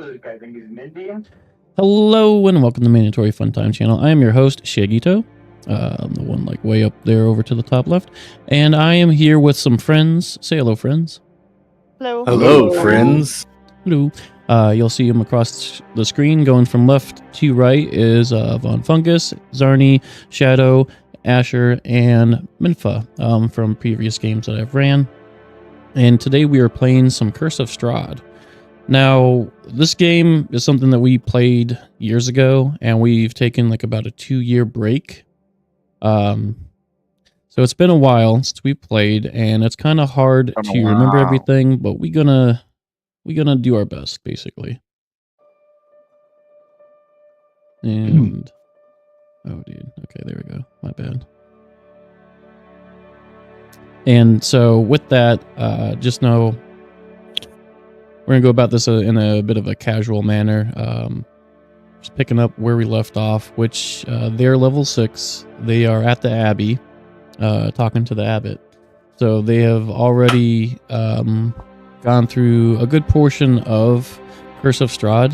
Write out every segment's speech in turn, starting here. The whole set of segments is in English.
I think he's an Indian. Hello and welcome to Mandatory Fun Time channel. I am your host, Shagito. I'm the one like way up there over to the top left. And I am here with some friends. Say hello, friends. Hello. Hello, friends. Hello. You'll see them across the screen. Going from left to right is Von Fungus, Zarni, Shadow, Asher, and Minfa from previous games that I've ran. And today we are playing some Curse of Strahd. Now, this game is something that we played years ago, and we've taken like about a 2-year break. So it's been a while since we played, and it's kind of hard to remember everything, but we're gonna do our best, basically. And oh, dude, okay, there we go. My bad. And so with that, just know we're going to go about this in a bit of a casual manner. Just picking up where we left off, which they're level 6. They are at the Abbey, talking to the abbot. So they have already gone through a good portion of Curse of Strahd.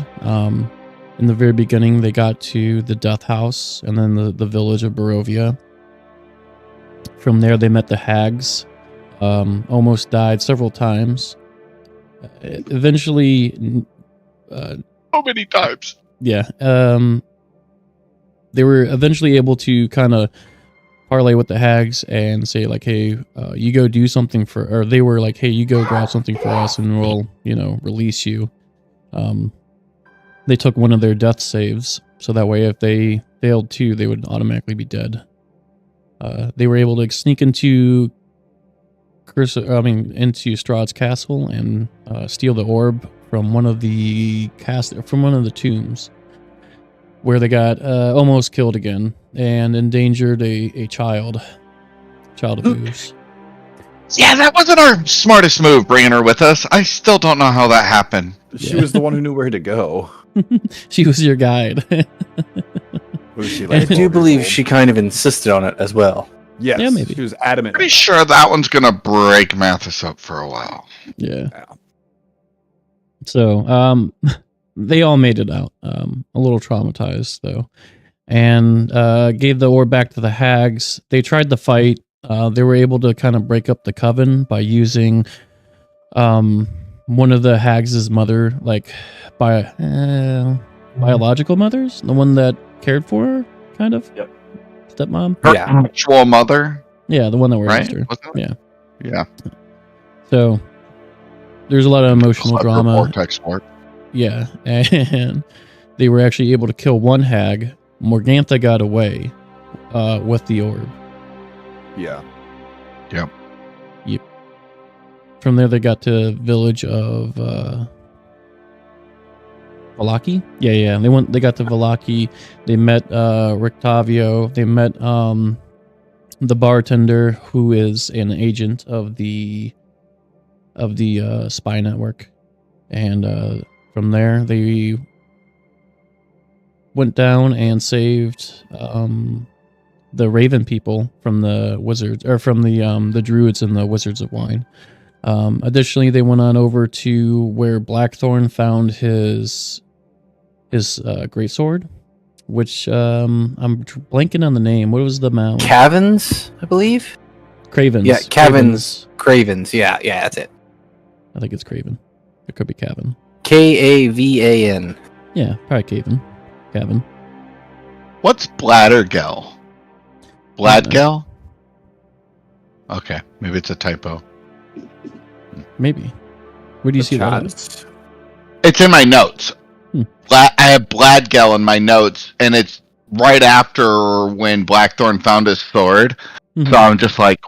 In the very beginning, they got to the Death House and then the village of Barovia. From there, they met the hags, almost died several times. Eventually... How many times? Yeah. They were eventually able to kind of parlay with the hags and say, like, hey, you go do something for... Or they were like, hey, you go grab something for us and we'll, release you. They took one of their death saves, so that way if they failed too, they would automatically be dead. They were able to sneak into into Strahd's castle and steal the orb from one of the tombs, where they got almost killed again and endangered a child of ooze. Yeah, that wasn't our smartest move, bringing her with us. I still don't know how that happened. She was the one who knew where to go. She was your guide. Was she like I do believe she kind of insisted on it as well. Yes, yeah, maybe. She was adamant. Pretty sure that one's gonna break Mathis up for a while. Yeah. So, they all made it out. A little traumatized though, and gave the orb back to the hags. They tried to fight. They were able to kind of break up the coven by using one of the hags' mother, like biological mothers, the one that cared for her, kind of. Yep. Stepmom. Her Yeah. actual mother. Yeah, the one that Right? raised her. Yeah. Yeah. So there's a lot of emotional Clever drama. vortex work. Yeah, and they were actually able to kill one hag. Morgantha got away with the orb. Yeah. Yep. From there, they got to village of Vallaki. Yeah. They got to Vallaki. They met Rictavio. They met the bartender, who is an agent of the spy network. And from there, they went down and saved the Raven people from the wizards, or from the druids and the Wizards of Wine. Additionally, they went on over to where Blackthorn found his greatsword, which I'm blanking on the name. What was the mount? Cavens, I believe. Cravens. Yeah, Cravens. Yeah, that's it. I think it's Craven. It could be Cavan. Kavan. Yeah, probably Cavan. What's Bladdergel? Bladgel? Okay, maybe it's a typo. Maybe. Where do you see that? Chance. It's in my notes. I have Bladgel in my notes, and it's right after when Blackthorn found his sword. Mhm. So I'm just like,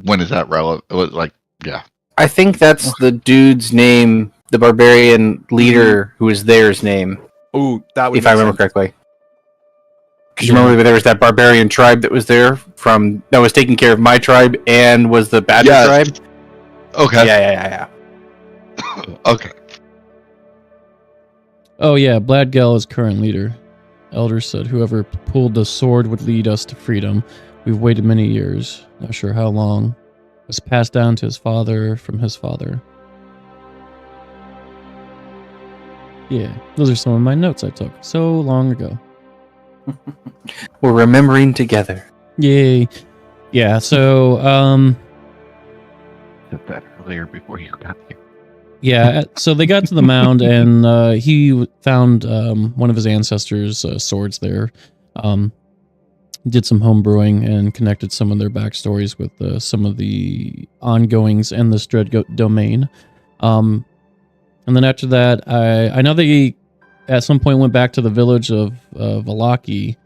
when is that relevant? It was like, yeah. I think that's the dude's name, the barbarian leader who was theirs name, Ooh, that would if I make remember sense. correctly. Because you remember there was that barbarian tribe that was there that was taking care of my tribe and was the Badger Yes. tribe? Okay. Yeah. Okay. Oh yeah, Bladgel is current leader. Elder said whoever pulled the sword would lead us to freedom. We've waited many years, not sure how long. It was passed down to his father from his father. Yeah, those are some of my notes I took so long ago. We're remembering together. Yay. Yeah, so Did that earlier before you got here. yeah, so they got to the mound and he found one of his ancestors' swords there. Did some home brewing and connected some of their backstories with some of the ongoings in the Strahd domain. And then after that, I know they at some point went back to the village of Valaki,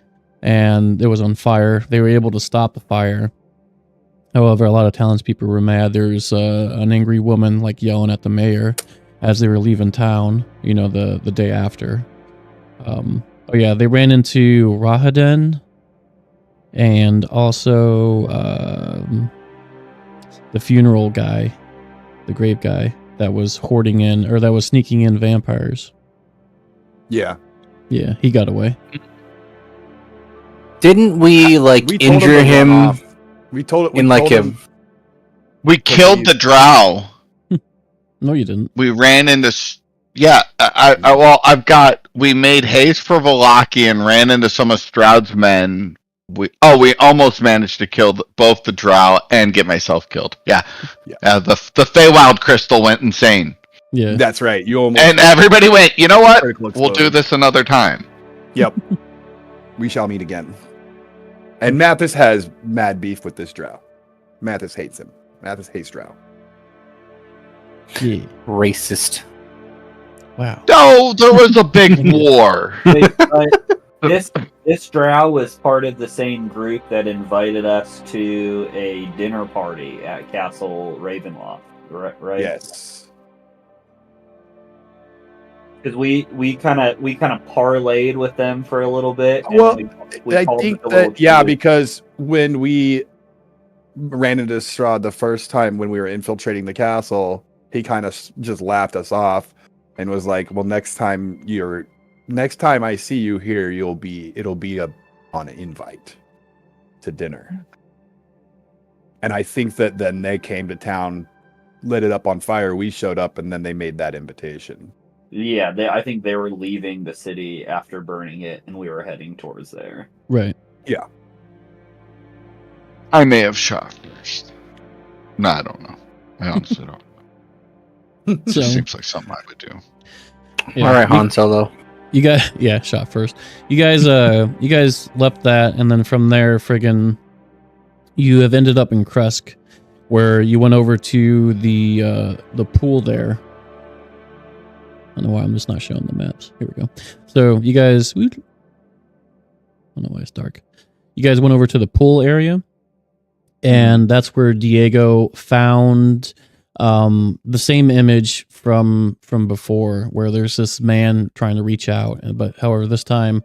and it was on fire. They were able to stop the fire. However, a lot of townspeople were mad. There's an angry woman like yelling at the mayor as they were leaving town, you know, the day after. Oh yeah, they ran into Rahaden and also the funeral guy, the grave guy that was hoarding in, or that was sneaking in vampires. Yeah. Yeah, he got away. Didn't we like We told injure to run him off. We told in like told him- We killed the drow. No, you didn't. We ran into. Yeah, we made haste for Valaki and ran into some of Strahd's men. We almost managed to kill both the drow and get myself killed. Yeah. The Feywild crystal went insane. Yeah. That's right. You almost And everybody went, you know what? critical We'll do explosion. this another time. Yep. We shall meet again. And Mathis has mad beef with this drow. Mathis hates him. Mathis hates drow. Yeah. racist? Wow. No, there was a big war. This drow was part of the same group that invited us to a dinner party at Castle Ravenloft, right? Yes. Because we kind of parlayed with them for a little bit. and Well, we I called think it a little that, yeah, cheater. because when we ran into Strahd the first time when we were infiltrating the castle, he kind of just laughed us off and was like, well, next time I see you here, it'll be on an invite to dinner. And I think that then they came to town, lit it up on fire. We showed up and then they made that invitation. Yeah, I think they were leaving the city after burning it, and we were heading towards there. Right. I may have shot first. No, I don't know. I honestly don't. It So, just seems like something I would do. yeah, All right, Han Solo. You guys, yeah, shot first. You guys left that, and then from there, friggin', you have ended up in Krezk, where you went over to the pool there. I don't know why I'm just not showing the maps. Here we go. So you guys, I don't know why it's dark. You guys went over to the pool area, and that's where Diego found the same image from before, where there's this man trying to reach out, but however this time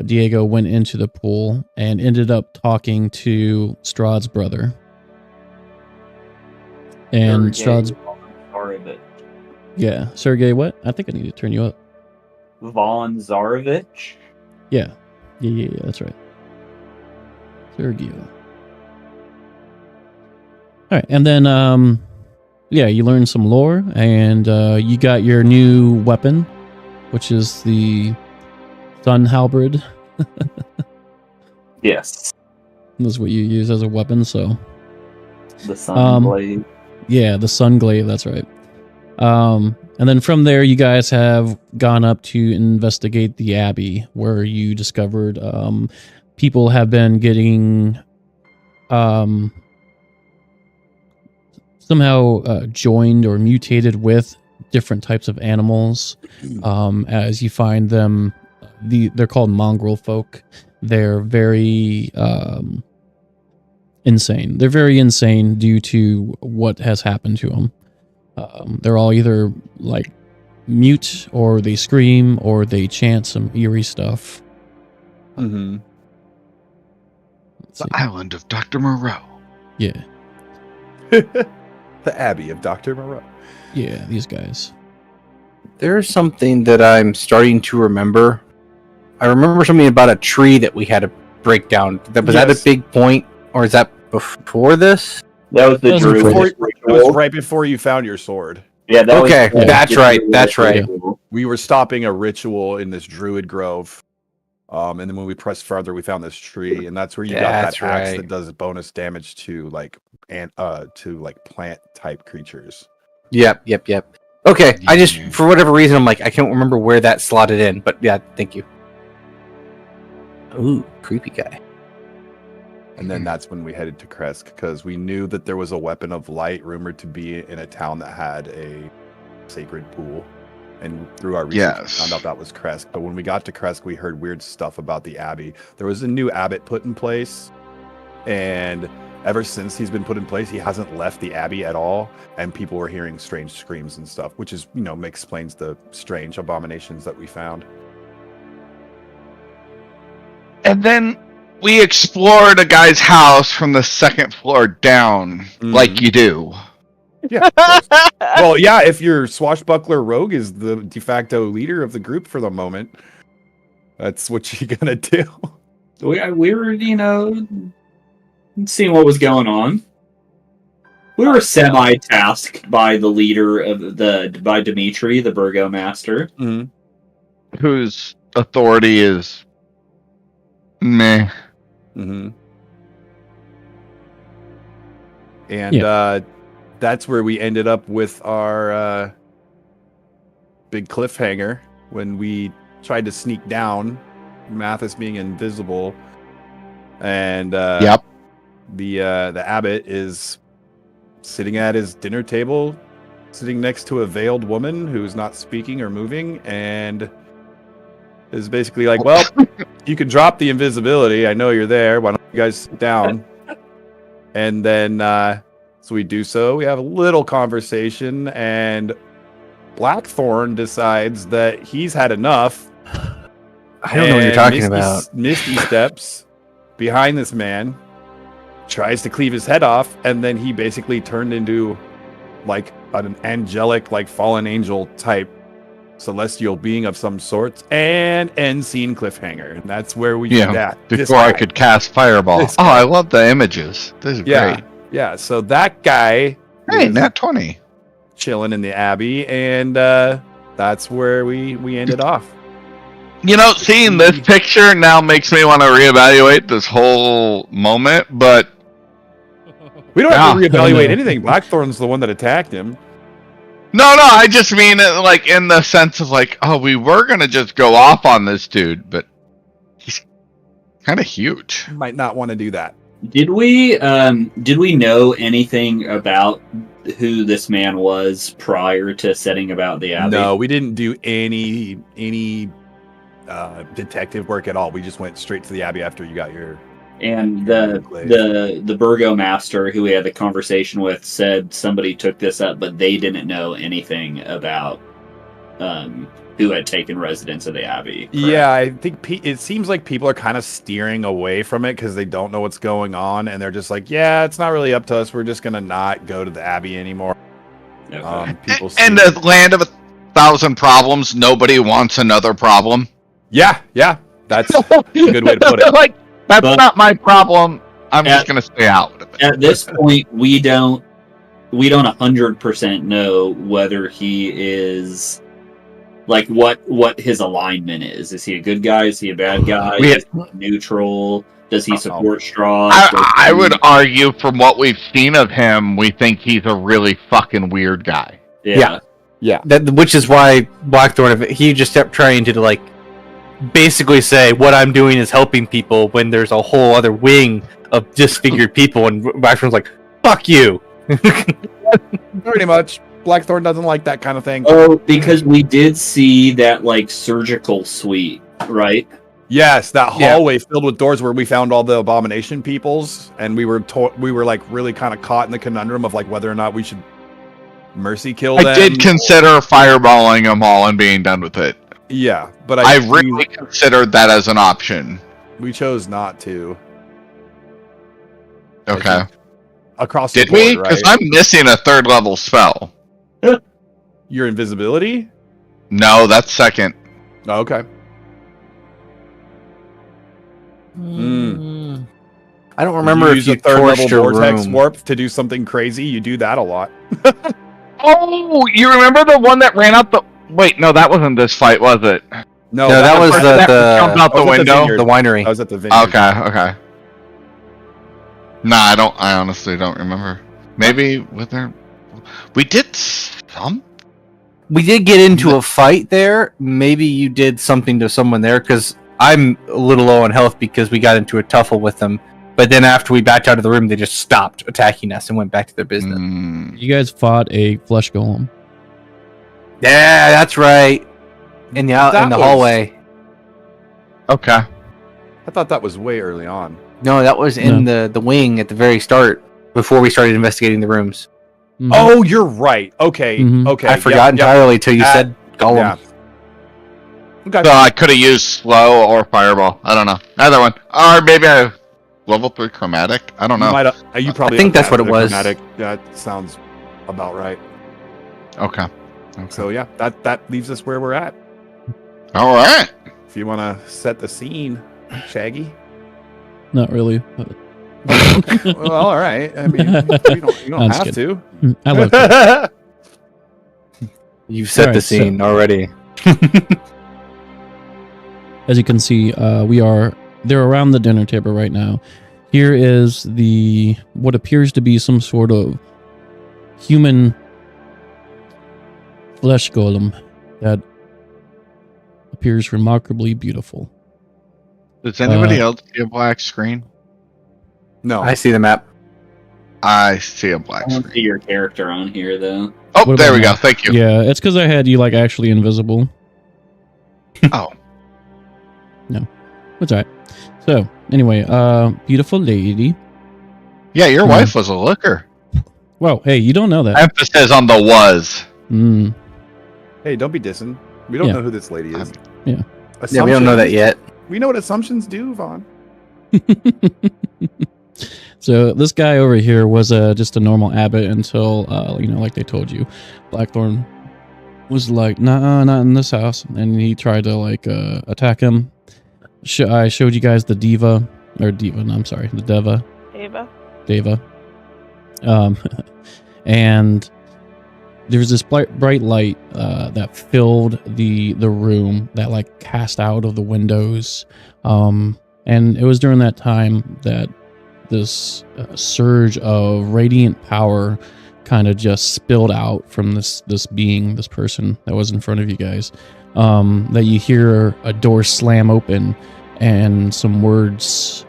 Diego went into the pool and ended up talking to Strahd's brother. And Strahd's Zarovich. yeah, Sergey, what? I think I need to turn you up. Von Zarovich. Yeah, that's right. Sergio. All right, and then yeah, you learned some lore, and you got your new weapon, which is the Sun Halberd. Yes, That's what you use as a weapon. So the Sun Blade. yeah, the Sun Glaive. That's right. And then from there, you guys have gone up to investigate the Abbey, where you discovered people have been getting somehow joined or mutated with different types of animals. As you find them, they're called mongrel folk. They're very insane. They're very insane due to what has happened to them. They're all either like mute, or they scream, or they chant some eerie stuff. Mm-hmm. Let's The see. island of Dr. Moreau. Yeah, The Abbey of Dr. Moreau. yeah, these guys. There's something that I'm starting to remember. I remember something about a tree that we had to break down. Was that a Yes. big point, or is that before this? That was the That was druid before- It was right before you found your sword. Yeah, that Okay, was, that's right, that's right. ritual. we were stopping a ritual in this druid grove. And then when we pressed farther, we found this tree, and that's where you got that axe that does bonus damage to like plant type creatures. Yep. Okay, I just for whatever reason I'm like I can't remember where that slotted in, but yeah, thank you. Ooh, creepy guy. And then that's when we headed to Krezk because we knew that there was a weapon of light rumored to be in a town that had a sacred pool. And through our research, we found out that was Krezk. But when we got to Krezk, we heard weird stuff about the Abbey. There was a new abbot put in place, and ever since he's been put in place, he hasn't left the Abbey at all. And people were hearing strange screams and stuff, which is, explains the strange abominations that we found. And then we explored a guy's house from the second floor down, like you do. Yeah. Well, yeah, if your swashbuckler rogue is the de facto leader of the group for the moment, that's what you're gonna do. We were, seeing what was going on. We were semi-tasked by the leader of by Dimitri, the burgomaster, whose authority is meh. And that's where we ended up with our big cliffhanger when we tried to sneak down, Mathis being invisible, and the abbot is sitting at his dinner table, sitting next to a veiled woman who's not speaking or moving, and is basically like, well, you can drop the invisibility. I know you're there. Why don't you guys sit down? And then so we do so. We have a little conversation, and Blackthorn decides that he's had enough. I don't know what you're talking about. Misty steps behind this man, tries to cleave his head off, and then he basically turned into like an angelic, like fallen angel type celestial being of some sort, and end scene cliffhanger. And that's where we get that. Before I could cast Fireball. I love the images. This is great. Yeah, so that guy nat 20. Chilling in the Abbey, and that's where we ended off. Seeing this picture now makes me want to reevaluate this whole moment, but we don't have to reevaluate anything. Blackthorn's the one that attacked him. No, I just mean like in the sense of like, we were gonna just go off on this dude, but he's kind of huge. Might not want to do that. Did we know anything about who this man was prior to setting about the Abbey? No, we didn't do any detective work at all. We just went straight to the Abbey after you got your. And the burgomaster who we had the conversation with said somebody took this up, but they didn't know anything about who had taken residence of the Abbey. Correct? Yeah, I think it seems like people are kind of steering away from it because they don't know what's going on, and they're just like, yeah, it's not really up to us. We're just gonna not go to the Abbey anymore. Okay. And the land of 1,000 problems, nobody wants another problem. Yeah, that's a good way to put it. Like, that's not my problem. I'm just gonna stay out of it. At this point, we don't 100% know whether he is like what his alignment is. Is he a good guy? Is he a bad guy? Is he neutral? Does he support Strahd? I would argue from what we've seen of him, we think he's a really fucking weird guy. Yeah. Which is why Blackthorn, he just kept trying to like basically say what I'm doing is helping people when there's a whole other wing of disfigured people, and Blackthorn's like, fuck you. Pretty much. Blackthorn doesn't like that kind of thing. Oh, because we did see that like surgical suite, right? Yes, that hallway filled with doors where we found all the abomination peoples, and we were like really kind of caught in the conundrum of like whether or not we should mercy kill them. I did consider fireballing them all and being done with it. Yeah, but I really considered that as an option. We chose not to. Okay. Across did the board, we? Because I'm missing a 3rd level spell. Your invisibility? No, that's 2nd. Oh, okay. I don't remember if you 3rd level vortex room. warp to do something crazy. You do that a lot. Oh, you remember the one that ran out the... Wait, no, that wasn't this fight, was it? No, that was the jumped out the window. the winery. I was at the vineyard. Okay. Nah, I honestly don't remember. Maybe with there. We did some. We did get into a fight there. Maybe you did something to someone there, because I'm a little low on health because we got into a tuffle with them. But then after we backed out of the room, they just stopped attacking us and went back to their business. You guys fought a flesh golem. Yeah, that's right. In the hallway. Okay. I thought that was way early on. No, that was in the wing at the very start before we started investigating the rooms. Mhm. Oh, you're right. Okay, Mhm. okay. I forgot entirely till you said golem. Yeah. Okay. So I could have used slow or fireball. I don't know. Either one. Or maybe a level 3 chromatic. I don't know. You probably I think that's what it was. Chromatic. That sounds about right. Okay. So yeah, that leaves us where we're at. All right. If you want to set the scene, Shaggy. Not really. But... Well, all right. I mean, you don't have to. I love it. You've set the Alright, scene already. As you can see, they're around the dinner table right now. Here is what appears to be some sort of human flesh golem that appears remarkably beautiful. Does anybody else see a black screen? No. I see the map. I see a black I don't see screen. your character on here though. Oh, What there about we go. now? Thank you. Yeah, it's because I had you actually invisible. Oh. That's all right. So anyway, beautiful lady. Yeah, your wife was a looker. Whoa, hey, you don't know that. Emphasis on the was. Hey, don't be dissing. We don't Yeah. know who this lady is. Yeah. Yeah, we don't know that yet. We know what assumptions do, Vaughn. So this guy over here was just a normal abbot until like they told you, Blackthorn was like, nah, not in this house, and he tried to attack him. I showed you guys the Deva. The Deva. And there was this bright light that filled the room that cast out of the windows, and it was during that time that this surge of radiant power kind of just spilled out from this person that was in front of you guys. That you hear a door slam open and some words.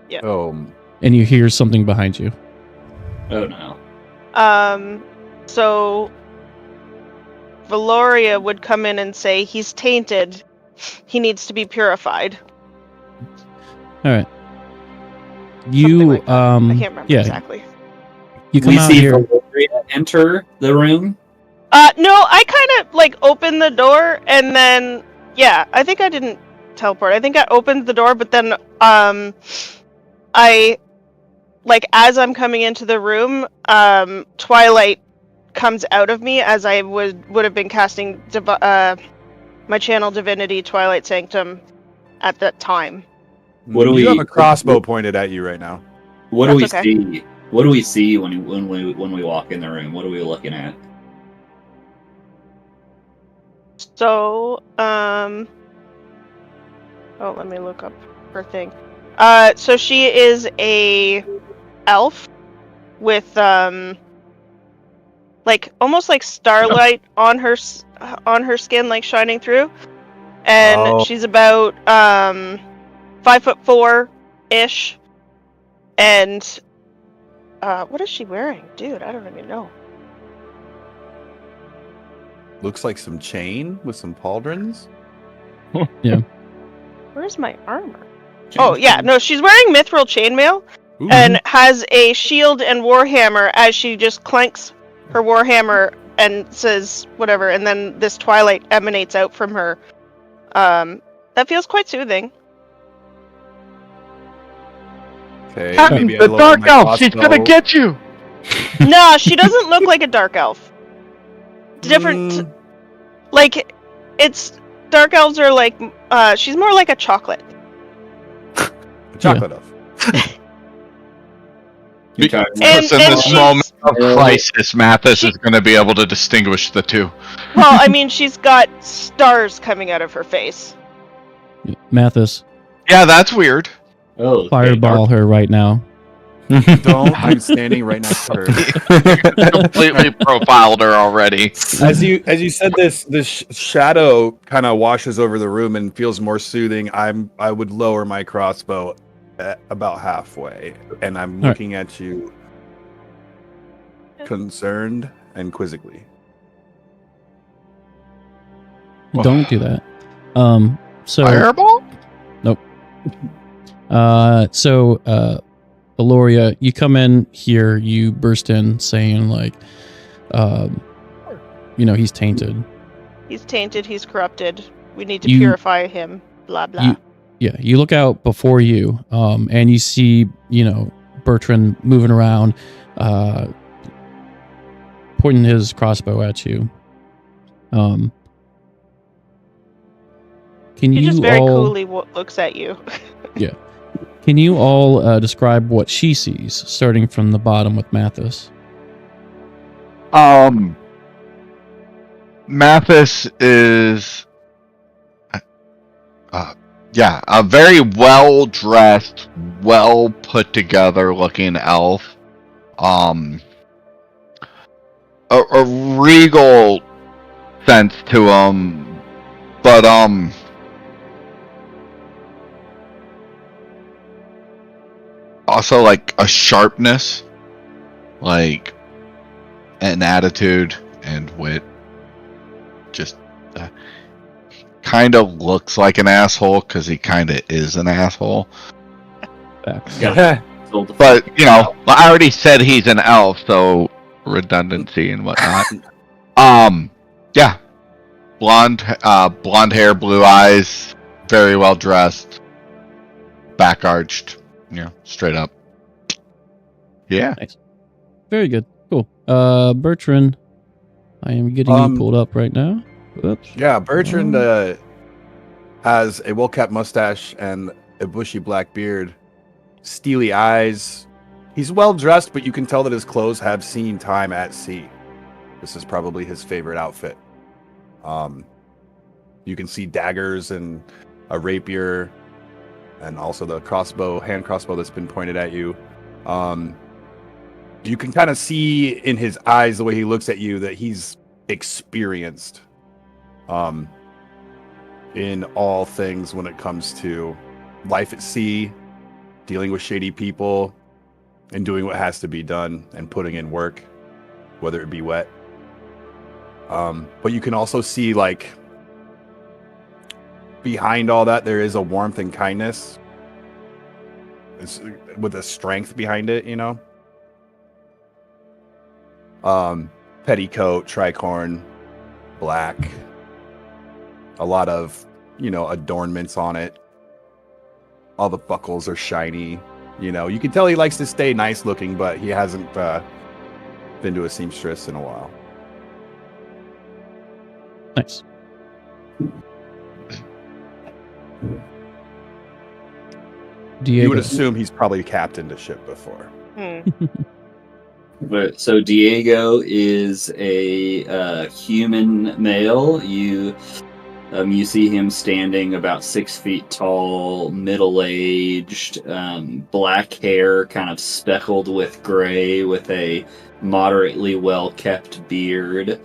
Yeah. And you hear something behind you. Oh no. So Valoria would come in and say he's tainted. He needs to be purified. All right. Something You like that. I can't remember exactly. You come We out see here. Valoria enter the room. No, I kind of opened the door and then I think I didn't teleport. I think I opened the door, but then I as I'm coming into the room, Twilight comes out of me as I would have been casting my channel divinity Twilight Sanctum at that time. You have a crossbow pointed at you right now. What do we That's okay. see? What do we see when we walk in the room? What are we looking at? So, let me look up her thing. So she is a elf with almost like starlight on her skin, shining through, and she's about 5'4" ish, and what is she wearing, dude? I don't even know. Looks like some chain with some pauldrons. Where's my armor? Oh yeah, no, she's wearing mithril chainmail. Ooh. And has a shield and warhammer as she just clanks her warhammer and says whatever, and then this twilight emanates out from her. That feels quite soothing. Okay, Captain, maybe I the lower dark my elf, she's gonna crossbow. get you. No, she doesn't look like a dark elf. Different, it's dark elves are she's more like a chocolate. Chocolate elf. Because And in this she's- moment of crisis, Mathis is going to be able to distinguish the two. Well, I mean, she's got stars coming out of her face. Mathis, Yeah, that's weird. Oh, okay, fireball her right now. Don't. I'm standing right next to her. Completely profiled her already. As you said this shadow kind of washes over the room and feels more soothing. I would lower my crossbow at about halfway, and I'm right. looking at you concerned and quizzically. Don't do that. So Fireball? Valoria, you come in here, you burst in saying like, he's tainted. He's tainted, he's corrupted. We need to You- purify him. Blah, blah. You look out before you, and you see, Bertrand moving around, pointing his crossbow at you. Can he you just very all coolly looks at you. Can you all describe what she sees, starting from the bottom with Mathis? Mathis is, a very well dressed, well put together looking elf. A regal sense to him, but also like a sharpness, like an attitude and wit. Just kind of looks like an asshole because he kind of is an asshole. Facts. But I already said he's an elf, so redundancy and whatnot. Blonde hair, blue eyes, very well dressed, back arched, straight up. Yeah. Nice. Very good. Cool. Bertrand, I am getting you pulled up right now. Oops. Yeah, Bertrand has a well-kept mustache and a bushy black beard, steely eyes. He's well dressed, but you can tell that his clothes have seen time at sea. This is probably his favorite outfit. You can see daggers and a rapier, and also the hand crossbow that's been pointed at you. You can kind of see in his eyes, the way he looks at you, that he's experienced in all things when it comes to life at sea, dealing with shady people, and doing what has to be done and putting in work, whether it be wet. But you can also see, like, behind all that, there is a warmth and kindness. It's with a strength behind it, Petticoat, tricorn, black. A lot of, adornments on it. All the buckles are shiny. You can tell he likes to stay nice looking, but he hasn't been to a seamstress in a while. Nice. Diego. You would assume he's probably captained a ship before. But so Diego is a human male. You see him standing about 6 feet tall, middle-aged, black hair, kind of speckled with gray, with a moderately well-kept beard.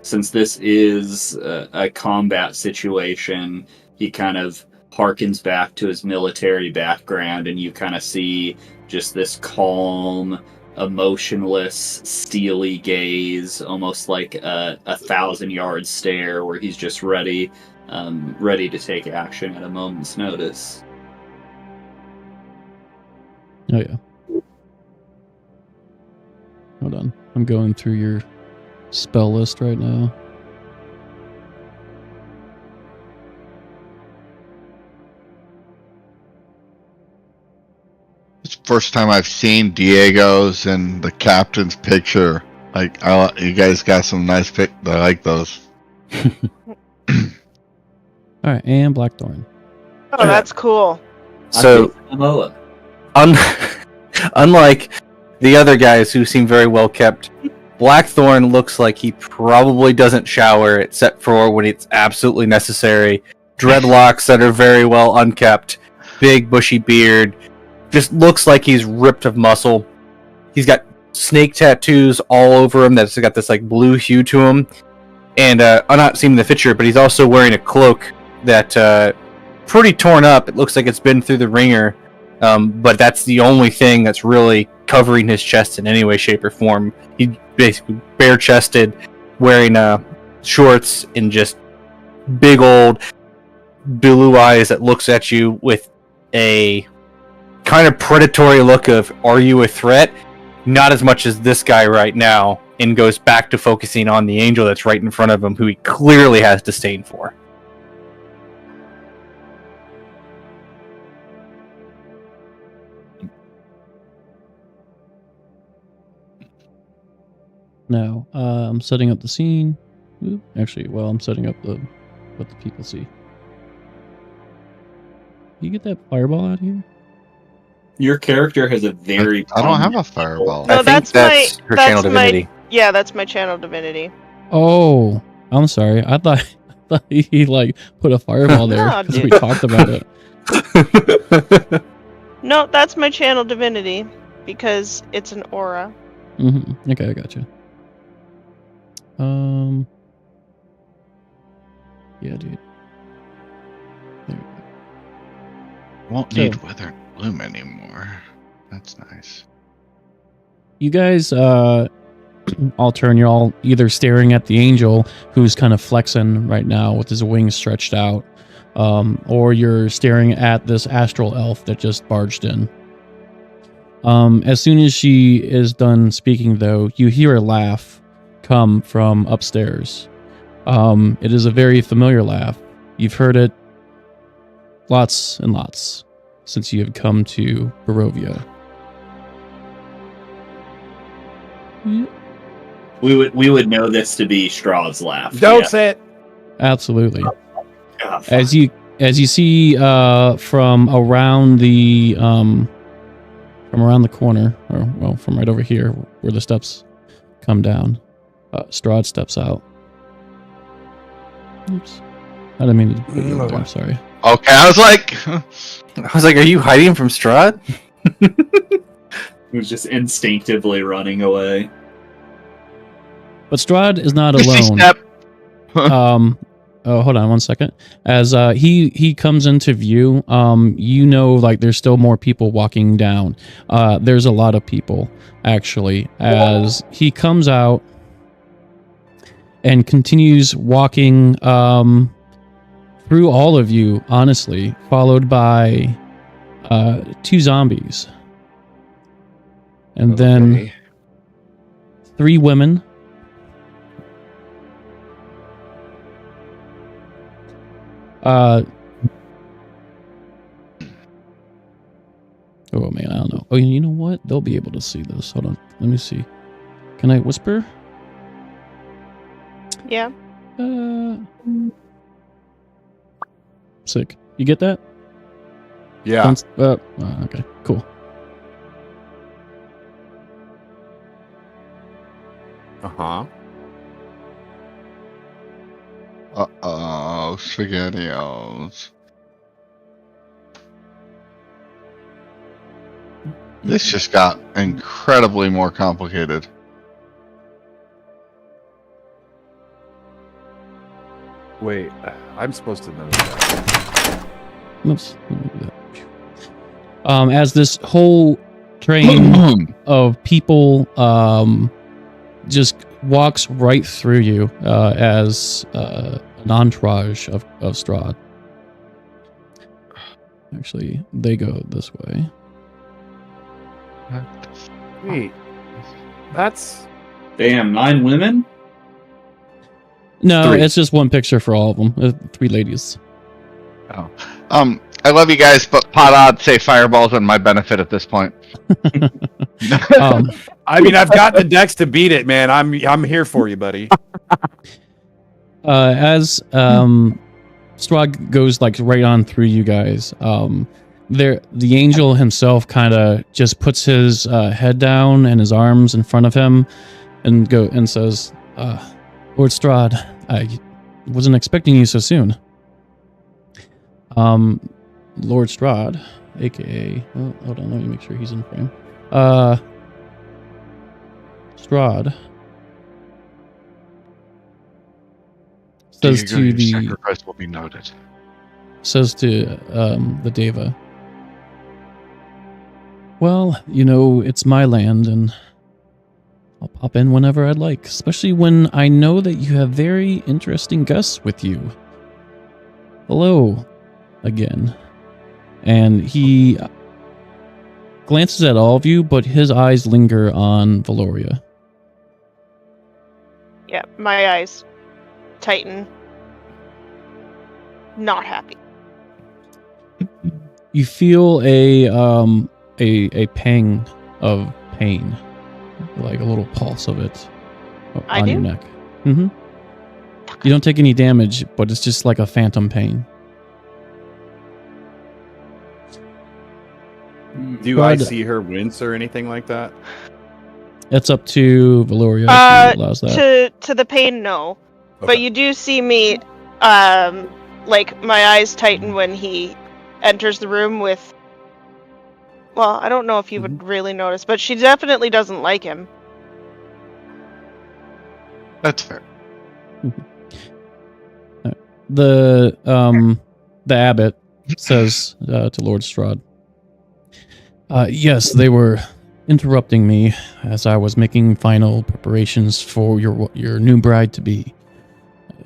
Since this is a combat situation, he kind of harkens back to his military background, and you kind of see just this calm, emotionless, steely gaze, almost like a 1,000-yard stare, where he's just ready to take action at a moment's notice. Oh yeah. Hold on. I'm going through your spell list right now. It's the first time I've seen Diego's and the captain's picture. Like, you guys got some nice pic. I like those. All right, and Blackthorn. Oh, that's cool. So, Momoa. unlike the other guys who seem very well kept. Blackthorn looks like he probably doesn't shower except for when it's absolutely necessary. Dreadlocks that are very well unkept. Big bushy beard. Just looks like he's ripped of muscle. He's got snake tattoos all over him that's got this like blue hue to him. And I'm not seeing the picture, but he's also wearing a cloak that pretty torn up. It looks like it's been through the ringer. But that's the only thing that's really covering his chest in any way, shape, or form. He's basically bare-chested, wearing shorts and just big old blue eyes that looks at you with a kind of predatory look of, are you a threat? Not as much as this guy right now, and goes back to focusing on the angel that's right in front of him, who he clearly has disdain for. Now, I'm setting up the scene. Ooh, actually, well, I'm setting up what the people see. You get that fireball out of here? Your character has a very. I don't have a fireball. No, I think that's her channel divinity. Yeah, that's my channel divinity. Oh, I'm sorry. I thought he like put a fireball there No, because we dude. talked about it. No, that's my channel divinity because it's an aura. Mm-hmm. Okay, I gotcha. Yeah, dude. There we go. Won't So- need Withered Bloom anymore. That's nice. You guys, all turn. You're all either staring at the angel, who's kind of flexing right now with his wings stretched out, or you're staring at this astral elf that just barged in. As soon as she is done speaking, though, you hear a laugh come from upstairs. It is a very familiar laugh. You've heard it lots and lots since you have come to Barovia. We would know this to be Strahd's laugh. Don't yeah. say it. Absolutely. God, fuck. As you see from around the corner, or well, from right over here where the steps come down, Strahd steps out. Oops, I didn't mean to put you up there. I'm sorry. Okay, I was like, are you hiding from Strahd? He was just instinctively running away. But Strahd is not Misty alone. step. Oh, hold on one second. As he comes into view, you know, like there's still more people walking down. There's a lot of people actually. As he comes out and continues walking through all of you, honestly, followed by 2 zombies, and then Okay. 3 women. Oh man, I don't know. Oh, you know what? They'll be able to see this. Hold on. Let me see. Can I whisper? Yeah. Sick. You get that? Yeah. Okay. Cool. Uh-huh. Uh-oh, SpaghettiOs. This just got incredibly more complicated. Wait, I'm supposed to know that. Oops. Let me do that. As this whole train of people just walks right through you as an entourage of Strahd. Actually, they go this way. Wait, that's... Damn, 9 women? No, 3. it's just one picture for all of them. 3 ladies. Oh. I love you guys, but pot odds say fireballs on my benefit at this point. I mean, I've got the dex to beat it, man. I'm here for you, buddy. As Strahd goes like right on through you guys, The angel himself kind of just puts his head down and his arms in front of him, and says, "Lord Strahd, I wasn't expecting you so soon." Lord Strahd, aka, well, hold on, let me make sure he's in frame. Strahd says to the sacrifice will be noted. Says to the Deva, "Well, you know, it's my land, and I'll pop in whenever I'd like, especially when I know that you have very interesting guests with you. Hello, again." And he glances at all of you, but his eyes linger on Valoria. Yeah, my eyes tighten. Not happy. You feel a pang of pain, like a little pulse of it on your neck. Mm-hmm. You don't take any damage, but it's just like a phantom pain. Do I see her wince or anything like that? It's up to Valoria if she allows that. To the pain, no. Okay. But you do see me, like, my eyes tighten when he enters the room with... Well, I don't know if you would really notice, but she definitely doesn't like him. That's fair. The abbot says to Lord Strahd, "Yes, they were interrupting me as I was making final preparations for your new bride-to-be.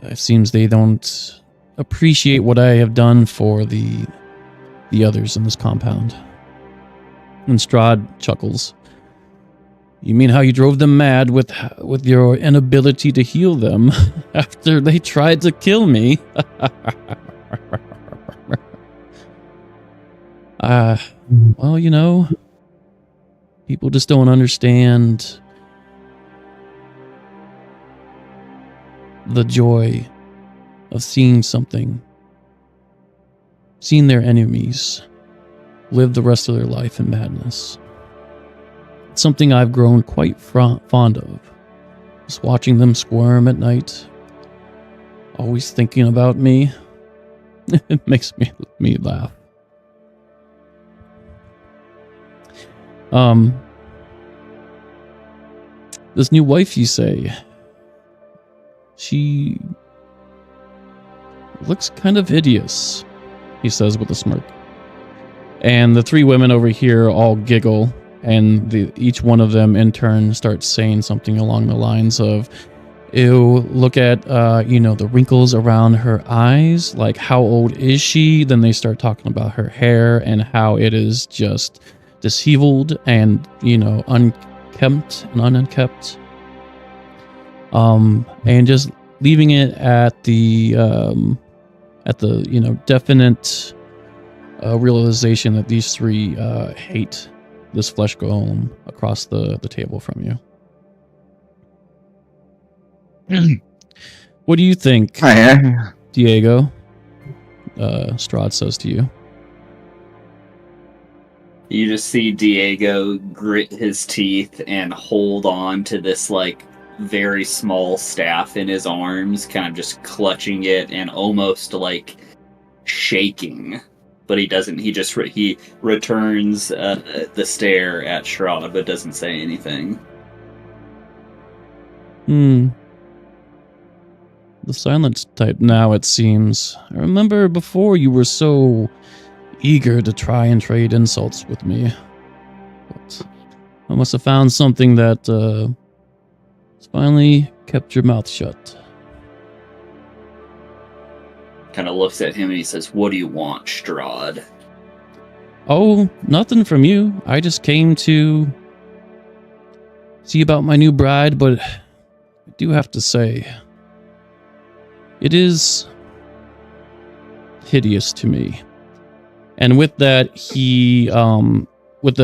It seems they don't appreciate what I have done for the others in this compound." And Strahd chuckles. "You mean how you drove them mad with your inability to heal them after they tried to kill me?" Well, you know, people just don't understand the joy of seeing their enemies live the rest of their life in madness. It's something I've grown quite fond of. Just watching them squirm at night, always thinking about me. It makes me laugh. This new wife, you say, she looks kind of hideous, he says with a smirk. And the three women over here all giggle, and each one of them in turn starts saying something along the lines of, "Ew, look at, the wrinkles around her eyes. Like, how old is she?" Then they start talking about her hair and how it is just disheveled and, unkempt and unkept. And just leaving it at the definite realization that these three hate this flesh golem across the table from you. What do you think, Diego? Strahd says to you. You just see Diego grit his teeth and hold on to this, like, very small staff in his arms, kind of just clutching it and almost, like, shaking. But he doesn't, he returns the stare at Strahd, but doesn't say anything. The silence type now, it seems. I remember before you were so eager to try and trade insults with me. But I must have found something that has finally kept your mouth shut. Kind of looks at him and he says, "What do you want, Strahd?" "Oh, nothing from you. I just came to see about my new bride, but I do have to say, it is hideous to me." And with that, he with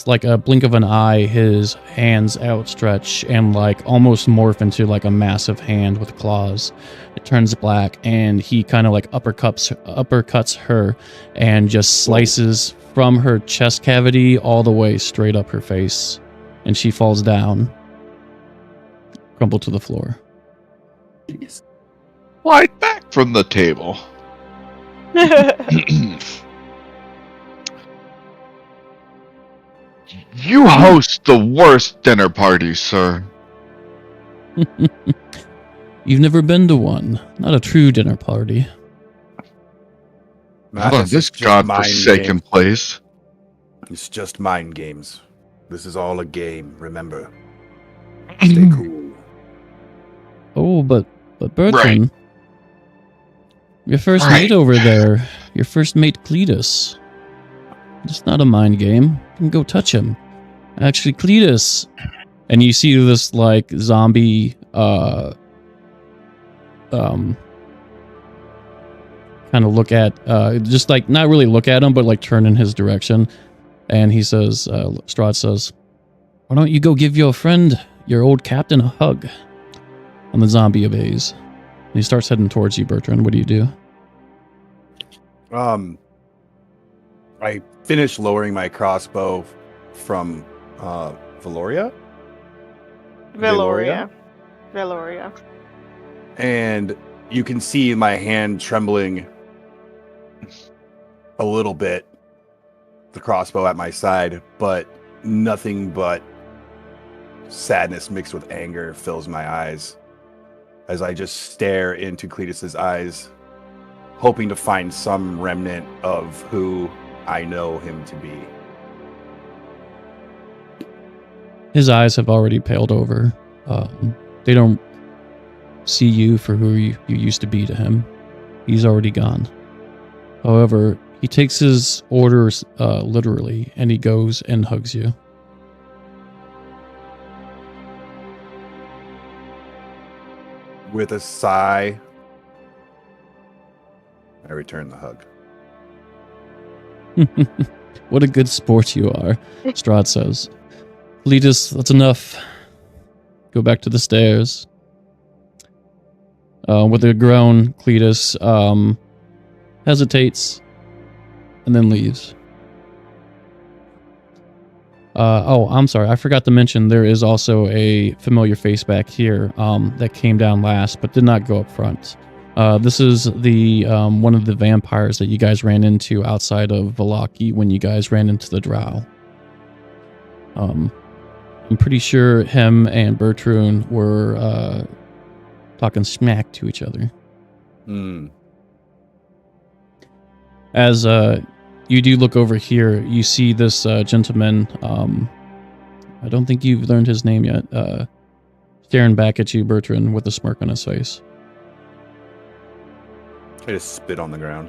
like a blink of an eye, his hands outstretch and like almost morph into like a massive hand with claws. It turns black, and he kind of like uppercuts her and just slices from her chest cavity all the way straight up her face, and she falls down, crumpled to the floor. Jeez. Slide back from the table. You host the worst dinner parties, sir. You've never been to one. Not a true dinner party. Not on this godforsaken place. It's just mind games. This is all a game, remember. Stay cool. Oh, but Bertrand, Right. your first Right. mate over there, your first mate Cletus. It's not a mind game. You can go touch him. Actually, Cletus. And you see this like zombie kind of look at just like not really look at him, but like turn in his direction. And he says, Strahd says, "Why don't you go give your friend, your old captain, a hug?" And the zombie obeys. And he starts heading towards you, Bertrand. What do you do? I finished lowering my crossbow from Veloria, and you can see my hand trembling a little bit, the crossbow at my side, but nothing but sadness mixed with anger fills my eyes as I just stare into Cletus's eyes, hoping to find some remnant of who I know him to be. His eyes have already paled over. They don't see you for who you used to be to him. He's already gone. However, he takes his orders literally, and he goes and hugs you. With a sigh, I return the hug. What a good sport you are, Strahd says. Cletus, that's enough. Go back to the stairs. With a groan, Cletus hesitates and then leaves. Oh, I'm sorry. I forgot to mention there is also a familiar face back here that came down last but did not go up front. This is the one of the vampires that you guys ran into outside of Vallaki when you guys ran into the drow. I'm pretty sure him and Bertrand were talking smack to each other. As you do look over here, you see this gentleman. I don't think you've learned his name yet. Staring back at you, Bertrand, with a smirk on his face. I just spit on the ground.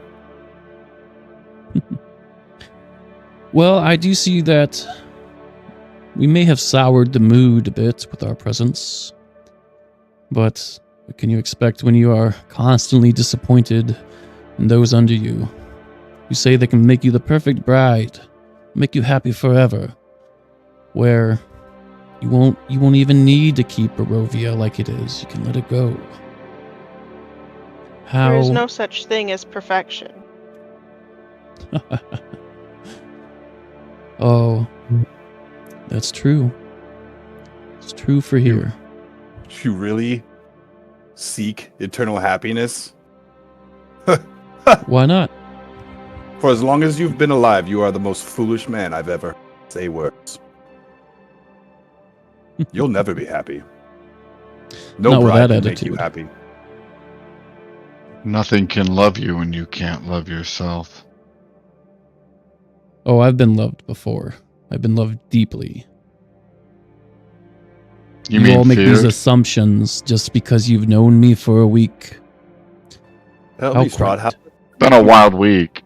Well, I do see that we may have soured the mood a bit with our presence. But what can you expect when you are constantly disappointed in those under you? You say they can make you the perfect bride, make you happy forever, where you won't even need to keep Barovia like it is. You can let it go. How? There is no such thing as perfection. Oh, that's true. It's true for here. You really seek eternal happiness? Why not? For as long as you've been alive, you are the most foolish man I've ever say words. You'll never be happy. No Not with bride that can make you attitude. happy. Nothing can love you when you can't love yourself. Oh, I've been loved before. I've been loved deeply. You You mean all make these feared? assumptions just because you've known me for a week. Tell How me, Strahd, how, quaint. Been a wild week.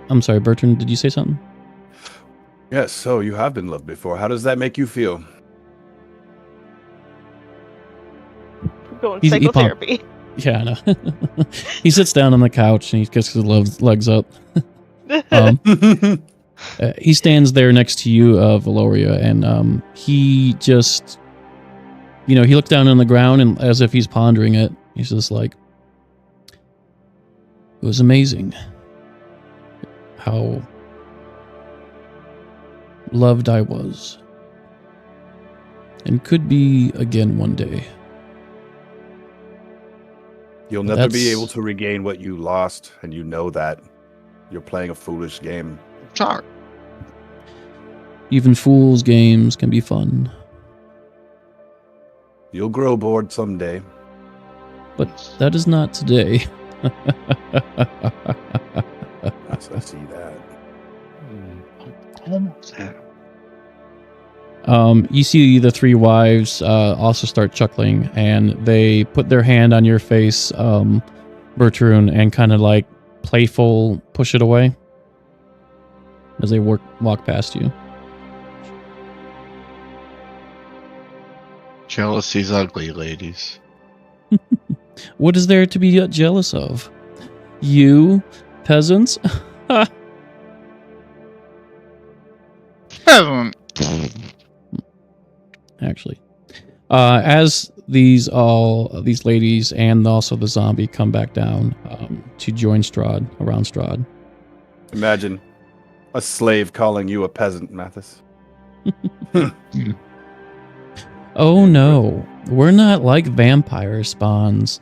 I'm sorry, Bertrand, did you say something? yes, so you have been loved before. How does that make you feel? Going He's Ep1. psychotherapy. Yeah, I know. He sits down on the couch and he gets his legs up. He stands there next to you, Valoria, and he just, he looks down on the ground and as if he's pondering it. He's just like, it was amazing how loved I was, and could be again one day. You'll never be able to regain what you lost, and you know that. You're playing a foolish game. Sorry. Even fools' games can be fun. You'll grow bored someday. But that is not today. Yes, I see that. Almost there. You see the three wives also start chuckling, and they put their hand on your face, Bertrand, and kind of like playful push it away as they walk past you. Jealousy's ugly, ladies. What is there to be jealous of? You, peasants? Actually, as these ladies and also the zombie come back down to join Strahd, around Strahd. Imagine a slave calling you a peasant, Mathis. Oh no, we're not like vampire spawns.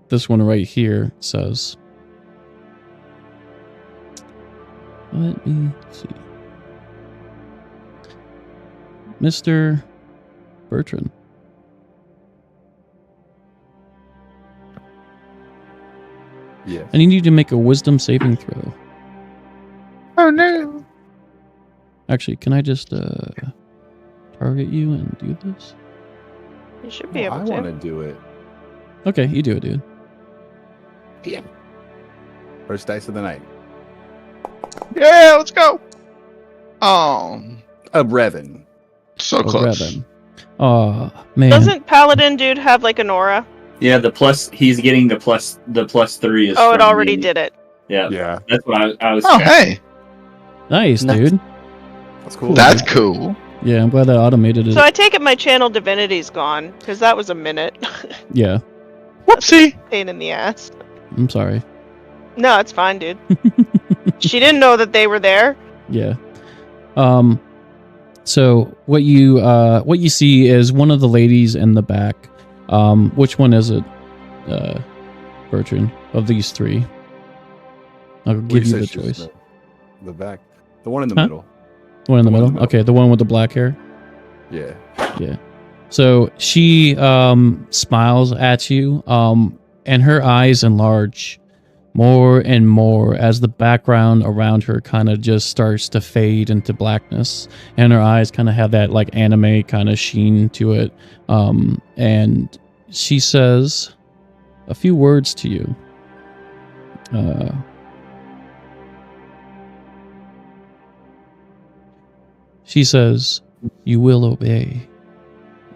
This one right here says, let me see. Mr. Bertrand. Yes. I need you to make a wisdom saving throw. Oh no. Actually, can I just target you and do this? You should be able I to. want to do it. Okay, you do it, dude. Yeah. First dice of the night. Yeah, let's go. Oh, A Revan. so close. Revan. Oh, man. Doesn't Paladin dude have like an aura? Yeah, he's getting the plus 3 is Oh, it from already the- did it. Yeah, Yeah. that's what I was. Oh, hey, Nice, Nice. dude. That's cool. that's cool. Yeah, I'm glad that automated it. So I take it my channel divinity's gone, because that was a minute. Yeah, Whoopsie. Pain in the ass. I'm sorry. No, it's fine, dude. She didn't know that they were there. Yeah. So what you see is one of the ladies in the back. Which one is it, Bertrand, of these three? I'll give you the choice. The back. The one in the Huh? middle. The one in the the one in middle? the middle. Okay, the one with the black hair. Yeah. So she smiles at you, and her eyes enlarge more and more as the background around her kind of just starts to fade into blackness, and her eyes kind of have that like anime kind of sheen to it. And she says a few words to you. She says, "You will obey,"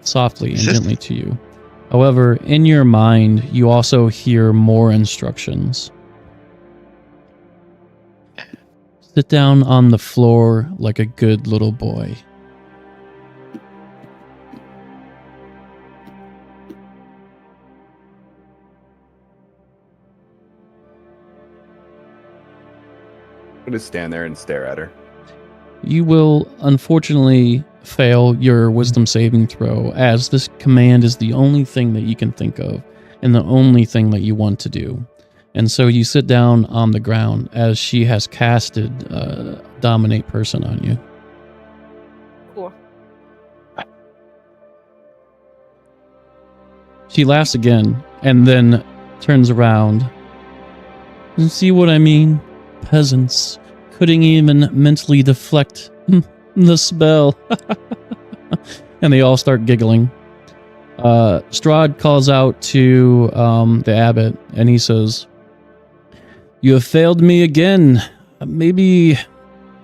softly and gently to you. However, in your mind, you also hear more instructions. Sit down on the floor like a good little boy. I'll just stand there and stare at her. You will unfortunately fail your wisdom saving throw, as this command is the only thing that you can think of and the only thing that you want to do. And so you sit down on the ground as she has casted Dominate Person on you. Cool. She laughs again and then turns around. And see what I mean? Peasants couldn't even mentally deflect the spell. And they all start giggling. Strahd calls out to the abbot, and he says, "You have failed me again. Maybe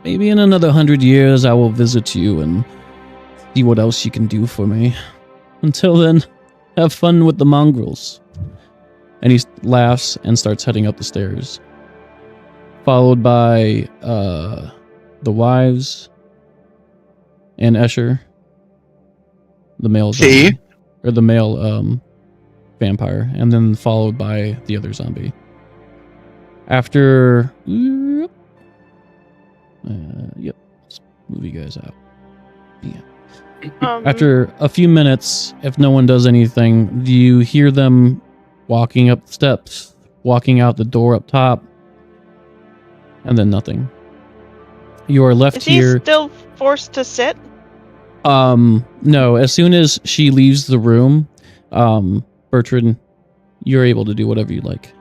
in another 100 years I will visit you and see what else you can do for me. Until then, Have fun with the mongrels. And he laughs and starts heading up the stairs. Followed by the wives and Escher, the male zombie, or the male vampire, and then followed by the other zombie. After, let's move you guys out. Yeah. After a few minutes, if no one does anything, do you hear them walking up the steps, walking out the door up top, and then nothing. You are left here. Is he still forced to sit? No. As soon as she leaves the room, Bertrand, you're able to do whatever you like.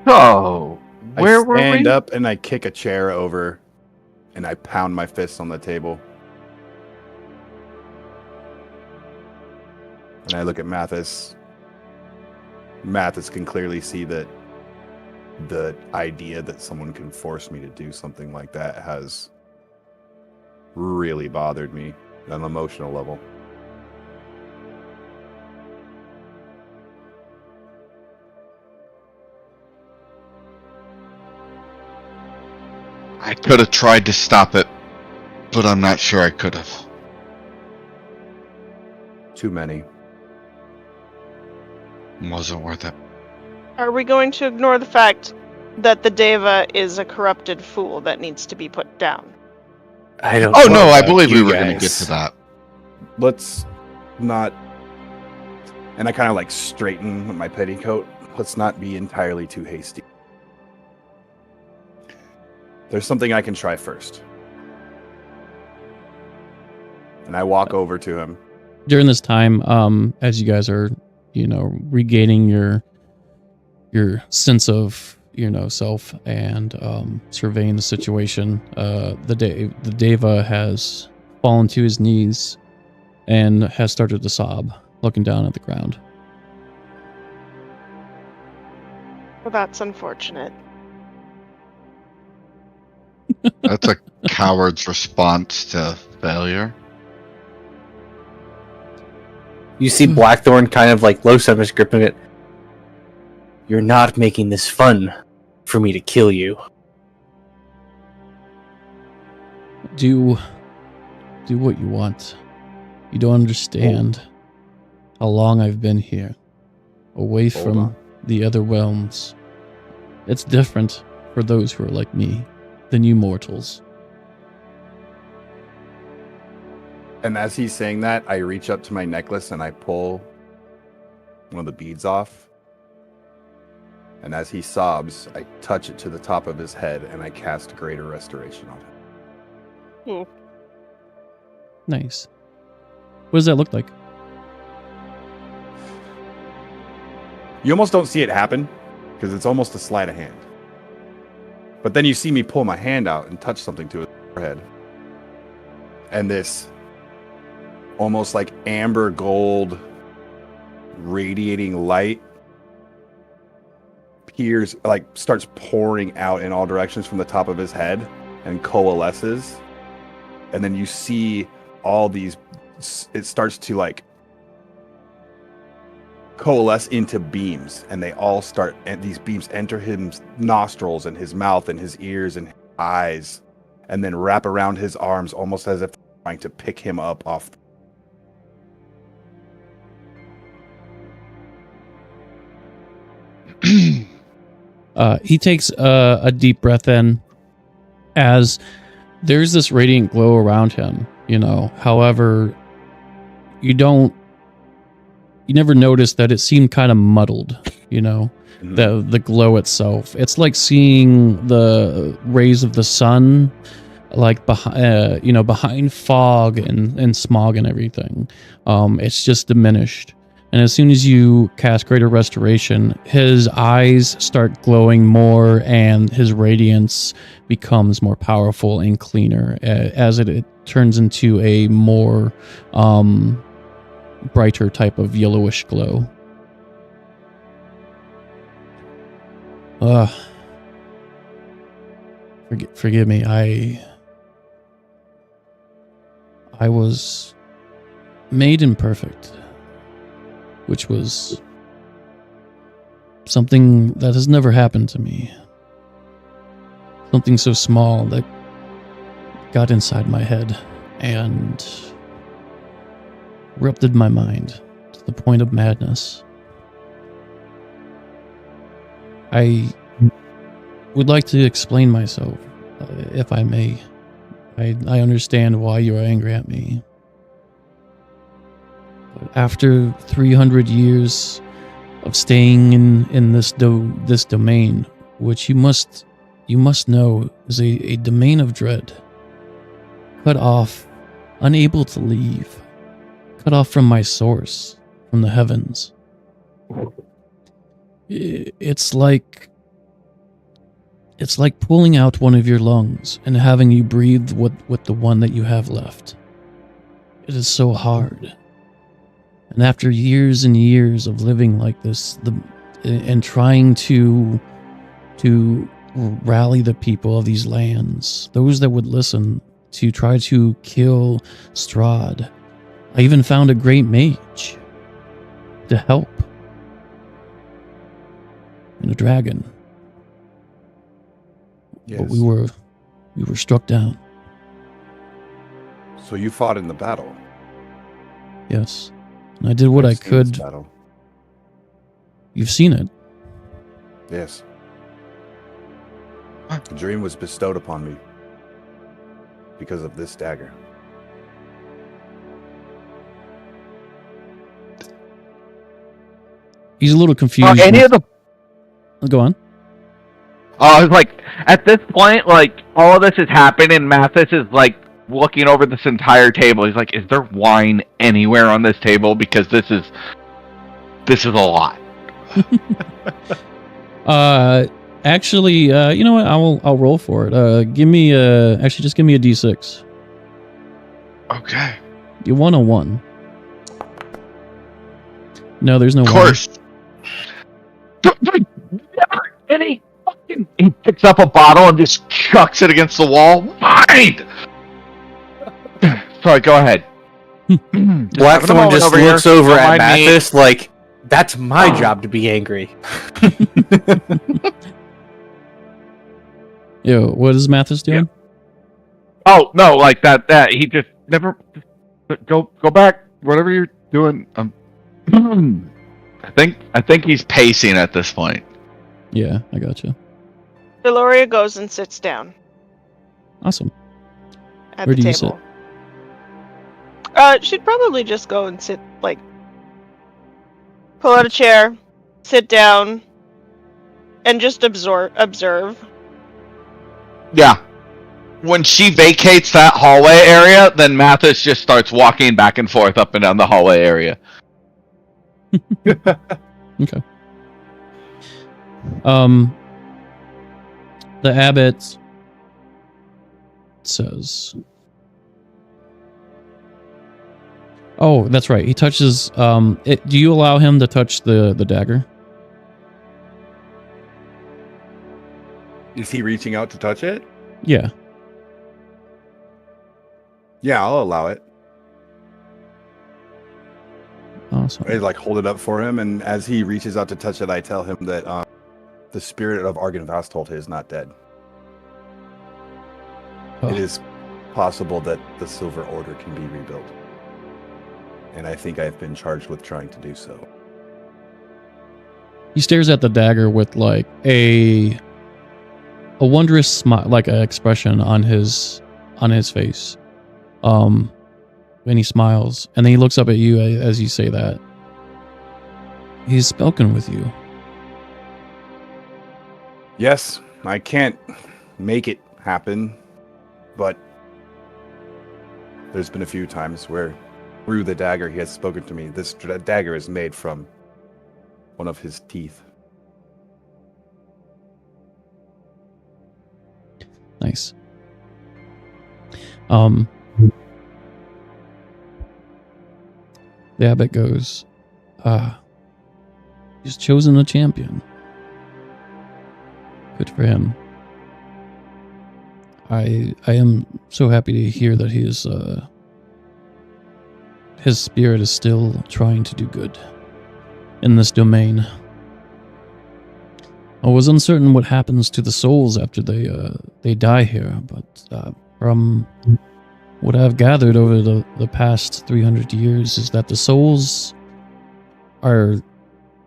Oh, where were we? I stand up and I kick a chair over, and I pound my fists on the table. And I look at Mathis. Mathis can clearly see that the idea that someone can force me to do something like that has really bothered me on an emotional level. I could have tried to stop it, but I'm not sure I could have. Too many. Wasn't worth it. Are we going to ignore the fact that the Deva is a corrupted fool that needs to be put down? I don't. Oh know no, I about believe we you were going to guys. get to that. Let's not... And I kind of like straighten my petticoat. Let's not be entirely too hasty. There's something I can try first. And I walk over to him. During this time, as you guys are, regaining your sense of, self and surveying the situation, the Deva has fallen to his knees and has started to sob, looking down at the ground. Well, that's unfortunate. That's a coward's response to failure. You see Blackthorn kind of like low stomach gripping it. You're not making this fun for me to kill you. Do what you want. You don't understand how long I've been here, away from the other realms. It's different for those who are like me than you mortals. And as he's saying that, I reach up to my necklace and I pull one of the beads off. And as he sobs, I touch it to the top of his head and I cast Greater Restoration on him. Nice. What does that look like? You almost don't see it happen because it's almost a sleight of hand. But then you see me pull my hand out and touch something to his forehead. And this almost like amber gold radiating light starts pouring out in all directions from the top of his head and coalesces. And then you see all these, it starts to like coalesce into beams, and they all start, and these beams enter his nostrils and his mouth and his ears and his eyes, and then wrap around his arms almost as if trying to pick him up off. He takes a deep breath in as there's this radiant glow around him, However, you never notice that it seemed kind of muddled, the glow itself. It's like seeing the rays of the sun, like behind fog and smog and everything. It's just diminished. And as soon as you cast Greater Restoration, his eyes start glowing more and his radiance becomes more powerful and cleaner as it turns into a more brighter type of yellowish glow. Forgive me. I was made imperfect, which was something that has never happened to me. Something so small that got inside my head and ruptured my mind to the point of madness. I would like to explain myself, if I may. I understand why you are angry at me. But after 300 years of staying in this domain, which you must know is a domain of dread, cut off, unable to leave, cut off from my source, from the heavens. It's like pulling out one of your lungs and having you breathe with the one that you have left. It is so hard. And after years and years of living like this, and trying to rally the people of these lands, those that would listen, to try to kill Strahd, I even found a great mage to help. And a dragon. Yes. But we were struck down. So you fought in the battle. Yes. And I did what I I've seen this could. battle. You've seen it. Yes. The dream was bestowed upon me because of this dagger. He's a little confused. Any of the Go on. I was like, at this point, like, all of this has happened, and Mathis is, like, looking over this entire table. He's like, is there wine anywhere on this table? Because this is a lot. Actually, you know what? I'll roll for it. Give me just give me a D6. Okay. You won a 1. No, there's no Of course. Never any fucking. He picks up a bottle and just chucks it against the wall. Fine. Sorry, go ahead. Blackthorn just looks over at Mathis like, that's my job to be angry. Yo, what is Mathis doing? Oh no, like that. He just never go back. Whatever you're doing. I think he's pacing at this point. Yeah, I gotcha. Deloria goes and sits down Awesome. at Where the do you table. She'd probably just go and sit, like, pull out a chair, sit down, and just observe. Yeah. When she vacates that hallway area, then Mathis just starts walking back and forth up and down the hallway area. Okay. The abbot says, "Oh, that's right. He touches. Do you allow him to touch the dagger?" Is he reaching out to touch it? Yeah. Yeah, I'll allow it. Awesome. I like hold it up for him, and as he reaches out to touch it, I tell him that the spirit of Argan Vastholt is not dead. Oh. It is possible that the Silver Order can be rebuilt, and I think I've been charged with trying to do so. He stares at the dagger with like a wondrous smile, like an expression on his face. And he smiles, and then he looks up at you as you say that. He's spoken with you. Yes, I can't make it happen, but there's been a few times where through the dagger he has spoken to me. This dagger is made from one of his teeth. Nice. The abbot goes, he's chosen a champion. Good for him. I am so happy to hear that he is his spirit is still trying to do good in this domain. I was uncertain what happens to the souls after they die here, but from what I've gathered over the past 300 years is that the souls are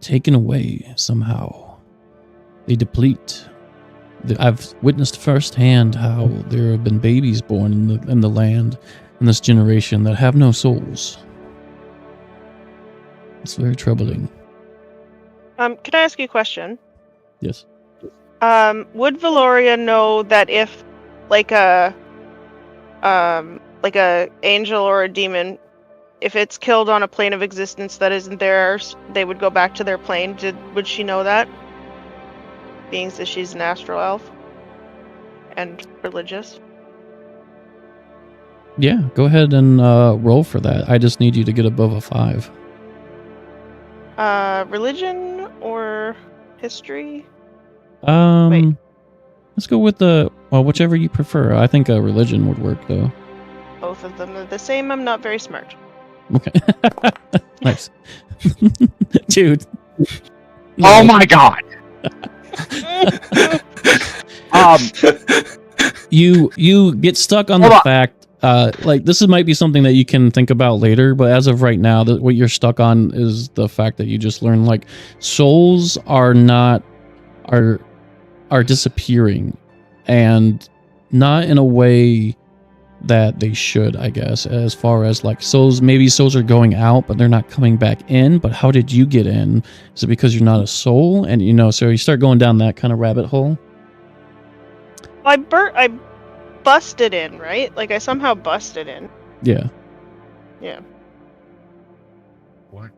taken away somehow. They deplete. I've witnessed firsthand how there have been babies born in the land in this generation that have no souls. It's very troubling. Can I ask you a question? Yes. Would Valoria know that if, like a angel or a demon, if it's killed on a plane of existence that isn't theirs, they would go back to their plane? Would she know that? Being that she's an astral elf and religious. Yeah, go ahead and roll for that. I just need you to get above a 5. Religion or history? Wait. Let's go with whichever you prefer. I think a religion would work though. Both of them are the same. I'm not very smart. Okay. Nice. Dude. Oh my god. You get stuck on the fact, like this might be something that you can think about later, but as of right now, what you're stuck on is the fact that you just learned like souls are disappearing, and not in a way that they should, I guess, as far as like souls are going out, but they're not coming back in. But how did you get in? Is it because you're not a soul? And so you start going down that kind of rabbit hole. I busted in, right? Like I somehow busted in. Yeah. Yeah. What?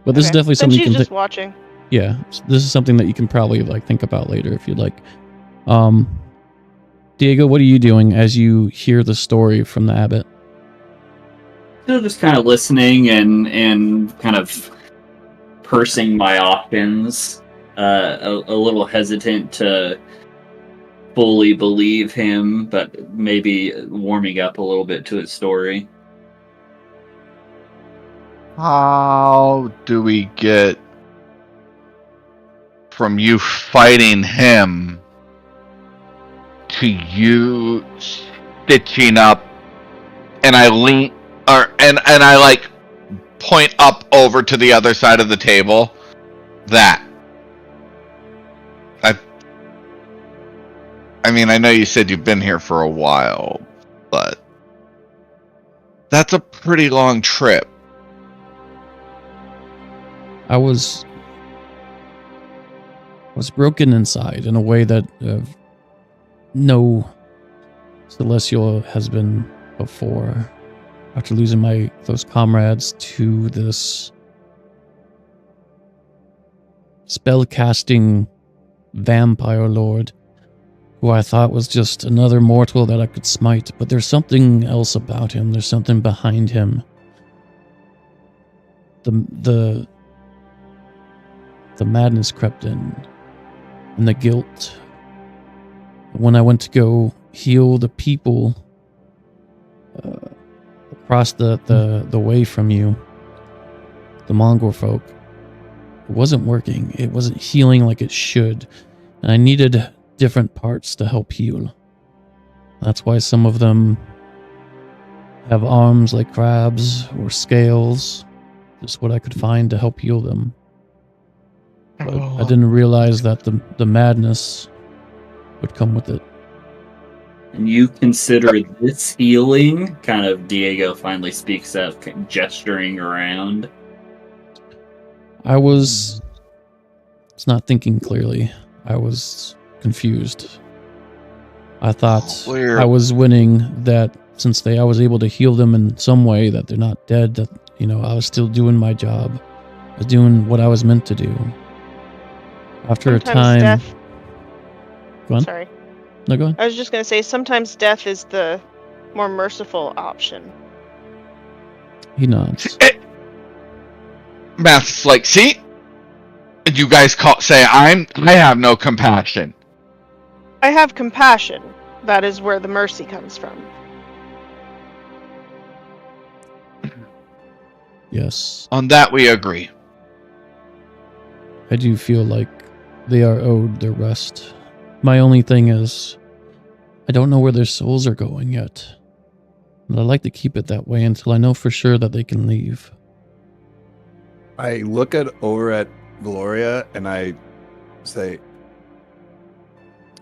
But this is definitely something you can just watching. Yeah, this is something that you can probably like think about later if you'd like. Diego, what are you doing as you hear the story from the abbot? Still just kind of listening and kind of pursing my options. A little hesitant to fully believe him, but maybe warming up a little bit to his story. How do we get from you fighting him to you stitching up, and I lean and I like point up over to the other side of the table? I mean, I know you said you've been here for a while, but that's a pretty long trip. I was broken inside in a way that no celestial has been before. After losing my close comrades to this spell-casting vampire lord, who I thought was just another mortal that I could smite, but there's something else about him. There's something behind him. The madness crept in, and the guilt. When I went to go heal the people across the way from you, the mongrel folk, it wasn't working. It wasn't healing like it should, and I needed different parts to help heal. That's why some of them have arms like crabs or scales, just what I could find to help heal them. But I didn't realize that the madness would come with it. And you consider this healing? Kind of Diego finally speaks up, gesturing around. I was not thinking clearly. I was confused. I thought I was winning, that since I was able to heal them in some way, that they're not dead, that I was still doing my job. I was doing what I was meant to do. After a time... Death... Go on. Sorry. No, go on. I was just going to say, sometimes death is the more merciful option. He nods. Math's like, see? And you guys say I have no compassion. I have compassion. That is where the mercy comes from. Yes. On that we agree. I do feel like they are owed their rest. My only thing is, I don't know where their souls are going yet. But I like to keep it that way until I know for sure that they can leave. I look over at Gloria and I say,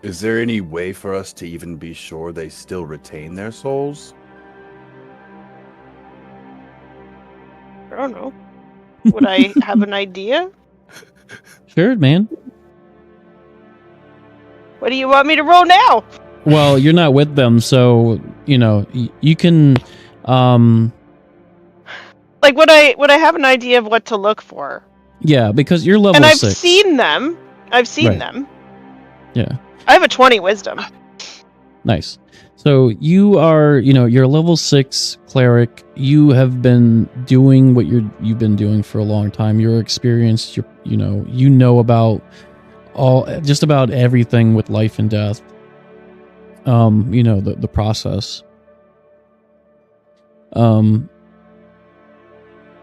is there any way for us to even be sure they still retain their souls? I don't know. Would I have an idea? Sure, man. What do you want me to roll now? Well, you're not with them, so, you know, you can, Like, would I have an idea of what to look for? yeah, because you're level And I've 6. seen them. I've seen Right. them. Yeah. I have a 20 wisdom. Nice. So you are, you know, you're a level 6 cleric. You have been doing what you've been doing for a long time. You're experienced. You know about just about everything with life and death. You know the process. And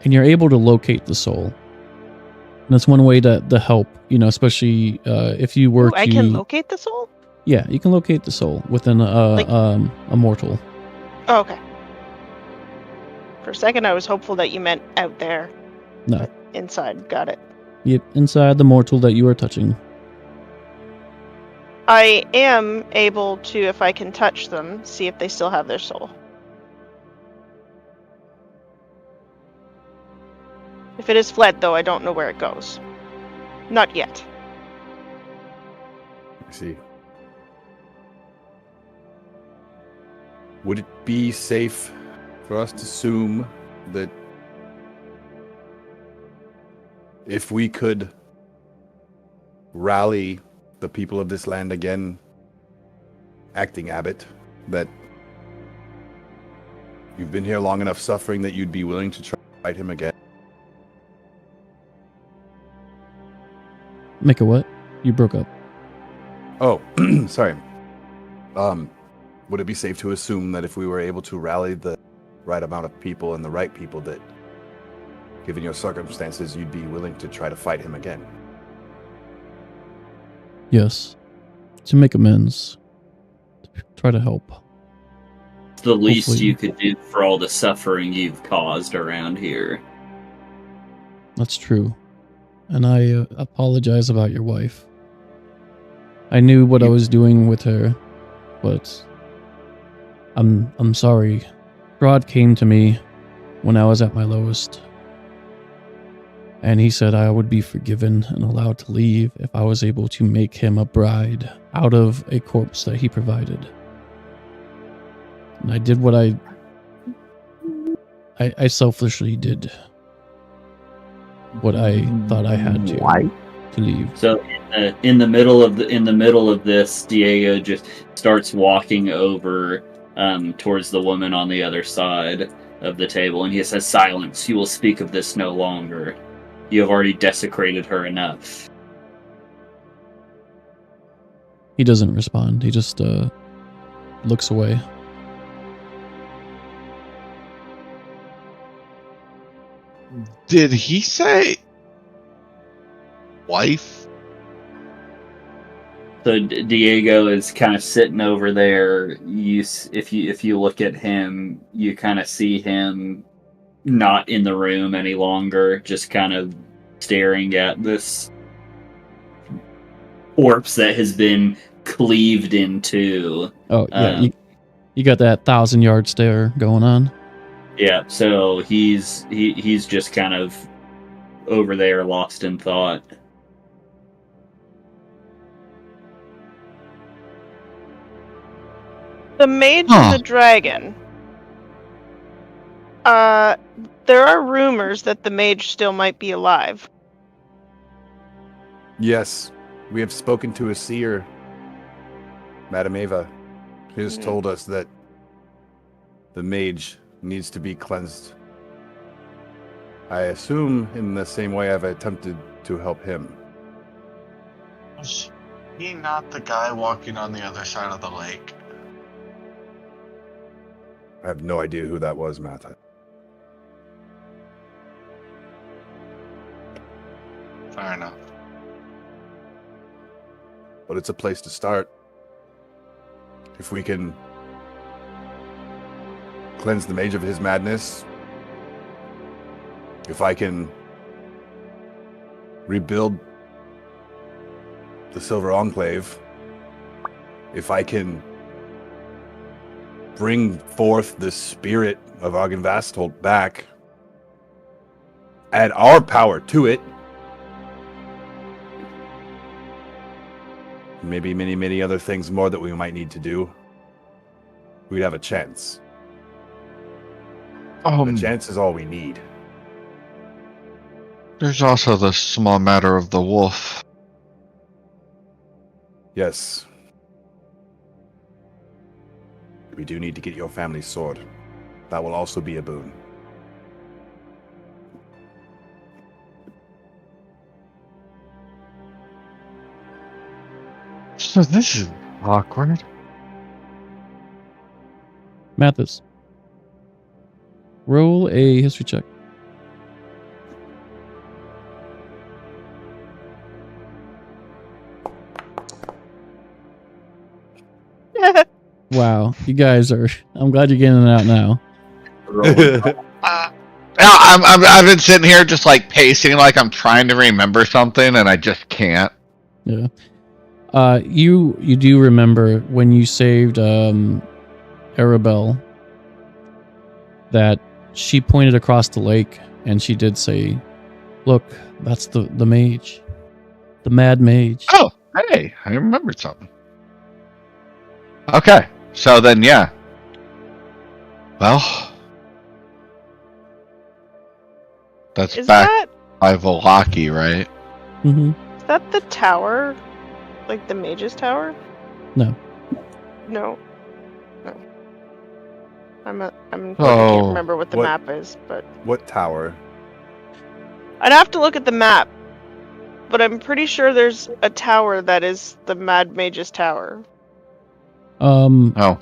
you're able to locate the soul. And that's one way to help. You know, especially if you were Ooh, I can locate the soul? Yeah, you can locate the soul within a mortal. Oh, okay. For a second, I was hopeful that you meant out there. No. But inside, got it. Yep, inside the mortal that you are touching. I am able to, if I can touch them, see if they still have their soul. If it is fled, though, I don't know where it goes. Not yet. I see. Would it be safe for us to assume that if we could rally the people of this land again, acting abbot, that you've been here long enough suffering that you'd be willing to try to fight him again? Make a what? You broke up. Oh, sorry. Would it be safe to assume that if we were able to rally the right amount of people and the right people, that, given your circumstances, you'd be willing to try to fight him again? Yes. To make amends. Try to help. It's the least Hopefully. you could do for all the suffering you've caused around here. That's true. And I apologize about your wife. I knew what I was doing with her, but I'm sorry. Strahd came to me when I was at my lowest. And he said I would be forgiven and allowed to leave if I was able to make him a bride out of a corpse that he provided. And I did what I selfishly did what I thought I had to leave. So in the middle of this, Diego just starts walking over towards the woman on the other side of the table, and he says, "Silence! You will speak of this no longer. You have already desecrated her enough." He doesn't respond. He just looks away. Did he say wife? So Diego is kind of sitting over there. If you look at him, you kind of see him not in the room any longer, just kind of staring at this corpse that has been cleaved in two. Oh yeah, you got that 1,000-yard stare going on. Yeah, so he's just kind of over there, lost in thought. The mage and the dragon. There are rumors that the mage still might be alive. Yes, we have spoken to a seer, Madame Ava. She has told us that the mage needs to be cleansed. I assume in the same way I've attempted to help him. Was he not the guy walking on the other side of the lake? I have no idea who that was, Matt. Fair enough. But it's a place to start. If we can cleanse the mage of his madness, if I can rebuild the Silver Enclave, if I can bring forth the spirit of Argynvastholt back, add our power to it, maybe many other things more that we might need to do, we'd have a chance. The chance is all we need. There's also the small matter of the wolf. Yes. We do need to get your family's sword. That will also be a boon. So this is awkward. Mathis. Roll a history check. Wow, you guys are. I'm glad you're getting it out now. I've been sitting here just like pacing, like I'm trying to remember something, and I just can't. Yeah. You do remember when you saved Arabelle that she pointed across the lake and she did say, "Look, that's the mage, the mad mage." Oh, hey, I remembered something. Okay, so then, yeah. Well, that's Is back that by Volaki, right? Mm-hmm. is that the tower? Like the mage's tower? No. No. I can't Oh, remember what the what- map is, but What tower? I'd have to look at the map. But I'm pretty sure there's a tower that is the Mad Mage's tower. Oh,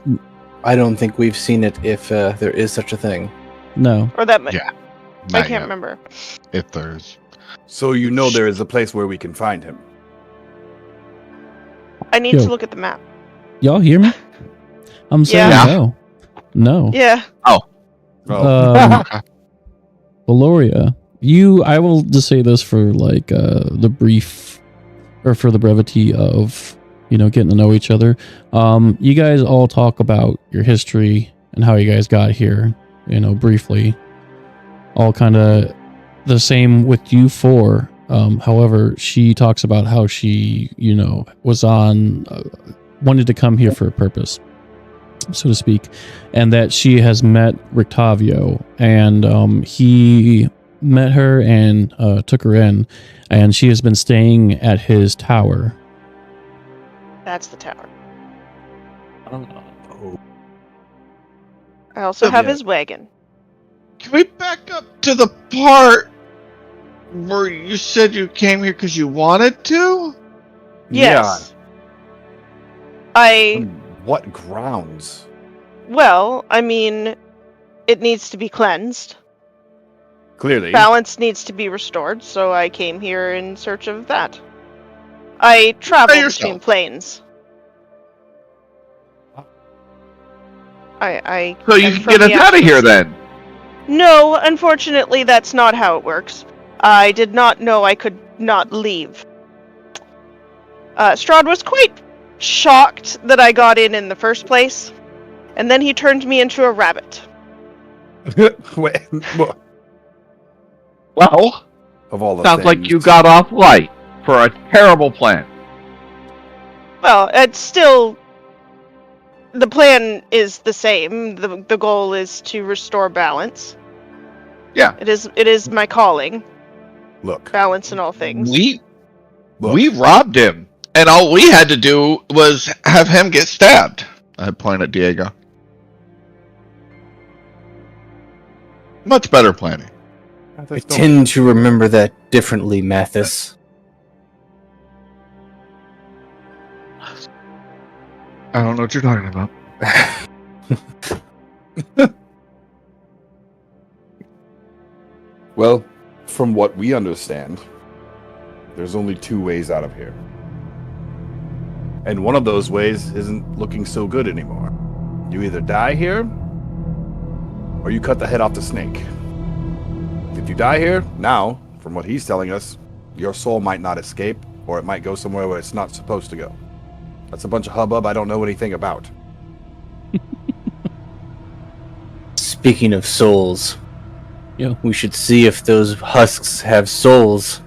I don't think we've seen it if there is such a thing. No. Or that Yeah. I not can't yet, remember. if there's. So you know there is a place where we can find him. I need Yo. to look at the map. Y'all hear me? I'm saying Yeah. no. No. Yeah. Valoria, I will just say this for like the brief, or for the brevity of, getting to know each other. You guys all talk about your history and how you guys got here, briefly. All kind of the same with you four. However, she talks about how she, was wanted to come here for a purpose, so to speak, and that she has met Rictavio, and he met her and took her in, and she has been staying at his tower. That's the tower. Oh. I also have Yeah. his wagon. Can we back up to the part where you said you came here because you wanted to? Yes. Yeah. On what grounds? Well, I mean, it needs to be cleansed. Clearly. Balance needs to be restored, so I came here in search of that. I travel yourself. between planes. I So you am can from get us the out of here Ashes. then. No, unfortunately, that's not how it works. I did not know I could not leave. Strahd was quite shocked that I got in the first place, and then he turned me into a rabbit. Wait, what? Well, Of all the sounds like things. you got off light for a terrible plan. Well, it's still... The plan is the same. The goal is to restore balance. Yeah. It is my calling. Look. Balance in all things. We Look. robbed him, and all we had to do was have him get stabbed. I point at Diego. Much better planning. I tend to remember that differently, Mathis. I don't know what you're talking about. Well, from what we understand, there's only 2 ways out of here. And one of those ways isn't looking so good anymore. You either die here, or you cut the head off the snake. If you die here, now, from what he's telling us, your soul might not escape, or it might go somewhere where it's not supposed to go. That's a bunch of hubbub I don't know anything about. Speaking of souls, Yeah. we should see if those husks have souls.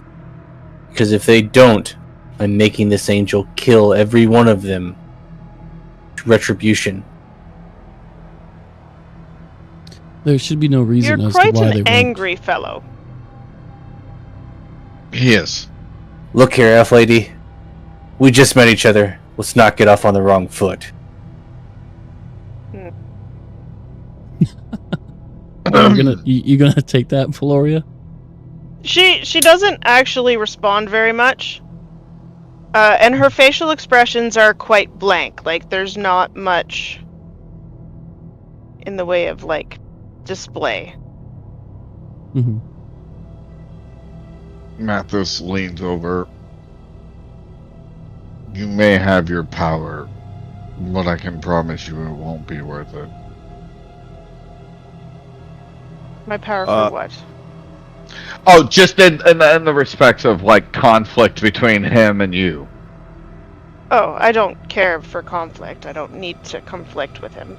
Because if they don't, I'm making this angel kill every one of them. Retribution. There should be no reason You're as to quite why they an won't. angry fellow. He is. Look here, elf lady. We just met each other. Let's not get off on the wrong foot. You gonna take that, Valoria? She doesn't actually respond very much. And her facial expressions are quite blank. Like, there's not much in the way of, like, display. Mm-hmm. Mathis leans over. You may have your power, but I can promise you it won't be worth it. My power for what? Oh, just in the respects of, like, conflict between him and you. Oh, I don't care for conflict. I don't need to conflict with him.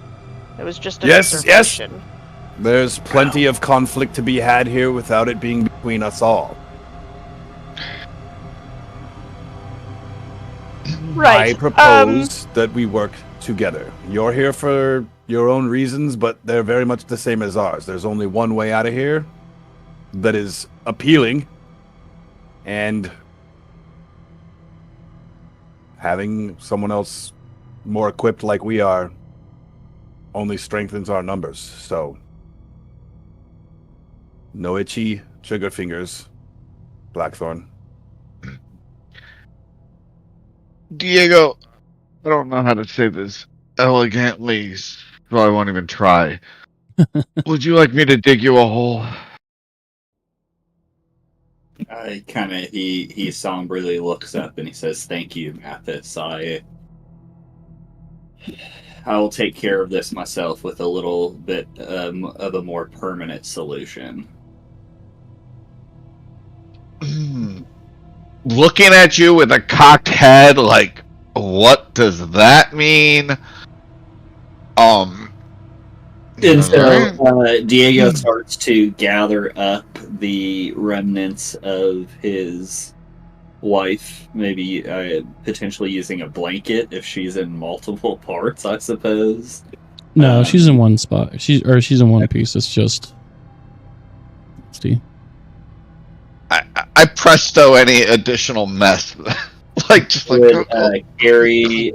It was just an Yes, observation. There's plenty of conflict to be had here without it being between us all. Right. I propose that we work together. You're here for your own reasons, but they're very much the same as ours. There's only one way out of here that is appealing, and having someone else more equipped like we are only strengthens our numbers. So, no itchy trigger fingers, Blackthorn. Diego, I don't know how to say this elegantly, so I won't even try. Would you like me to dig you a hole? He somberly looks up and he says, "Thank you, Mathis. I will take care of this myself with a little bit of a more permanent solution." Looking at you with a cocked head, like, what does that mean? And so Diego starts to gather up the remnants of his wife, maybe potentially using a blanket if she's in multiple parts, I suppose. No, she's in one spot. She's in one piece. It's just Steve. I presto any additional mess. Like, just like Would carry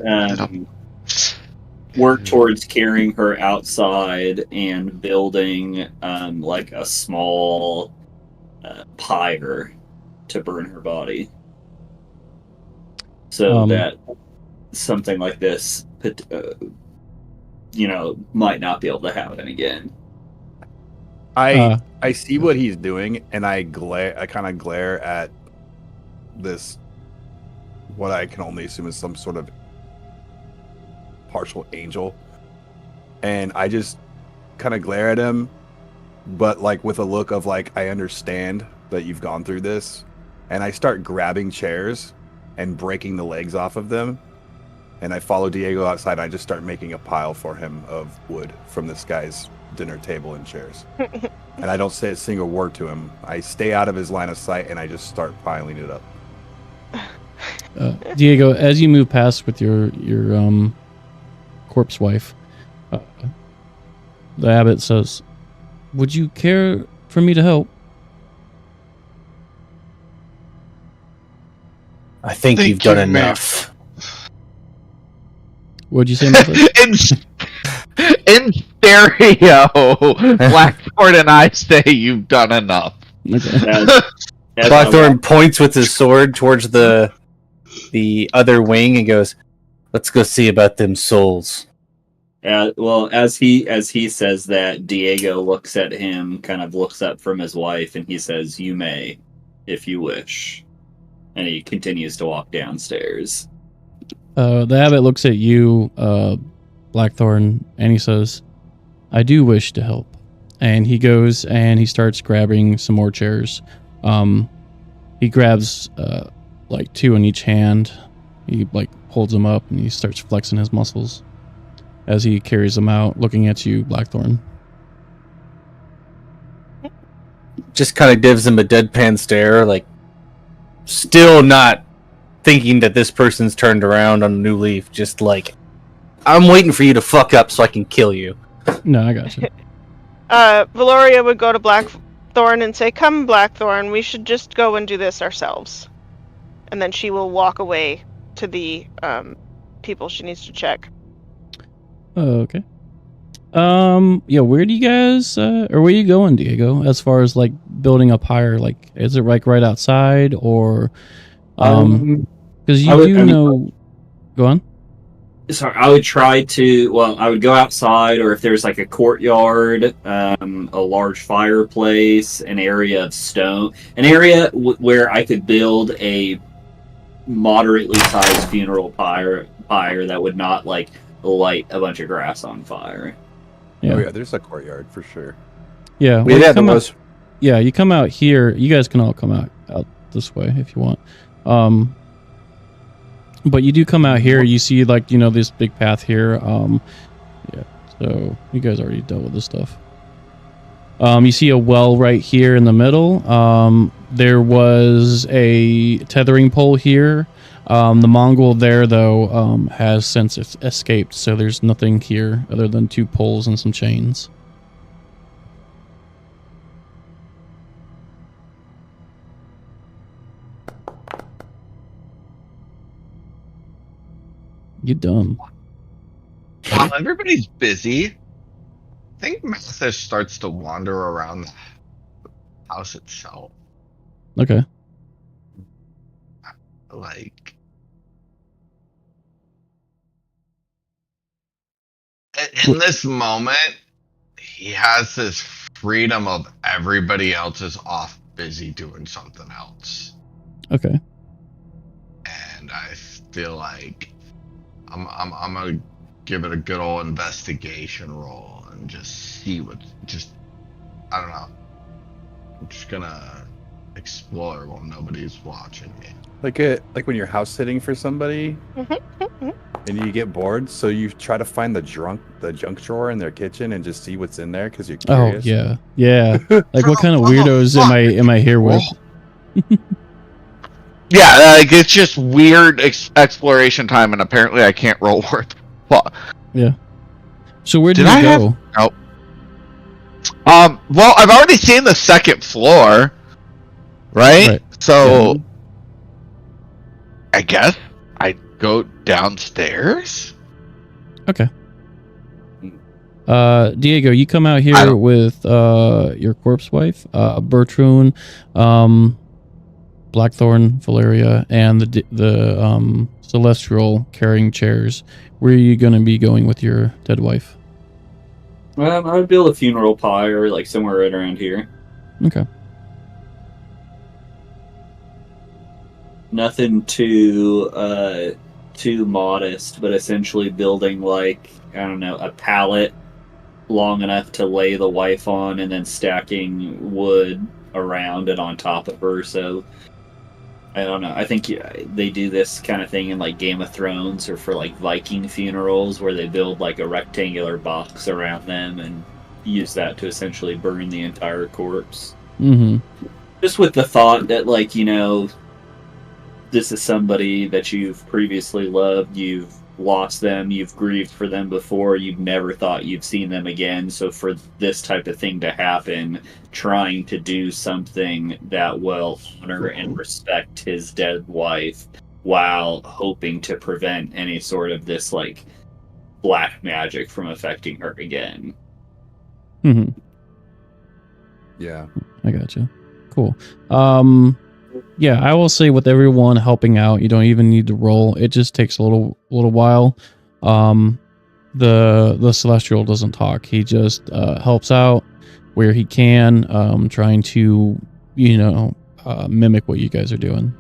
work towards carrying her outside and building like a small pyre to burn her body, so that something like this might not be able to happen again. I see what he's doing, and I kind of glare at this, what I can only assume is some sort of partial angel, and I just kind of glare at him, but like with a look of like, I understand that you've gone through this, and I start grabbing chairs and breaking the legs off of them, and I follow Diego outside. And I just start making a pile for him of wood from this guy's dinner table and chairs. And I don't say a single word to him. I stay out of his line of sight, and I just start piling it up. Diego, as you move past with your corpse wife, the abbot says, "Would you care for me to help?" I think you've done enough. What'd you say, Mathis? In stereo, Blackthorn and I say you've done enough. Okay. Blackthorn points with his sword towards the other wing and goes, "Let's go see about them souls." Well, as he says that, Diego looks at him, kind of looks up from his wife, and he says, "You may, if you wish." And he continues to walk downstairs. The abbot looks at you, Blackthorn, and he says, "I do wish to help." And he goes and he starts grabbing some more chairs. He grabs like 2 in each hand. He like holds them up and he starts flexing his muscles as he carries them out, looking at you, Blackthorn. Just kind of gives him a deadpan stare, like still not thinking that this person's turned around on a new leaf. Just like, I'm waiting for you to fuck up so I can kill you. No, I got you. Valoria would go to Blackthorn and say, "Come, Blackthorn, we should just go and do this ourselves." And then she will walk away to the people she needs to check. Okay. Yeah, where do you guys, or where are you going, Diego, as far as like building up higher? Like, is it like right outside, or, because you do know, go on. Sorry, I would try to, I would go outside, or if there's like a courtyard, a large fireplace, an area of stone, an area where I could build a moderately sized funeral pyre that would not like light a bunch of grass on fire. Yeah. Oh yeah, there's a courtyard for sure. Yeah, well, you come out here. You guys can all come out this way if you want. But you do come out here. You see, like, this big path here. Yeah. So you guys already dealt with this stuff. You see a well right here in the middle. There was a tethering pole here. The Mongol there, though, has since escaped, so there's nothing here other than 2 poles and some chains. You dumb. While everybody's busy, I think Mathis starts to wander around the house itself. Okay. Like, in this moment, he has this freedom of everybody else is off busy doing something else. Okay. And I feel like I'm gonna give it a good old investigation roll and just see I don't know. I'm just gonna explore while nobody's watching me. Like when you're house sitting for somebody and you get bored, so you try to find the junk drawer in their kitchen and just see what's in there because you're curious. Oh yeah. Like, what kind of weirdos am I here with? Yeah, like it's just weird exploration time, and apparently I can't roll worth. Yeah. So where did you go? Well, I've already seen the second floor, right? So, yeah. I guess I go downstairs. Okay. Diego, you come out here with your corpse wife, Bertrune, Blackthorn, Valeria, and the Celestial carrying chairs. Where are you going to be going with your dead wife? I would build a funeral pyre, like somewhere right around here. Okay. Nothing too modest, but essentially building like, I don't know, a pallet long enough to lay the wife on, and then stacking wood around and on top of her. So I don't know. I think they do this kind of thing in like Game of Thrones or for like Viking funerals, where they build like a rectangular box around them and use that to essentially burn the entire corpse. Mm-hmm. Just with the thought that, like, this is somebody that you've previously loved, you've lost them, you've grieved for them before, you've never thought you'd seen them again. So for this type of thing to happen, trying to do something that will honor and respect his dead wife while hoping to prevent any sort of this like black magic from affecting her again. Mm-hmm. Yeah, I gotcha. Cool. Yeah, I will say with everyone helping out, you don't even need to roll. It just takes a little while. The Celestial doesn't talk. He just helps out where he can, trying to, mimic what you guys are doing.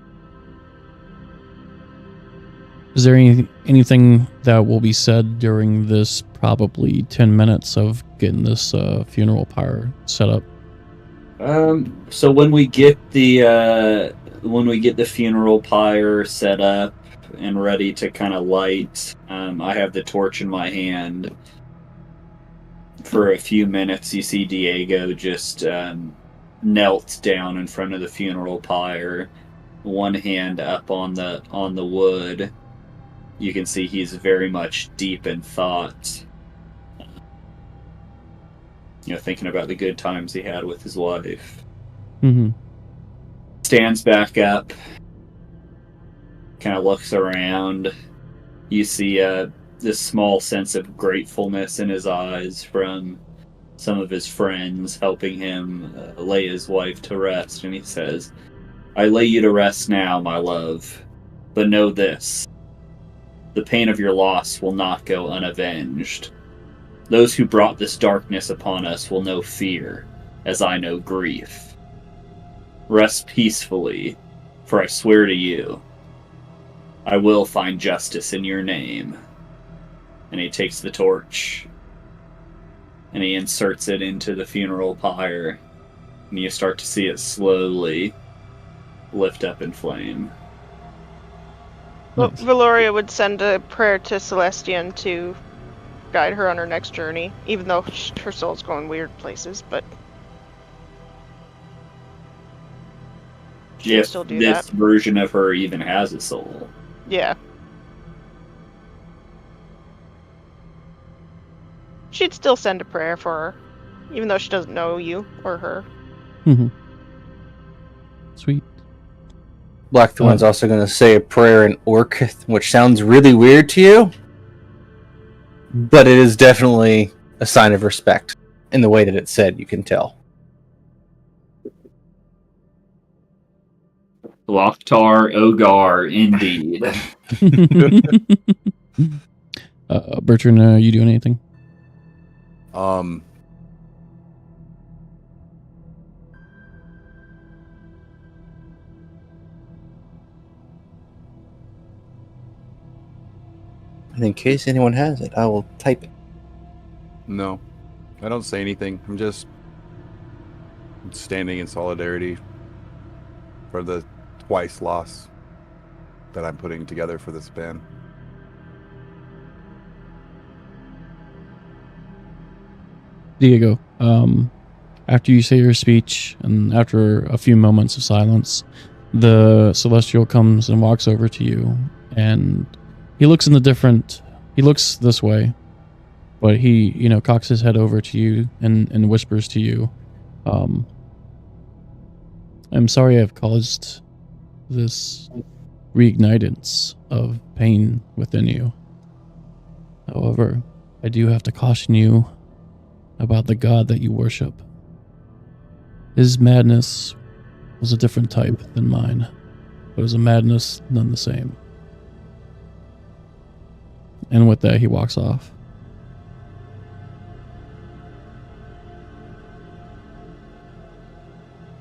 Is there anything that will be said during this probably 10 minutes of getting this funeral pyre set up? So when we get the funeral pyre set up and ready to kind of light, I have the torch in my hand. For a few minutes, you see Diego just knelt down in front of the funeral pyre, one hand up on the wood. You can see he's very much deep in thought. Thinking about the good times he had with his wife. Mm-hmm. Stands back up, kind of looks around. You see this small sense of gratefulness in his eyes from some of his friends helping him lay his wife to rest, and he says, "I lay you to rest now, my love, but know this. The pain of your loss will not go unavenged. Those who brought this darkness upon us will know fear, as I know grief. Rest peacefully, for I swear to you, I will find justice in your name." And he takes the torch, and he inserts it into the funeral pyre, and you start to see it slowly lift up in flame. Well, Valoria would send a prayer to Celestian to guide her on her next journey, even though her soul's going weird places, but she can still do this that. version of her even has a soul. Yeah. She'd still send a prayer for her, even though she doesn't know you or her. Mm-hmm. Sweet. Blackthorn's also going to say a prayer in Orc, which sounds really weird to you, but it is definitely a sign of respect in the way that it's said, you can tell. Lochtar Ogar, indeed. Bertrand, are you doing anything? And in case anyone has it, I will type it. No, I don't say anything. I'm just standing in solidarity for the twice loss that I'm putting together for this band. Diego, after you say your speech and after a few moments of silence, the Celestial comes and walks over to you, and he looks he looks this way, but he, cocks his head over to you and whispers to you, I'm sorry I've caused this reignitance of pain within you. However, I do have to caution you about the god that you worship. His madness was a different type than mine, but it was a madness none the same. And with that, he walks off.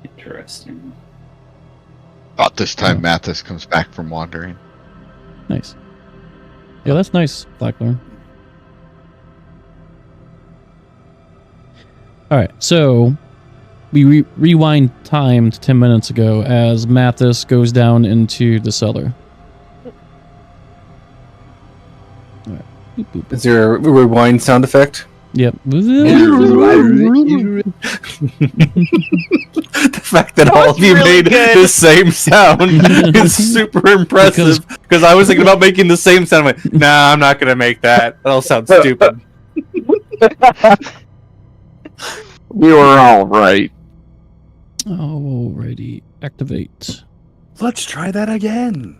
Interesting. About this time, Mathis comes back from wandering. Nice. Yeah, that's nice, Blackthorn. Alright, so we rewind time to 10 minutes ago as Mathis goes down into the cellar. Alright. Boop, boop, boop. Is there a rewind sound effect? Yep. The fact that all of you really made good. the same sound is super impressive. Because I was thinking about making the same sound. I'm like, nah, I'm not going to make that. That'll sound stupid. We were all right. Alrighty. Activate. Let's try that again.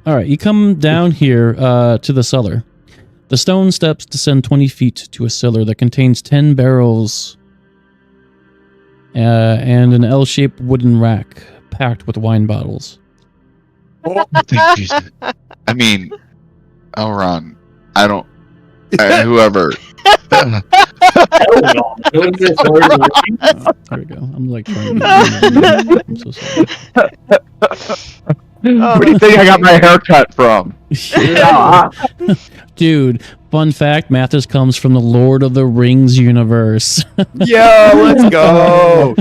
Alright, you come down here to the cellar. The stone steps descend 20 feet to a cellar that contains 10 barrels and an L-shaped wooden rack packed with wine bottles. Thank Jesus. I mean, Elron, I don't. Whoever. There we go. I'm like trying to... I'm so sorry. Where do you think I got my haircut from? Dude, fun fact, Mathis comes from the Lord of the Rings universe. Yo, let's go.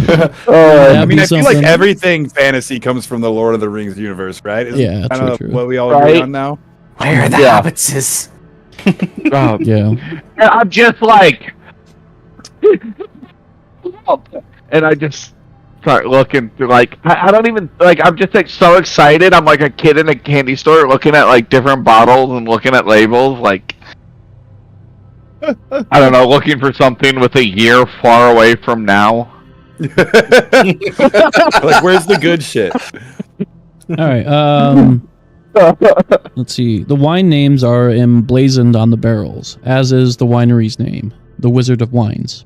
I mean, I feel like something. everything fantasy comes from the Lord of the Rings universe, right? Isn't Yeah, kinda true. what we all agree on now? Where are the hobbitses? Yeah. And I'm just like, and I just start looking through, like, I don't even, like, I'm just like so excited. I'm like a kid in a candy store looking at like different bottles and looking at labels, like, I don't know, looking for something with a year far away from now. Like, where's the good shit? All right. Let's see. The wine names are emblazoned on the barrels, as is the winery's name, the Wizard of Wines.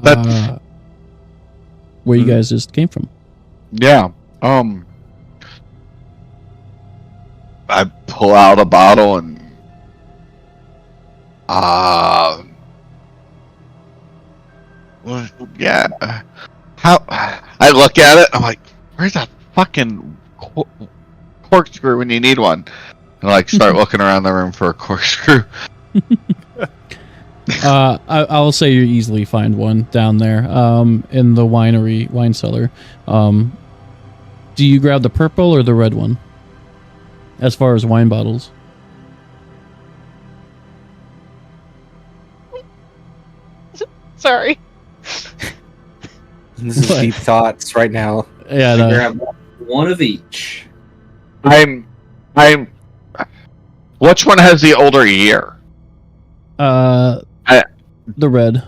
That's- Where you guys just came from. Yeah. I pull out a bottle and yeah. How I look at it, I'm like, where's that fucking corkscrew when you need one? And like start looking around the room for a corkscrew. I'll say you easily find one down there in the wine cellar. Do you grab the purple or the red one as far as wine bottles? Sorry. This is deep thoughts right now. Yeah, no. One of each. I'm which one has the older year? The red.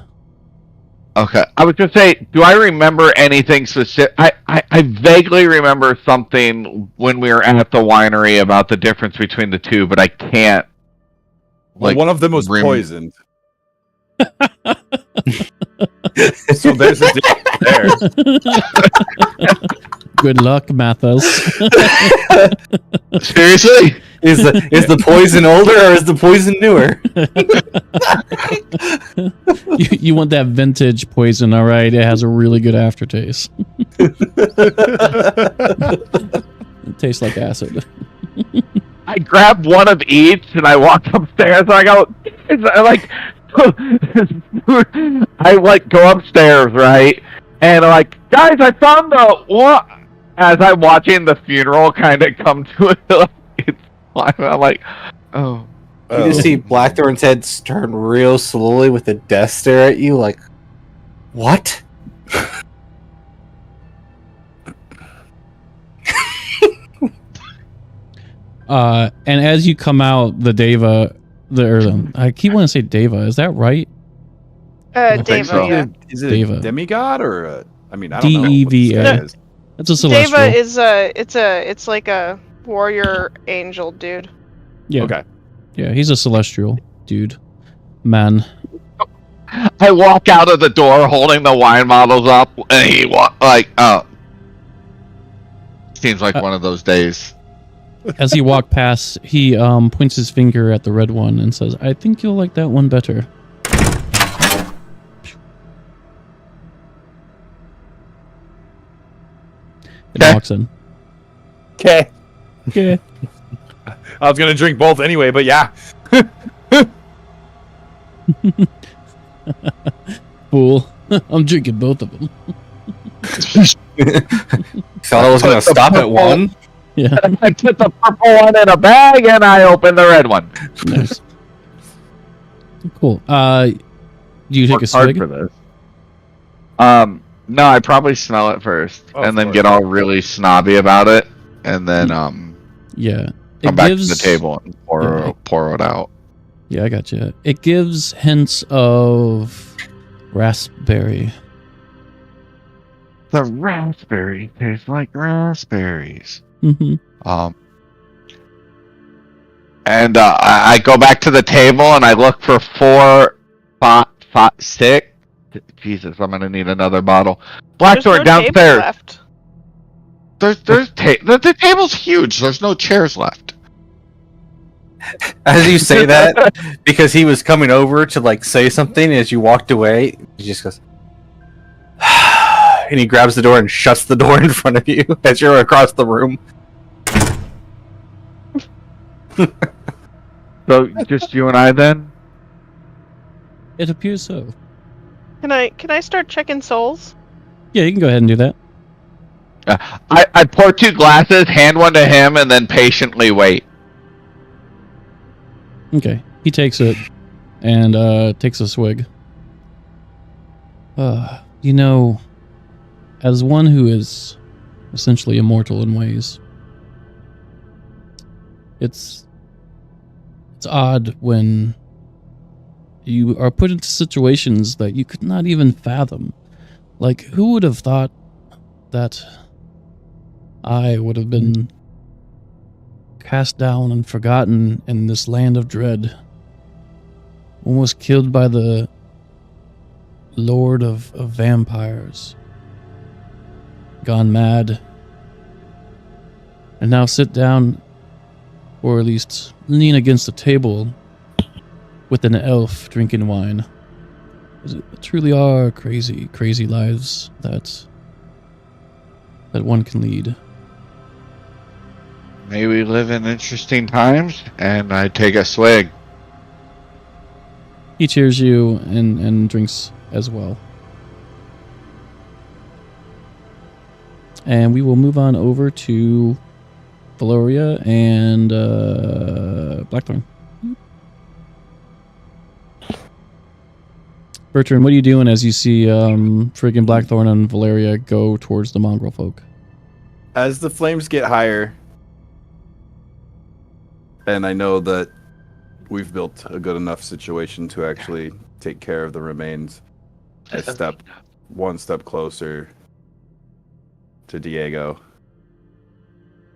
Okay, I was gonna say, do I remember anything specific? I vaguely remember something when we were at the winery about the difference between the two, but I can't. Well, one of them was poisoned. So there's a difference there. Good luck, Mathos. Seriously? Is the poison older or is the poison newer? You want that vintage poison, all right? It has a really good aftertaste. It tastes like acid. I grab one of each and I walk upstairs and I go, I like go upstairs, right? And I'm like, guys, I found the what? As I'm watching the funeral kind of come to it, I'm like, oh. You just see Blackthorn's head turn real slowly with a death stare at you, like, what? And as you come out, the Deva, I keep wanting to say Deva. Is that right? Deva, so. yeah. Is it Deva. a demigod or a? I mean, I don't know. DEVA. That's a celestial. Deva is it's like a warrior angel dude. Yeah. Okay. Yeah, he's a celestial dude. Man. I walk out of the door holding the wine bottles up, and he seems like one of those days. As he walked past, he points his finger at the red one and says, I think you'll like that one better. It walks in. Okay. Okay. I was gonna drink both anyway, but yeah. Fool. I'm drinking both of them. Thought I was gonna stop at one. Yeah. I put the purple one in a bag and I open the red one. Nice. Cool. Do you take a Hard swig? for this. No, I probably smell it first, and then get all really snobby about it, and then Yeah. come back to the table and pour it out. Yeah, I got you. It gives hints of raspberry. The raspberry tastes like raspberries. Mm-hmm. And I go back to the table and I look for 4, 5, 6. Jesus, I'm gonna need another bottle. Blackthorn There's no table downstairs. left. The table's huge. There's no chairs left. As you say that, because he was coming over to like say something as you walked away, he just goes, And he grabs the door and shuts the door in front of you as you're across the room. So just you and I then? It appears so. Can I start checking souls? Yeah, you can go ahead and do that. I pour 2 glasses, hand one to him, and then patiently wait. Okay. He takes it and takes a swig. You know, as one who is essentially immortal in ways, it's odd when you are put into situations that you could not even fathom. Like, who would have thought that I would have been cast down and forgotten in this land of dread, almost killed by the Lord of vampires, gone mad, and now sit down, or at least lean against a table with an elf drinking wine. It truly are crazy, crazy lives that one can lead. May we live in interesting times, and I take a swig. He cheers you and drinks as well. And we will move on over to Valoria and Blackthorn. Bertrand, what are you doing as you see friggin' Blackthorn and Valeria go towards the mongrel folk? As the flames get higher, and I know that we've built a good enough situation to actually take care of the remains, I step one step closer to Diego,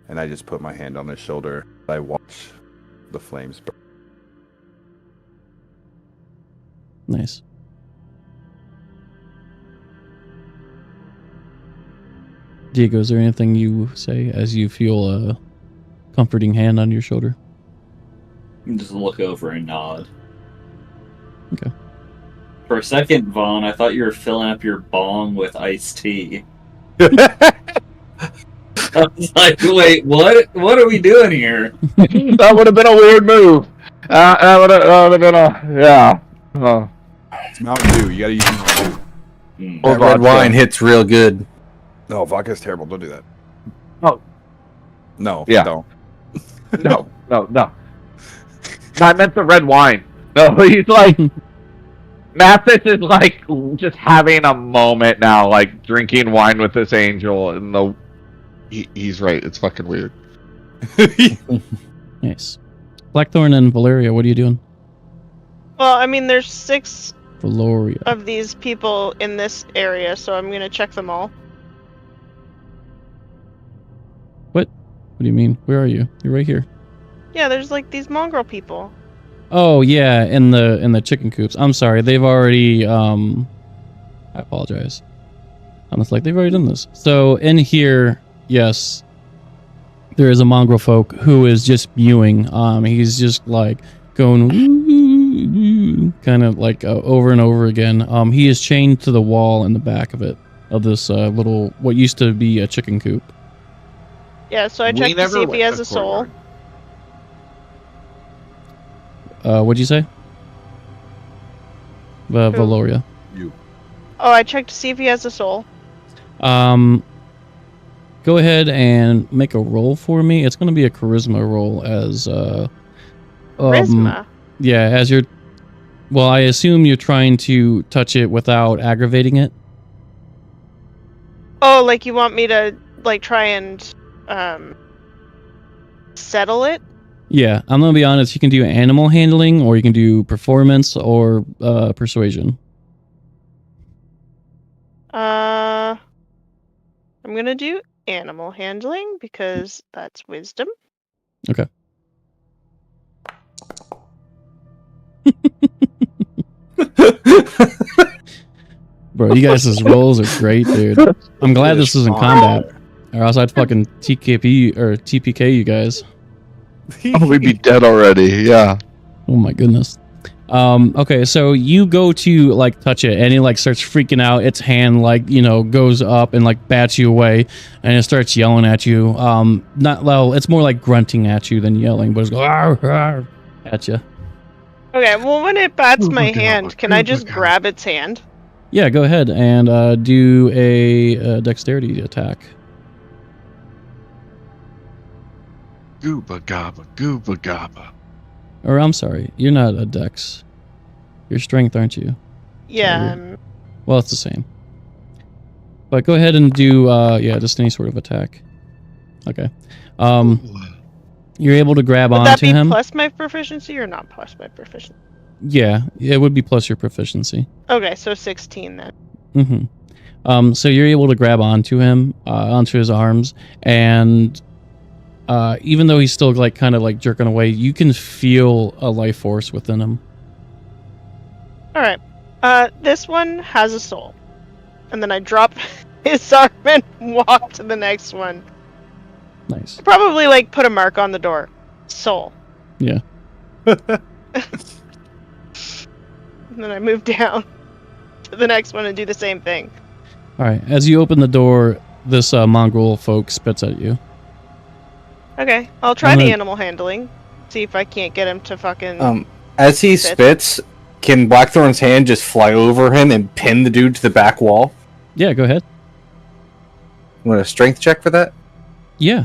and I just put my hand on his shoulder. I watch the flames burn. Nice. Diego, is there anything you say as you feel a comforting hand on your shoulder? Just look over and nod. Okay. For a second, Vaughn, I thought you were filling up your bong with iced tea. I was like, wait, what are we doing here? That would have been a weird move. That would have been yeah. It's Mountain Dew. You gotta use Mountain Dew. That red wine hits real good. No, vodka's terrible. Don't do that. Oh. No, Yeah. don't. No. No, I meant the red wine. No, he's like... Mathis is like just having a moment now, like drinking wine with this angel, and he's right. It's fucking weird. Nice. Blackthorn and Valeria, what are you doing? Well, I mean, there's 6 Valoria. of these people in this area, so I'm gonna check them all. What do you mean? Where are you? You're right here. Yeah, there's like these mongrel people. Oh yeah, in the chicken coops. I'm sorry, they've already I apologize. I was like, they've already done this. So in here, yes, there is a mongrel folk who is just mewing. He's just like going kind of like over and over again. He is chained to the wall in the back of this little what used to be a chicken coop. Yeah, so I checked to see if he has a soul. What'd you say? Valoria. You. Oh, I checked to see if he has a soul. Go ahead and make a roll for me. It's going to be a charisma roll as Charisma? Yeah, as you're... Well, I assume you're trying to touch it without aggravating it. Oh, like you want me to like try and settle it? Yeah, I'm going to be honest. You can do animal handling, or you can do performance or persuasion. I'm going to do animal handling because that's wisdom. Okay. Bro, you guys' rolls are great, dude. I'm glad this isn't combat, or else I'd fucking TKP or TPK you guys. Oh, we'd be dead already. Yeah. Oh my goodness. Okay, so you go to like touch it, and it like starts freaking out. Its hand like goes up and like bats you away, and it starts yelling at you. Not well, it's more like grunting at you than yelling, but it's going "Arr, arr," at you. Okay, well, when it bats my hand, can I just grab its hand? Yeah, go ahead and do a dexterity attack. Gooba gabba, gooba gabba. Or I'm sorry, you're not a dex. You're strength, aren't you? Yeah. Well, it's the same. But go ahead and do just any sort of attack. Okay. You're able to grab Would that onto be him. plus my proficiency or not plus my proficiency? Yeah, it would be plus your proficiency. Okay, so 16 then. Mm-hmm. So you're able to grab onto him, onto his arms, and even though he's still like kind of like jerking away, you can feel a life force within him. All right. This one has a soul, and then I drop his arm and walk to the next one. Nice. Probably like put a mark on the door. Soul. Yeah. And then I move down to the next one and do the same thing. All right. As you open the door, this mongrel folk spits at you. Okay, I'll try the animal handling. See if I can't get him to fucking. As he spits, can Blackthorn's hand just fly over him and pin the dude to the back wall? Yeah, go ahead. You want a strength check for that? Yeah.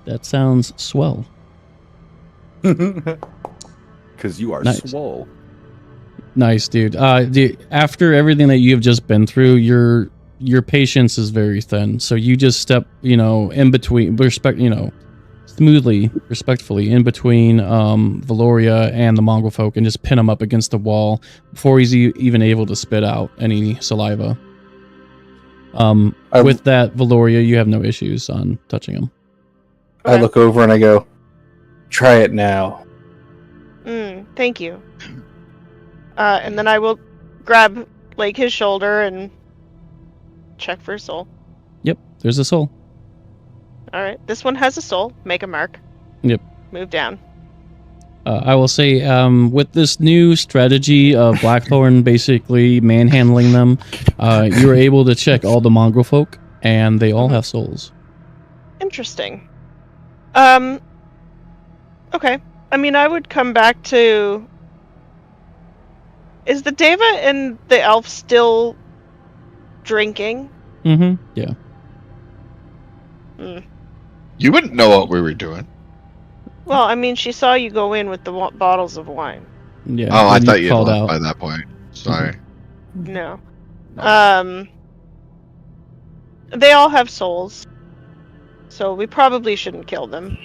That sounds swell. Because you are swole. Nice, dude. After everything that you have just been through, your patience is very thin. So you just step, in between, smoothly, respectfully, in between Valoria and the Mongol folk, and just pin him up against the wall before he's even able to spit out any saliva. With that, Valoria, you have no issues on touching him. I look over and I go, "Try it now." Thank you. And then I will grab like his shoulder and check for a soul. Yep, there's a soul. All right, this one has a soul. Make a mark. Yep. Move down. I will say, with this new strategy of Blackthorn basically manhandling them, you were able to check all the mongrel folk, and they all have souls. Interesting. Okay. I mean, I would come back to... Is the Deva and the elf still drinking? Mm-hmm, yeah. You wouldn't know what we were doing. Well, I mean, she saw you go in with the bottles of wine. Yeah. Oh, I thought you had called left out by that point. Sorry. No. They all have souls. So we probably shouldn't kill them.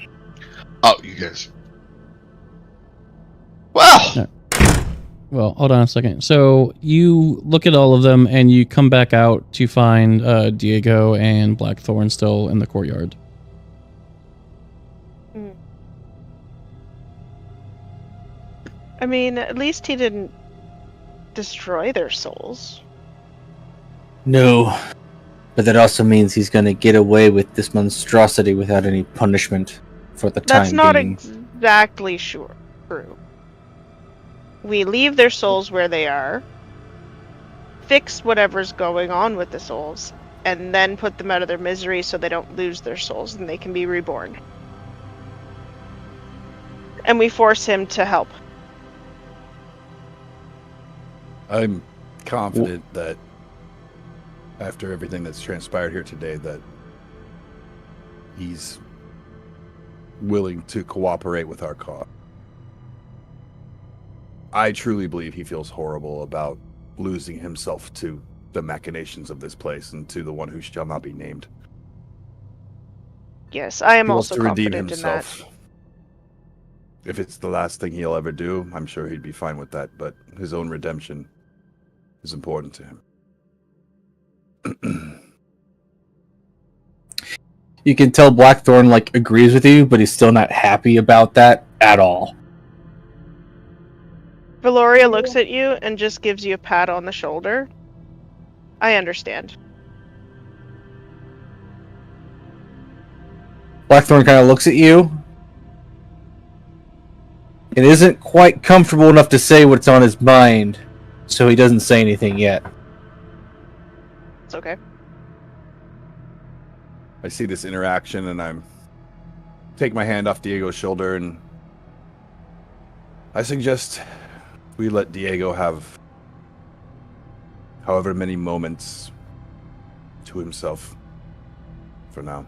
Oh, you guys. Well. Well, hold on a second. So you look at all of them, and you come back out to find Diego and Blackthorn still in the courtyard. I mean, at least he didn't destroy their souls. No. But that also means he's going to get away with this monstrosity without any punishment for the time being. That's not exactly true. We leave their souls where they are, fix whatever's going on with the souls, and then put them out of their misery so they don't lose their souls and they can be reborn. And we force him to help. I'm confident that after everything that's transpired here today, that he's willing to cooperate with our cause. I truly believe he feels horrible about losing himself to the machinations of this place and to the one who shall not be named. Yes, I am He wants also to redeem confident himself. in that. If it's the last thing he'll ever do, I'm sure he'd be fine with that, but his own redemption is important to him. You can tell Blackthorn agrees with you, but he's still not happy about that at all. Valoria looks at you and just gives you a pat on the shoulder. I understand. Blackthorn kind of looks at you, and isn't quite comfortable enough to say what's on his mind, so he doesn't say anything yet. It's okay. I see this interaction, and I'm take my hand off Diego's shoulder, and I suggest we let Diego have however many moments to himself for now.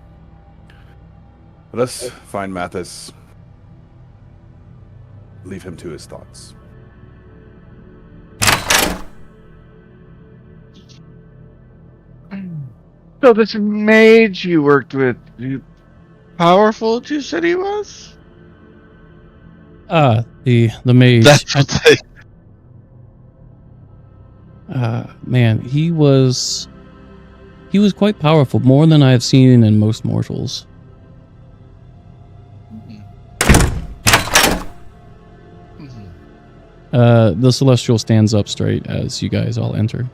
Let us find Mathis, leave him to his thoughts. So this mage you worked with, powerful? You said he was. The mage. That's what they. Man, he was quite powerful, more than I have seen in most mortals. The Celestial stands up straight as you guys all enter.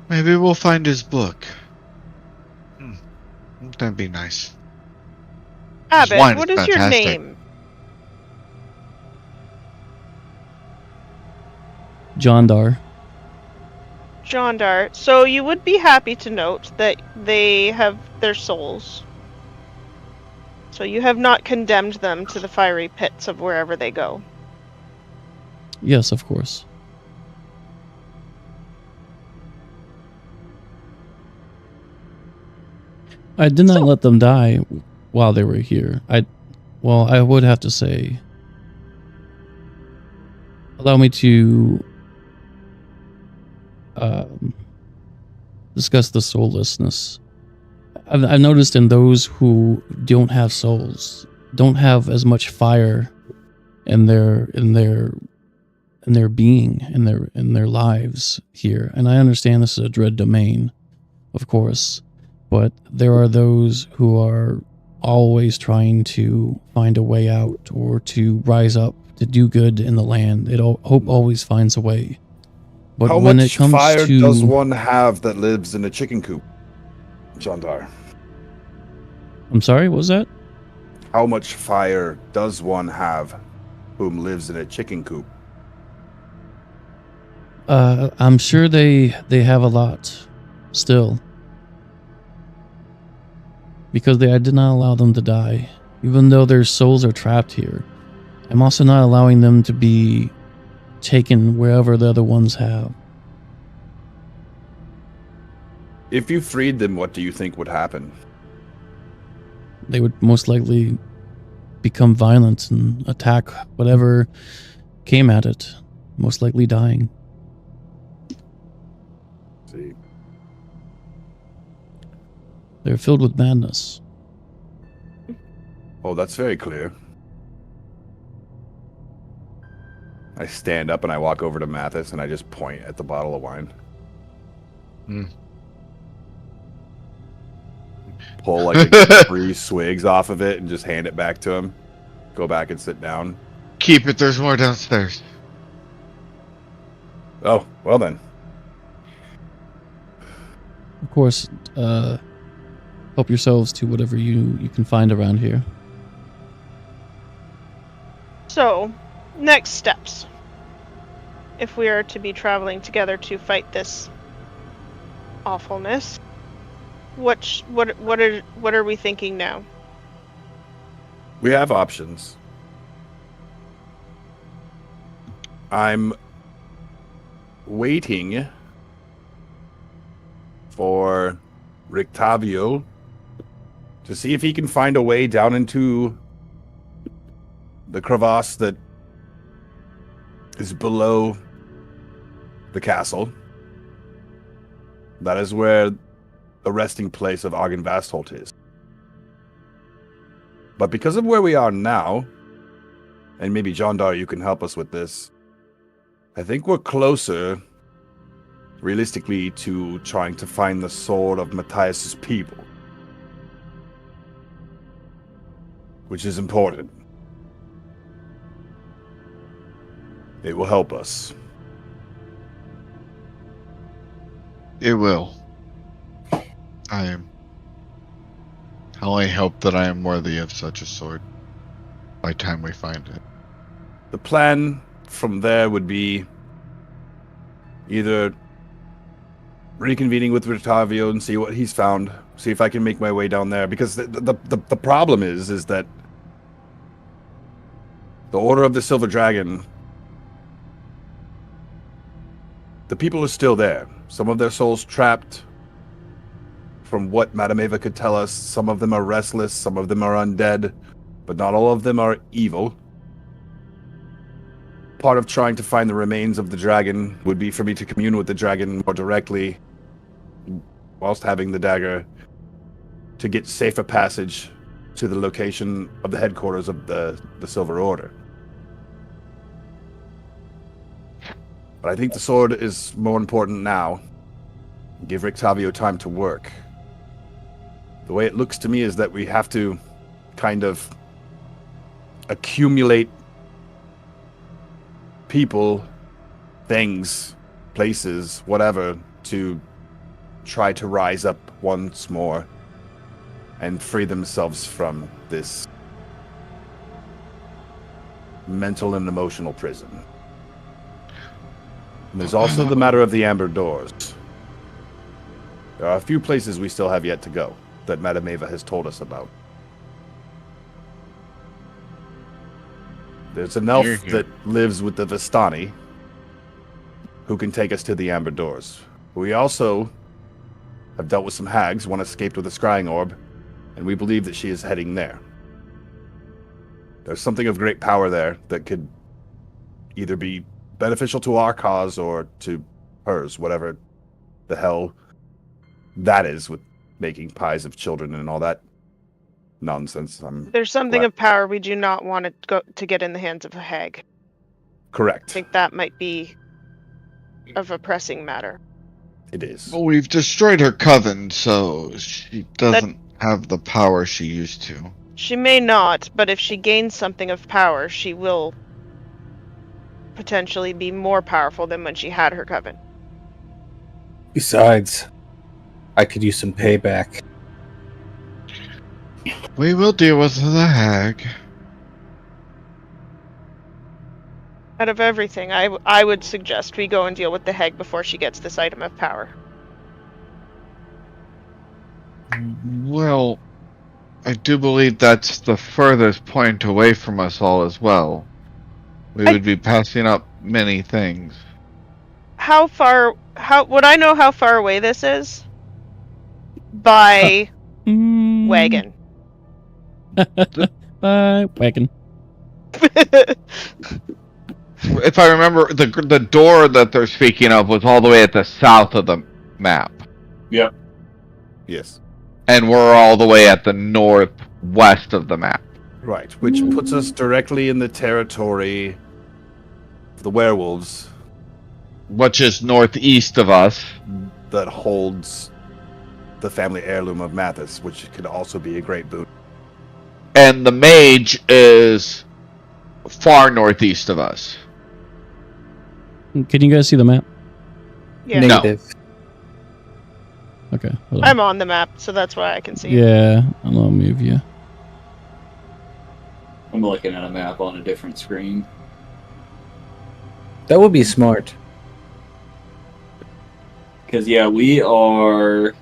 Maybe we'll find his book. That'd be nice. Abbott, wine what is is your fantastic. name? Jondar. Jondar. So you would be happy to note that they have their souls. So you have not condemned them to the fiery pits of wherever they go. Yes, of course. I did not let them die while they were here. I would have to say, allow me to discuss the soullessness. I've noticed in those who don't have souls, don't have as much fire in their being, in their lives here. And I understand this is a dread domain, of course, but there are those who are always trying to find a way out or to rise up, to do good in the land. Hope always finds a way. But How when much it comes fire to, does one have that lives in a chicken coop, Jondar? I'm sorry, what was that? How much fire does one have whom lives in a chicken coop? I'm sure they have a lot still. Because I did not allow them to die. Even though their souls are trapped here, I'm also not allowing them to be taken wherever the other ones have. If you freed them, what do you think would happen? They would most likely become violent and attack whatever came at it, most likely dying. See. They're filled with madness. Oh, that's very clear. I stand up and I walk over to Mathis and I just point at the bottle of wine. Pull like 3 swigs off of it and just hand it back to him. Go back and sit down. Keep it, there's more downstairs. Oh, well then. Of course, help yourselves to whatever you can find around here. So, next steps. If we are to be traveling together to fight this awfulness, what are we thinking now? We have options. I'm waiting for Rictavio to see if he can find a way down into the crevasse that is below the castle. That is where the resting place of Argen Vastholt is. But because of where we are now, and maybe Jondar, you can help us with this, I think we're closer, realistically, to trying to find the sword of Matthias's people. Which is important. It will help us. It will. I only hope that I am worthy of such a sword by the time we find it. The plan from there would be either reconvening with Rictavio and see what he's found, see if I can make my way down there, because the problem is that the Order of the Silver Dragon, the people are still there. Some of their souls trapped. From what Madame Eva could tell us, some of them are restless, some of them are undead, but not all of them are evil. Part of trying to find the remains of the dragon would be for me to commune with the dragon more directly, whilst having the dagger, to get safer passage to the location of the headquarters of the Silver Order. But I think the sword is more important now. Give Rictavio time to work. The way it looks to me is that we have to kind of accumulate people, things, places, whatever, to try to rise up once more and free themselves from this mental and emotional prison. And there's also the matter of the Amber Doors. There are a few places we still have yet to go that Madame Eva has told us about. There's an elf that lives with the Vistani who can take us to the Amber Doors. We also have dealt with some hags. One escaped with a scrying orb, and we believe that she is heading there. There's something of great power there that could either be beneficial to our cause or to hers, whatever the hell that is, with making pies of children and all that nonsense. There's something of power we do not want to get in the hands of a hag. Correct. I think that might be of a pressing matter. It is. Well, we've destroyed her coven, so she doesn't have the power she used to. She may not, but if she gains something of power, she will potentially be more powerful than when she had her coven. Besides, I could use some payback. We will deal with the hag. Out of everything, I would suggest we go and deal with the hag before she gets this item of power. Well, I do believe that's the furthest point away from us all as well. We would be passing up many things. Would I know how far away this is? By wagon. Wagon. If I remember, the door that they're speaking of was all the way at the south of the map. Yep. Yes. And we're all the way at the northwest of the map. Right, which puts us directly in the territory of the werewolves. Which is northeast of us. That holds the family heirloom of Mathis, which could also be a great boon. And the mage is far northeast of us. Can you guys see the map? Yeah. Negative. Okay. Hold on. I'm on the map, so that's why I can see. Yeah, I'll move you. I'm looking at a map on a different screen. That would be smart. Because yeah, we are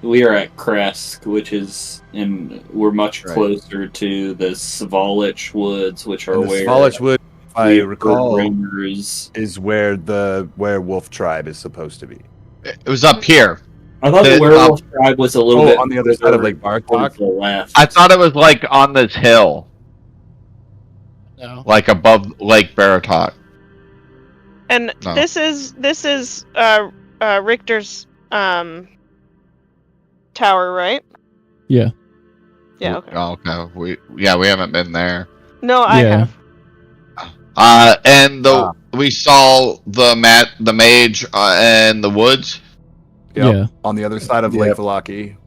at Krezk, which is we're much closer to the Svalich Woods, which are where Svalich Woods, if I recall, rumors is where the werewolf tribe is supposed to be. It was up here. I thought the werewolf tribe was a little bit on the other side of Lake Bartok. to the left. I thought it was like on this hill. No. Like above Lake Baratok. And No. this is Richter's tower, right? Yeah. Yeah. Okay. Oh, okay. We haven't been there. No, I Yeah. have. And we saw the mage in the woods. Yep, Yeah. on the other side of Lake Valaki.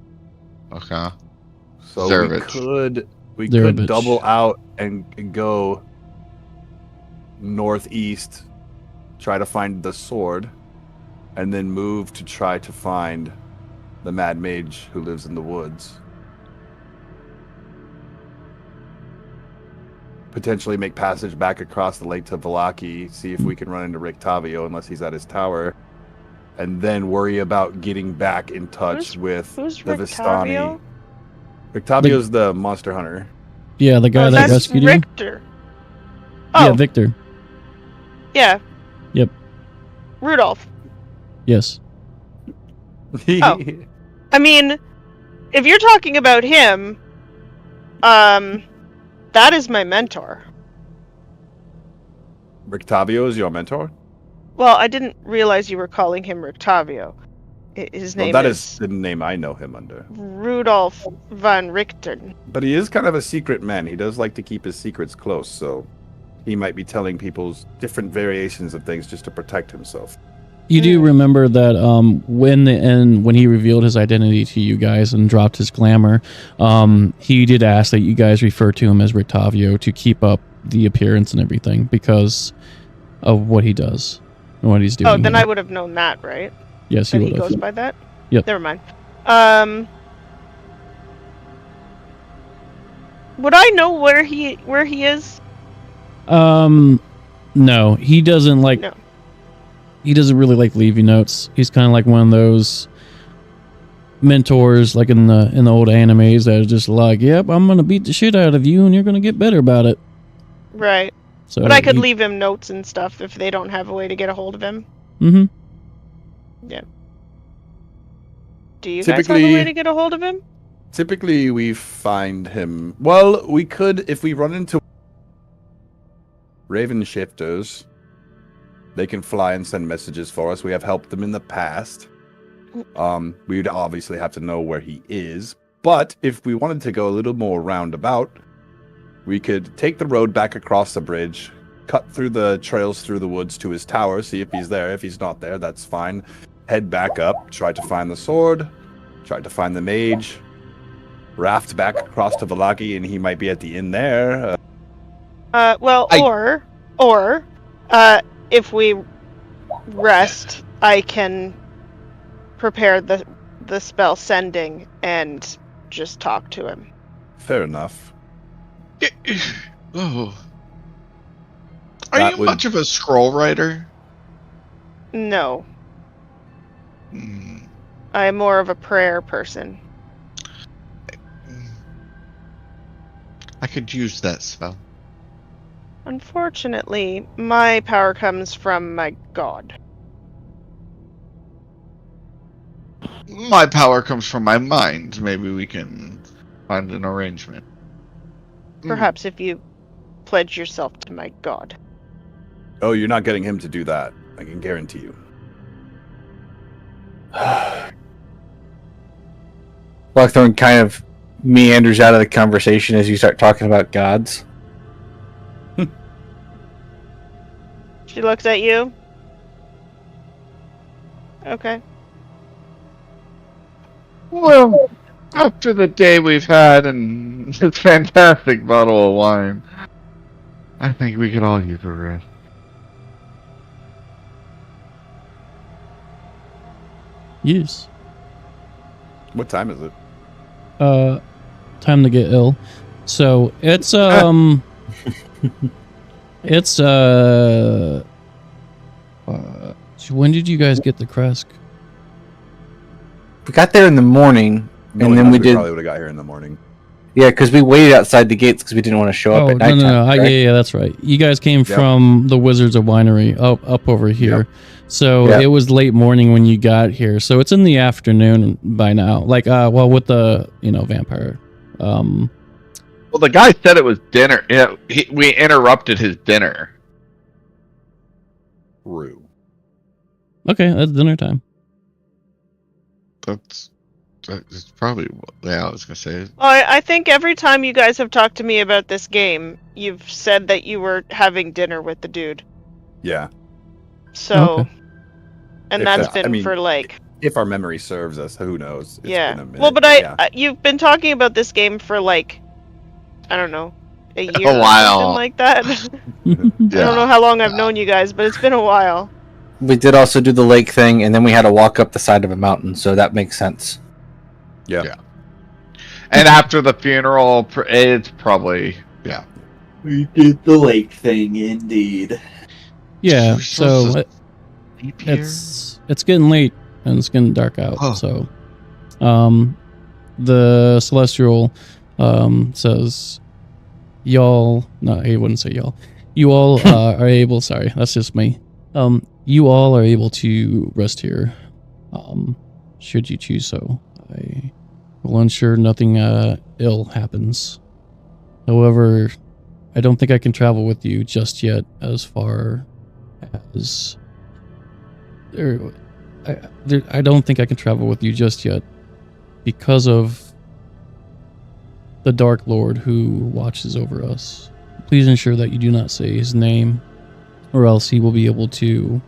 Okay. So Zervich. we Zervich. could double out and go northeast, try to find the sword, and then move to try to find the mad mage who lives in the woods. potentially make passage back across the lake to Vallaki, see if we can run into Rictavio unless he's at his tower, and then worry about getting back in touch with who's the Rictavio? Vistani. Rictavio's the monster hunter. Yeah, the guy that that's rescued you. Richter. Oh, Yeah, Victor. yeah. Yep. Rudolph. Yes. Oh. I mean, if you're talking about him, that is my mentor. Rictavio is your mentor? Well, I didn't realize you were calling him Rictavio. His name that is is the name I know him under. Rudolph von Richter. But he is kind of a secret man. He does like to keep his secrets close, so he might be telling people's different variations of things just to protect himself. You do remember that when he revealed his identity to you guys and dropped his glamour, he did ask that you guys refer to him as Rictavio to keep up the appearance and everything because of what he does and what he's doing. Oh, then I would have known that, right? Yes, that you he would have. goes by that? Yep. Never mind. Would I know where he is? No, he doesn't like. No. He doesn't really like leaving notes. He's kind of like one of those mentors, like in the old animes, that are just like, "Yep, I'm gonna beat the shit out of you, and you're gonna get better about it." Right. So, but I could leave him notes and stuff if they don't have a way to get a hold of him. Mm-hmm. Yeah. Do you guys have a way to get a hold of him? Typically, we find him. Well, we could if we run into Raven shifters. They can fly and send messages for us. We have helped them in the past. We would obviously have to know where he is. But if we wanted to go a little more roundabout, we could take the road back across the bridge, cut through the trails through the woods to his tower, see if he's there. If he's not there, that's fine. Head back up, try to find the sword, try to find the mage, raft back across to Vallaki, and he might be at the inn there. Or if we rest, I can prepare the spell sending and just talk to him. Fair enough. Oh. Are you much of a scroll writer? No. I'm more of a prayer person. I could use that spell. Unfortunately, my power comes from my god. My power comes from my mind. Maybe we can find an arrangement. Perhaps if you pledge yourself to my god. Oh, you're not getting him to do that. I can guarantee you. Blackthorn kind of meanders out of the conversation as you start talking about gods. She looks at you. Okay. Well, after the day we've had and this fantastic bottle of wine, I think we could all use a rest. Yes. What time is it? Time to get ill. So it's it's when did you guys get the Krezk? We got there in the morning, and then we probably would have got here in the morning. Yeah, because we waited outside the gates because we didn't want to show up at nighttime. No. Yeah, that's right. You guys came from the Wizards of Winery up over here. Yep. So it was late morning when you got here. So it's in the afternoon by now. Like, with the, vampire. Well, the guy said it was dinner. Yeah, we interrupted his dinner. Rue. Okay, that's dinner time. That's probably what I was going to say. Well, I think every time you guys have talked to me about this game, you've said that you were having dinner with the dude. Yeah. So, and that's been for like... If our memory serves us, who knows? It's been a minute, well, but you've been talking about this game for like, I don't know, a year a while. Or something like that. I don't know how long I've known you guys, but it's been a while. We did also do the lake thing, and then we had to walk up the side of a mountain, so that makes sense. Yeah. And after the funeral, it's probably, We did the lake thing, indeed. Yeah, We're supposed so to sleep here? it's getting late and it's getting dark out. Oh. So, the celestial says, y'all. No, he wouldn't say y'all. You all are able. Sorry, that's just me. You all are able to rest here, should you choose so. I will ensure nothing ill happens. However, I don't think I can travel with you just yet as far as... I don't think I can travel with you just yet because of the Dark Lord who watches over us. Please ensure that you do not say his name, or else he will be able to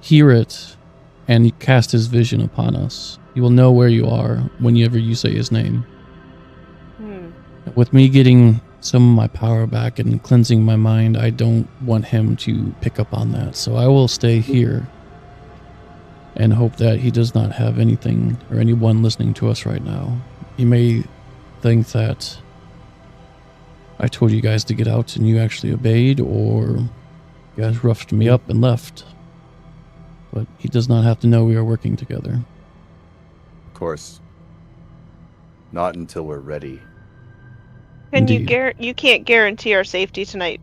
hear it and cast his vision upon us. He will know where you are whenever you say his name. With me getting some of my power back and cleansing my mind, I don't want him to pick up on that. So I will stay here and hope that he does not have anything or anyone listening to us right now. He may think that I told you guys to get out and you actually obeyed, or you guys roughed me up and left. But he does not have to know we are working together. Of course. Not until we're ready. And Indeed. you can't guarantee our safety tonight,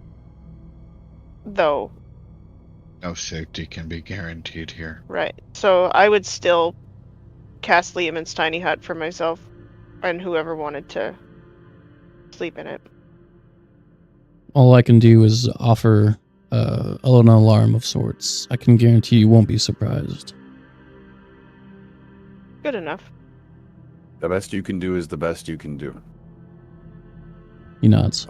though. No safety can be guaranteed here. Right. So I would still cast Liam's tiny hut for myself and whoever wanted to sleep in it. All I can do is offer an alarm of sorts. I can guarantee you won't be surprised. Good enough. The best you can do is the best you can do. He nods.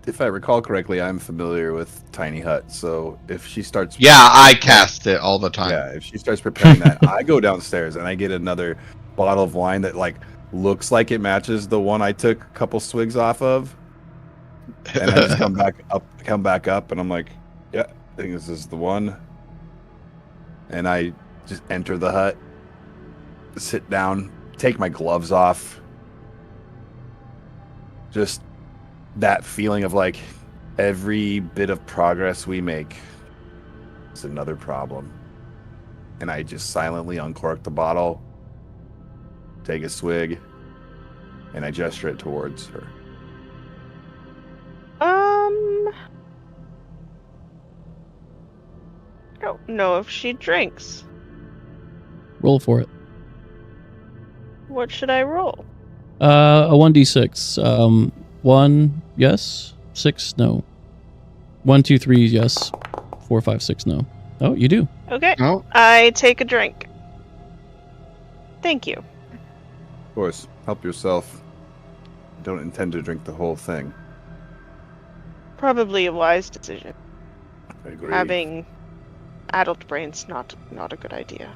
If I recall correctly, I'm familiar with Tiny Hut. So if she starts, Yeah, I cast it all the time. yeah, if she starts preparing that, I go downstairs and I get another bottle of wine that like looks like it matches the one I took a couple swigs off of, and I just come back up, and I'm like, yeah, I think this is the one. And I just enter the hut, sit down, take my gloves off. Just that feeling of like every bit of progress we make is another problem. And I just silently uncork the bottle, take a swig, and I gesture it towards her. Don't know if she drinks. Roll for it. What should I roll? A 1d6. 1, yes. 6, no. 1, 2, 3, yes. 4, 5, 6, no. Oh, you do. Okay. No. I take a drink. Thank you. Of course, help yourself. I don't intend to drink the whole thing. Probably a wise decision. I agree. Having adult brains not a good idea.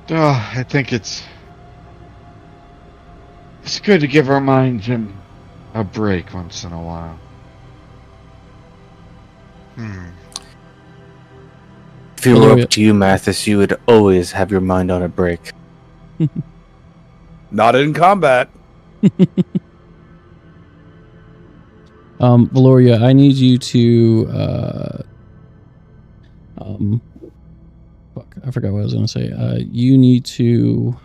I think it's good to give our minds a break once in a while. If it were up to you, Mathis, you would always have your mind on a break. Not in combat. Valoria, I need you to fuck, I forgot what I was gonna say. You need to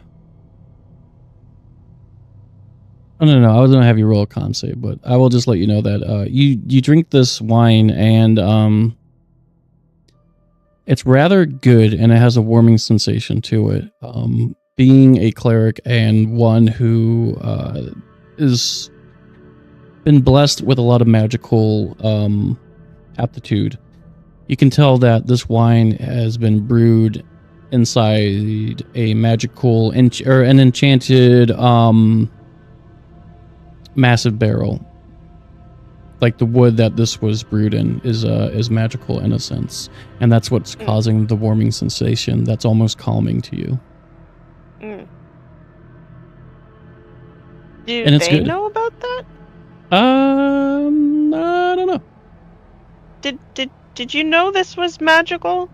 no, I was gonna have you roll a con save, but I will just let you know that you drink this wine and it's rather good and it has a warming sensation to it. Being a cleric and one who is been blessed with a lot of magical aptitude, you can tell that this wine has been brewed inside a magical or an enchanted massive barrel. Like the wood that this was brewed in is magical in a sense, and that's what's causing the warming sensation. That's almost calming to you. Do And it's they good. know about that? I don't know. Did you know this was magical?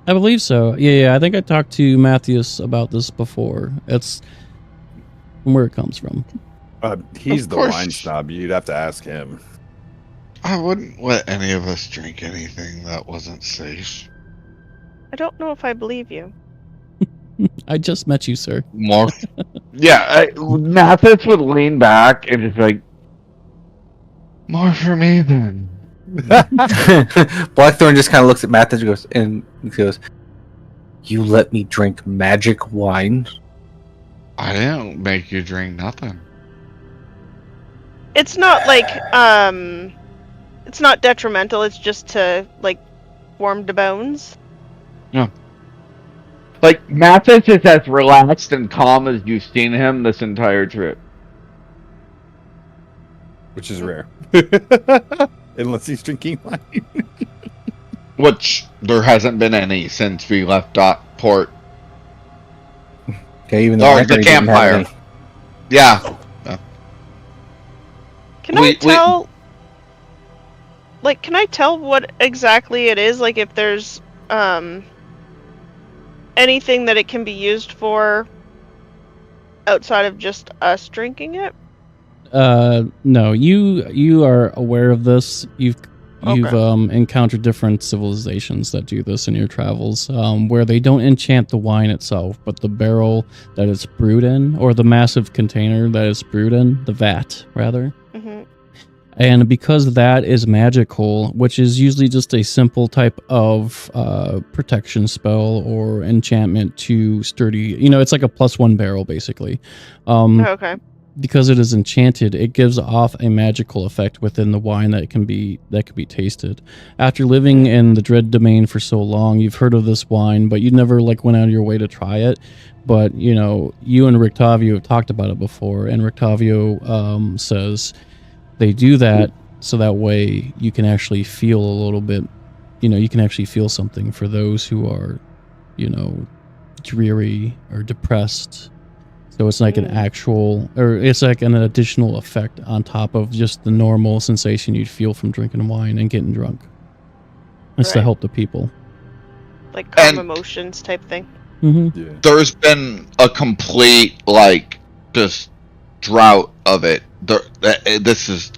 I believe so. Yeah. I think I talked to Matthias about this before. It's where it comes from. He's Of the course. wine snob. You'd have to ask him. I wouldn't let any of us drink anything that wasn't safe. I don't know if I believe you. I just met you, sir. More. Yeah, Mathis would lean back and just like, More for me then. Blackthorn just kind of looks at Mathis and goes, "You let me drink magic wine?" I didn't make you drink nothing. It's not like it's not detrimental. It's just to like warm the bones. like Mathis is as relaxed and calm as you've seen him this entire trip. Which is rare. Unless he's drinking wine. Which there hasn't been any since we left port. Okay, even Or though the campfire. Yeah. Can I tell? Like, can I tell what exactly it is? Like, if there's anything that it can be used for outside of just us drinking it? No. You are aware of this. You've encountered different civilizations that do this in your travels, where they don't enchant the wine itself, but the barrel that it's brewed in, or the massive container that it's brewed in, the vat rather. Mm-hmm. And because that is magical, which is usually just a simple type of protection spell or enchantment to sturdy, it's like a +1 barrel basically. Okay. Because it is enchanted, it gives off a magical effect within the wine that can be tasted. After living in the Dread Domain for so long, you've heard of this wine, but you never went out of your way to try it. But you and Rictavio have talked about it before, and Rictavio says they do that so that way you can actually feel a little bit, you can actually feel something for those who are, dreary or depressed. So it's like an actual, or it's like an additional effect on top of just the normal sensation you'd feel from drinking wine and getting drunk. It's to help the people. Like calm emotions type thing. Mm-hmm. Yeah. There's been a complete, just drought of it. This is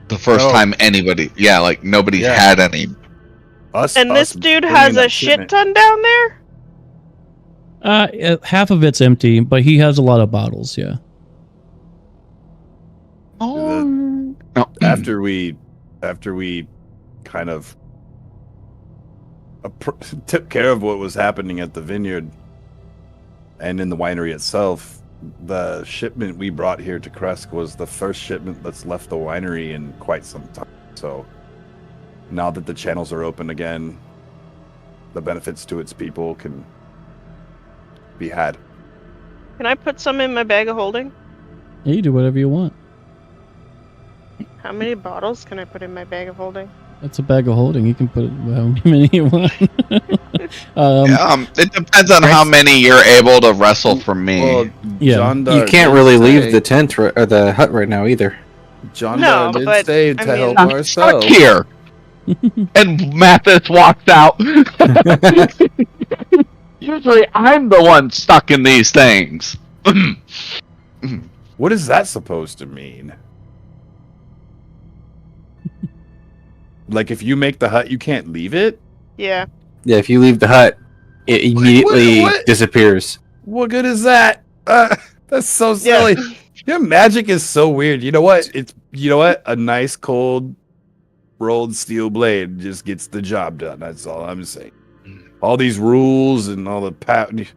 the first time anybody, nobody's had any. This dude has a shit ton down there? Half of it's empty, but he has a lot of bottles, yeah. After we kind of took care of what was happening at the vineyard and in the winery itself, the shipment we brought here to Krezk was the first shipment that's left the winery in quite some time. So now that the channels are open again, the benefits to its people can be had. Can I put some in my bag of holding? Yeah, you do whatever you want. How many bottles can I put in my bag of holding? That's a bag of holding. You can put how many you want. It depends on how many you're able to wrestle from me. Well, Yeah. You can't really leave the tent or the hut right now either. John did say to help I'm ourselves. stuck here. And Mathis walks out. Usually I'm the one stuck in these things. What is that supposed to mean? Like, if you make the hut, you can't leave it? Yeah. Yeah, if you leave the hut, it immediately What? disappears. What good is that? That's so silly. Your magic is so weird. You know what? A nice cold rolled steel blade just gets the job done. That's all I'm saying. All these rules and all the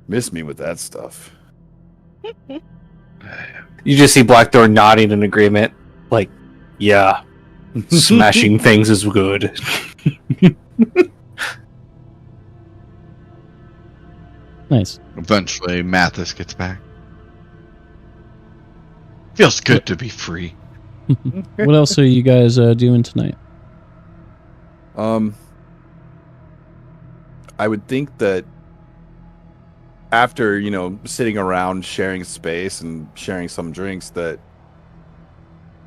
miss me with that stuff. You just see Blackthorn nodding in agreement, like, yeah, smashing things is good. Nice. Eventually, Mathis gets back. Feels good to be free. What else are you guys doing tonight? I would think that after, sitting around sharing space and sharing some drinks, that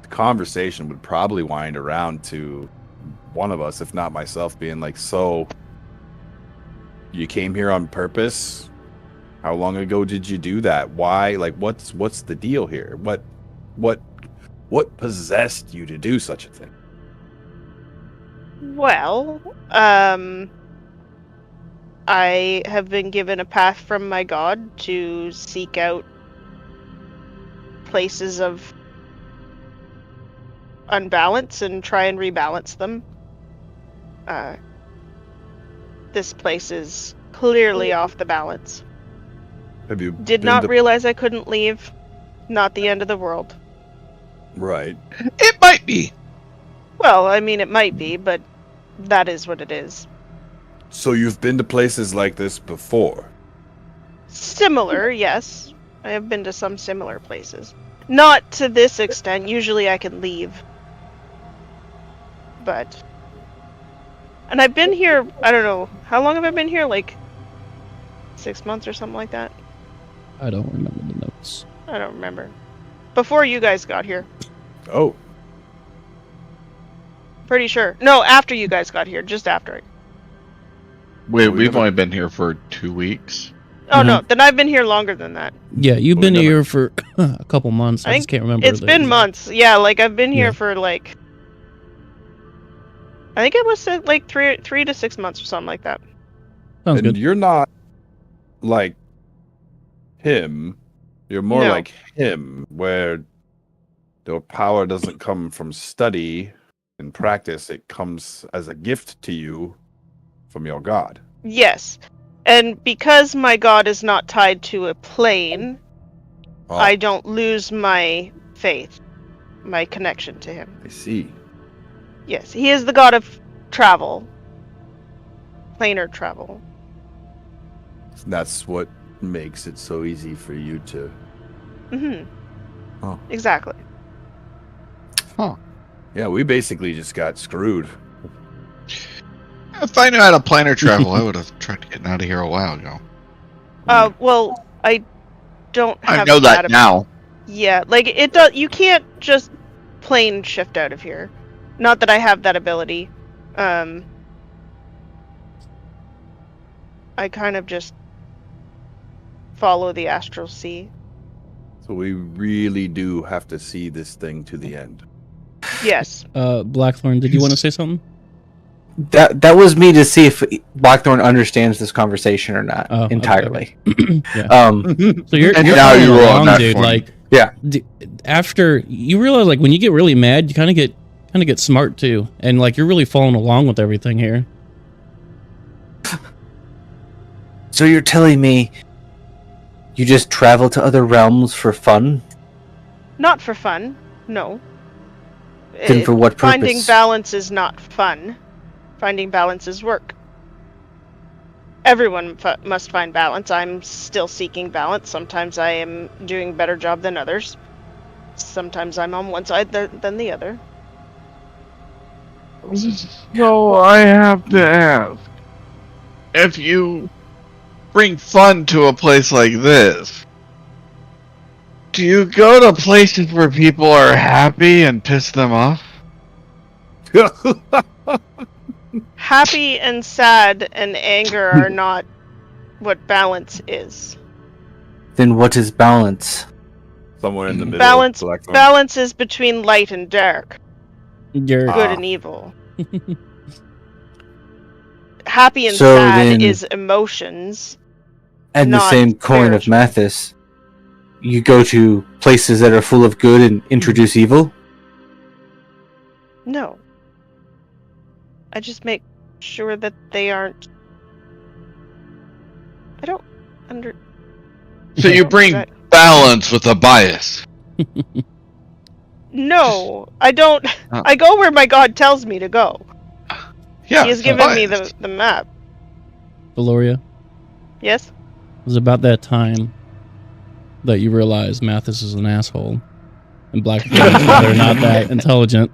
the conversation would probably wind around to one of us, if not myself, being like, so You came here on purpose? How long ago did you do that? Why? Like, what's the deal here? What possessed you to do such a thing? Well, I have been given a path from my god to seek out places of unbalance and try and rebalance them. This place is clearly off the balance. Have you Did not realize I couldn't leave. Not the end of the world. Right. It might be. Well, I mean, it might be, but that is what it is. So you've been to places like this before? Similar, yes. I have been to some similar places. Not to this extent. Usually I can leave. But... And I've been here, I don't know, how long have I been here? Like 6 months or something like that? I don't remember the notes. I don't remember. Before you guys got here. Oh. Pretty sure. No, after you guys got here. Just after it. Wait, we've only been here for 2 weeks. Oh, no. Then I've been here longer than that. Yeah, you've been here for a couple months. I just can't remember. It's been months. Yeah, like I've been here for like... I think it was like 3 to 6 months or something like that. Sounds And good. you're not like him. You're more like him, where your power doesn't come from study and practice. It comes as a gift to you from your god. Yes. And because my god is not tied to a plane, I don't lose my faith, my connection to him. I see. Yes, he is the god of travel. Planar travel. That's what makes it so easy for you to... Mm-hmm. Oh. Exactly. Huh. Yeah, we basically just got screwed. If I knew how to planar travel, I would have tried to get out of here a while ago. Well, I don't have I know that now. Yeah, like, it does... You can't just plane shift out of here. Not that I have that ability. I kind of just follow the astral sea. So we really do have to see this thing to the end. Yes. Blackthorn, did you want to say something? That was me to see if Blackthorn understands this conversation or not entirely. Okay. Yeah. So you're now you roll on that dude. one. Like, yeah. After you realize, like, when you get really mad, you kind of get smart too, and like you're really following along with everything here. So you're telling me you just travel to other realms for fun? Not for fun. No. Then for what purpose? Finding balance is not fun. Finding balance is work. Everyone must find balance. I'm still seeking balance. Sometimes I am doing a better job than others. Sometimes I'm on one side than the other. So I have to ask, if you bring fun to a place like this, do you go to places where people are happy and piss them off? Happy and sad and anger are not what balance is. Then what is balance? Somewhere in the middle. Balance is between light and dark. Good and evil. Happy and sad is emotions. And the same coin of Mathis, you go to places that are full of good and introduce evil? No. I just make sure that they aren't... I don't under... So you bring balance with a bias. No, I don't. I go where my god tells me to go. Yeah, he has given me the map. Valoria? Yes? It was about that time that you realized Mathis is an asshole. And Blackthorn they're not that intelligent.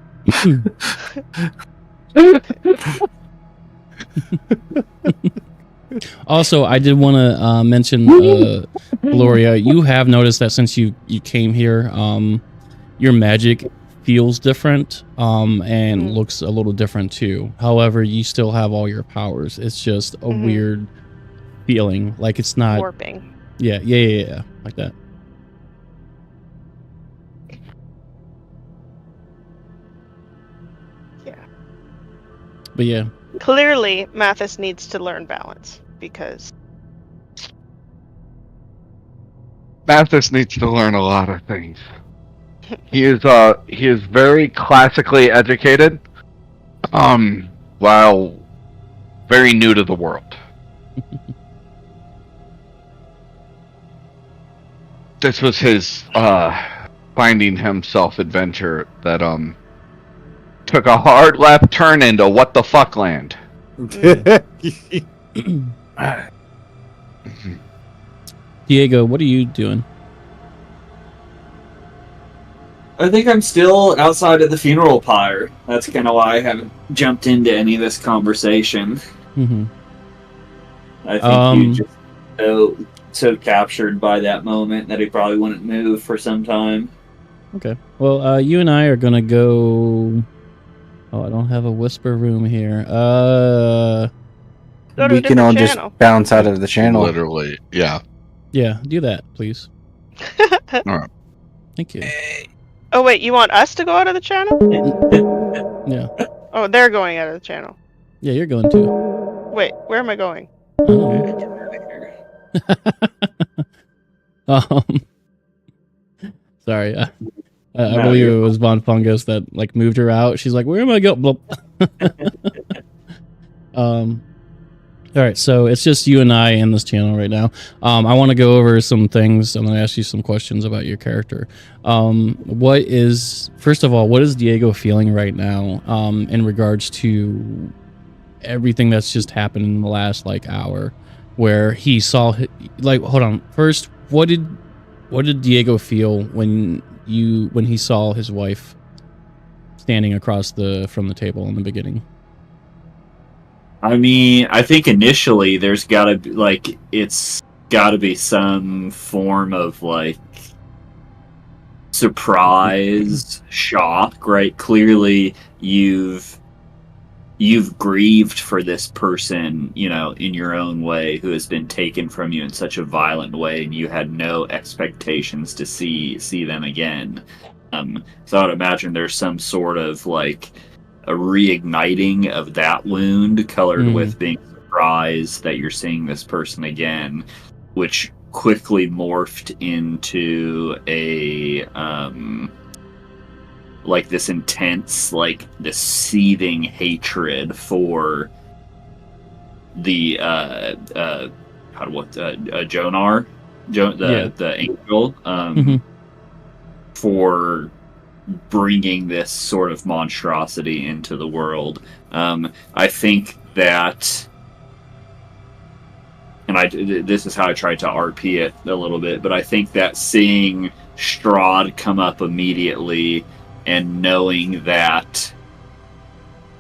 Also, I did want to mention, Valoria, you have noticed that since you came here, your magic feels different and looks a little different too. However, you still have all your powers. It's just a weird feeling. Like it's not warping. Yeah, like that. Yeah. But yeah. Clearly, Mathis needs to learn balance because Mathis needs to learn a lot of things. He is very classically educated, while very new to the world. This was his finding himself adventure that took a hard left turn into what the fuck land. Diego, what are you doing? I think I'm still outside of the funeral pyre. That's kind of why I haven't jumped into any of this conversation. Mm-hmm. I think you just so captured by that moment that he probably wouldn't move for some time. Okay. Well, you and I are gonna go. Oh, I don't have a whisper room here. go to We a can all different just channel. bounce out of the channel. Literally, yeah. Yeah, do that, please. Alright. Thank you. Oh wait, you want us to go out of the channel? Yeah. Oh, they're going out of the channel. Yeah, you're going too. Wait, where am I going? Sorry. I believe it was Von Fungus that like moved her out. She's like, "Where am I going?" All right, so it's just you and I in this channel right now. I want to go over some things. I'm going to ask you some questions about your character. First of all, what is Diego feeling right now in regards to everything that's just happened in the last like hour, where he saw hold on. First, what did Diego feel when he saw his wife standing across from the table in the beginning? I mean, I think initially there's gotta be it's gotta be some form of surprise, shock, right? Clearly you've grieved for this person, in your own way, who has been taken from you in such a violent way, and you had no expectations to see them again. So I would imagine there's some sort of a reigniting of that wound, colored with being surprised that you're seeing this person again, which quickly morphed into a this intense, this seething hatred for the Jonar, the angel, for bringing this sort of monstrosity into the world. I think that, and this is how I tried to RP it a little bit, but I think that seeing Strahd come up immediately and knowing that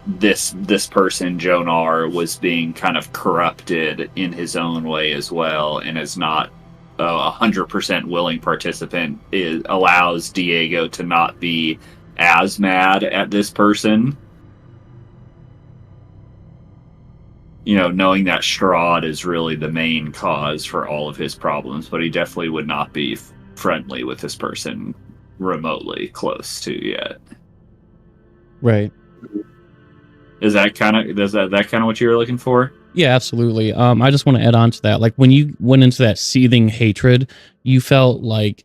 this person, Jonar, was being kind of corrupted in his own way as well, and is not 100% willing participant, allows Diego to not be as mad at this person. Knowing that Strahd is really the main cause for all of his problems, but he definitely would not be friendly with this person remotely close to yet. Right. Is that kind of what you were looking for? Yeah, absolutely. I just want to add on to that. When you went into that seething hatred, you felt like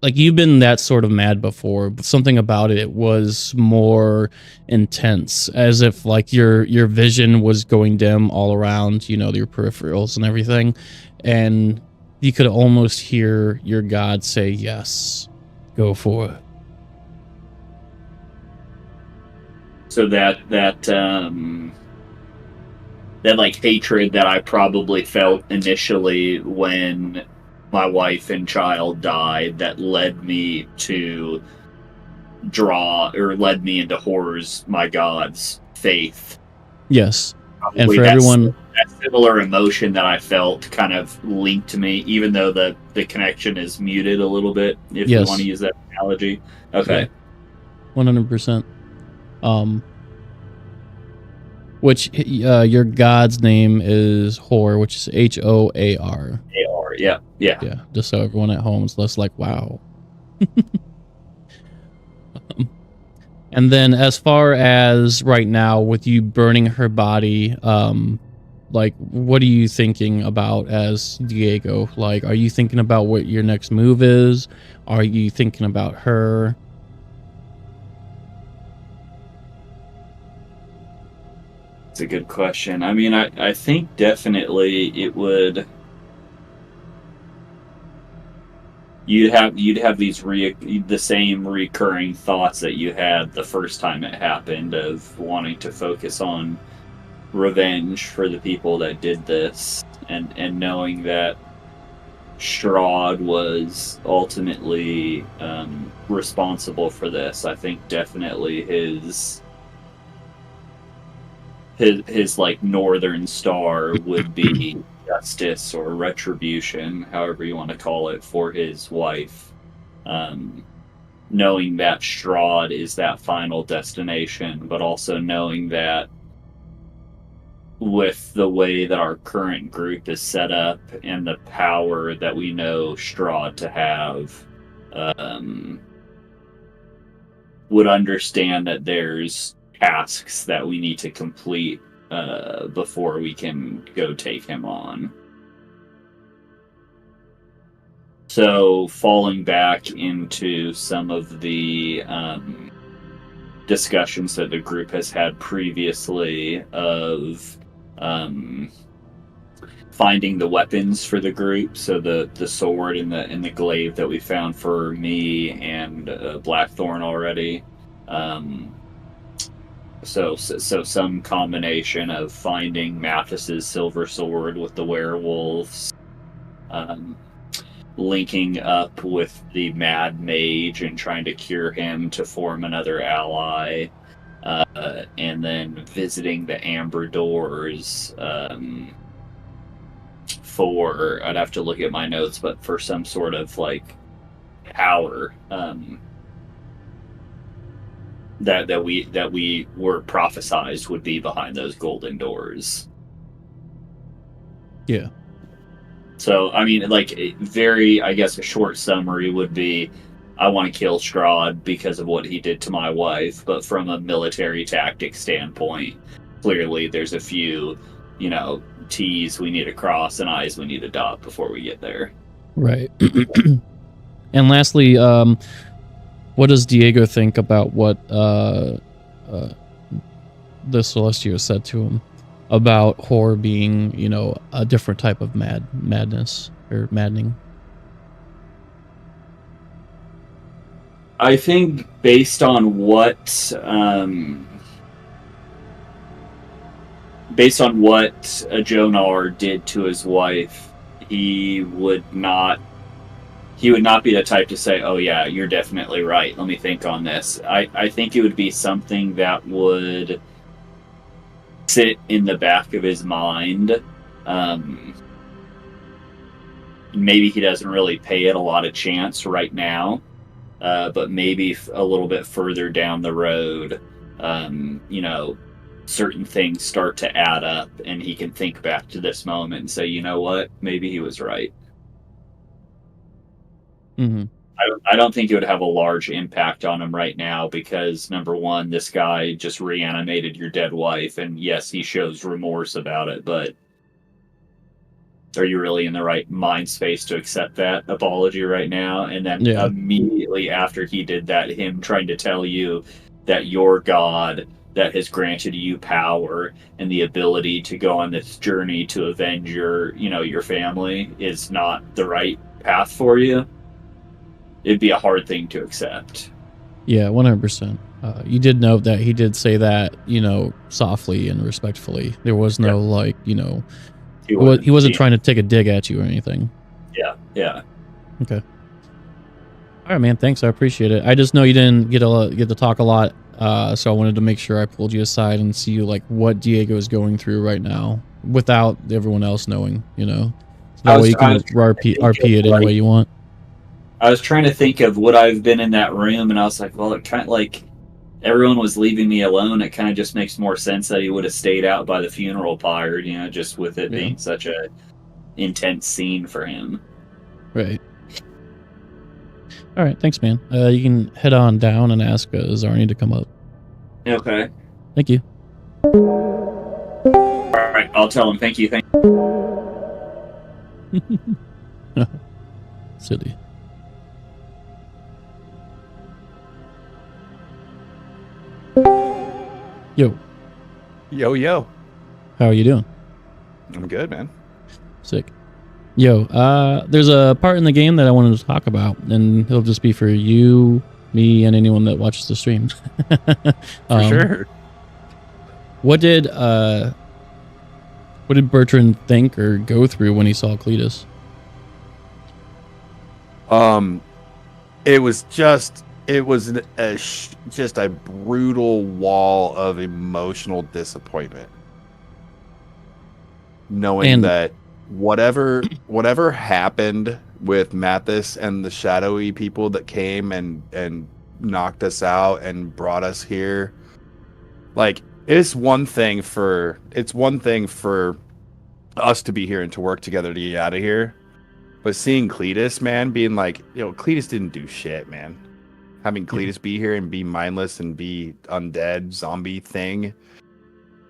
you've been that sort of mad before, but something about it was more intense, as if your vision was going dim all around, your peripherals and everything, and you could almost hear your God say, "Yes, go for it." So that hatred that I probably felt initially when my wife and child died, that led me into Horror's My God's faith. Yes. Probably and for everyone, that similar emotion that I felt kind of linked to me, even though the connection is muted a little bit, if you want to use that analogy. Okay. 100%. Which your god's name is Hor, which is Hoar. AR, yeah. Yeah, just so everyone at home is less like, wow. And then as far as right now, with you burning her body, like, what are you thinking about as Diego? Like, are you thinking about what your next move is? Are you thinking about her? It's a good question. I mean, I think definitely it would. You'd have these the same recurring thoughts that you had the first time it happened, of wanting to focus on revenge for the people that did this, and knowing that Strahd was ultimately responsible for this. I think definitely his like Northern Star would be justice or retribution, however you want to call it, for his wife. Knowing that Strahd is that final destination, but also knowing that with the way that our current group is set up and the power that we know Strahd to have, would understand that there's tasks that we need to complete before we can go take him on. So, falling back into some of the discussions that the group has had previously of finding the weapons for the group, so the sword and the glaive that we found for me and Blackthorn already. So some combination of finding Mathis's silver sword with the werewolves, linking up with the Mad Mage and trying to cure him to form another ally, and then visiting the Amber Doors for, I'd have to look at my notes, but for some sort of like power that we were prophesized would be behind those golden doors. Yeah. So, I mean, like, I guess a short summary would be, I want to kill Strahd because of what he did to my wife, but from a military tactic standpoint, clearly there's a few, T's we need to cross and I's we need to dot before we get there. Right. And lastly, what does Diego think about what the Celestial said to him about Hor being, a different type of madness or maddening? I think based on what Jonar did to his wife, he would not be the type to say, oh yeah, you're definitely right, let me think on this. I think it would be something that would sit in the back of his mind. Maybe he doesn't really pay it a lot of chance right now, but maybe a little bit further down the road, certain things start to add up and he can think back to this moment and say, you know what, maybe he was right. Mm-hmm. I don't think it would have a large impact on him right now because, number one, this guy just reanimated your dead wife, and yes, he shows remorse about it, but are you really in the right mind space to accept that apology right now? And then immediately after he did that, him trying to tell you that your God that has granted you power and the ability to go on this journey to avenge your family is not the right path for you. It'd be a hard thing to accept. Yeah, 100%. You did note that he did say that, softly and respectfully. There was no he wasn't trying to take a dig at you or anything. Yeah. Okay. All right, man. Thanks. I appreciate it. I just know you didn't get to talk a lot, so I wanted to make sure I pulled you aside and see what Diego is going through right now without everyone else knowing. So that way you can RP it any way you want. I was trying to think of would I've been in that room, and I was like, well, it kind of everyone was leaving me alone, it kind of just makes more sense that he would have stayed out by the funeral pyre, you know, just with it being such a intense scene for him. Right. All right, thanks, man. You can head on down and ask Zarni to come up. Okay. Thank you. All right, I'll tell him. Thank you. Silly. Yo. Yo. How are you doing? I'm good, man. Sick. Yo, there's a part in the game that I wanted to talk about, and it'll just be for you, me, and anyone that watches the stream. For sure. What did Bertrand think or go through when he saw Cletus? It was just a brutal wall of emotional disappointment, knowing that whatever happened with Mathis and the shadowy people that came and knocked us out and brought us here, like, it's one thing for us to be here and to work together to get out of here, but seeing Cletus, man, being like, Cletus didn't do shit, man. Having Cletus be here and be mindless and be undead zombie thing,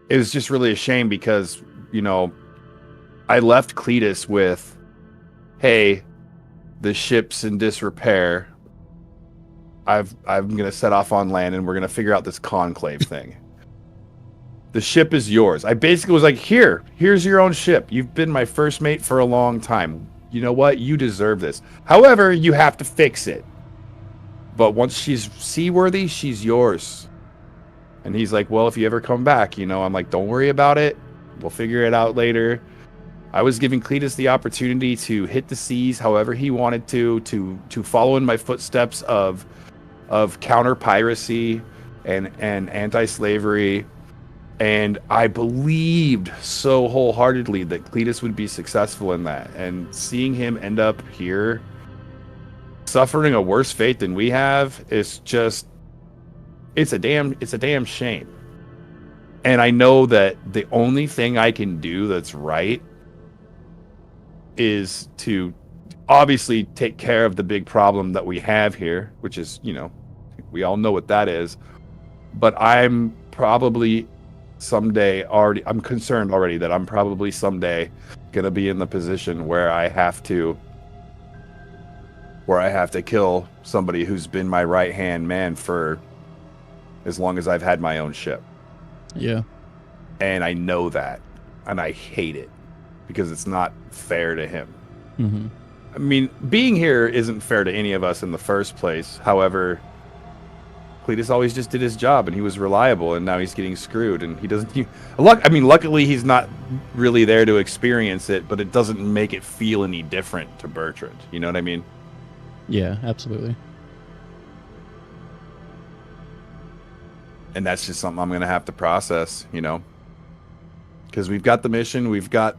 it was just really a shame because, I left Cletus with, hey, the ship's in disrepair. I'm gonna set off on land and we're gonna figure out this conclave thing. The ship is yours. I basically was like, here's your own ship. You've been my first mate for a long time. You know what? You deserve this. However, you have to fix it. But once she's seaworthy, she's yours. And he's like, well, if you ever come back, I'm like, don't worry about it. We'll figure it out later. I was giving Cletus the opportunity to hit the seas however he wanted to follow in my footsteps of counter piracy and anti-slavery. And I believed so wholeheartedly that Cletus would be successful in that. And seeing him end up here, suffering a worse fate than we have, is just, it's a damn shame. And I know that the only thing I can do that's right is to obviously take care of the big problem that we have here, which is, we all know what that is. But I'm probably I'm concerned already that I'm probably someday going to be in the position where I have to kill somebody who's been my right-hand man for as long as I've had my own ship. Yeah. And I know that, and I hate it because it's not fair to him. Mm-hmm. I mean, being here isn't fair to any of us in the first place. However, Cletus always just did his job, and he was reliable, and now he's getting screwed, and he doesn't... luckily he's not really there to experience it, but it doesn't make it feel any different to Bertrand. You know what I mean? Yeah, absolutely. And that's just something I'm going to have to process, because we've got the mission, we've got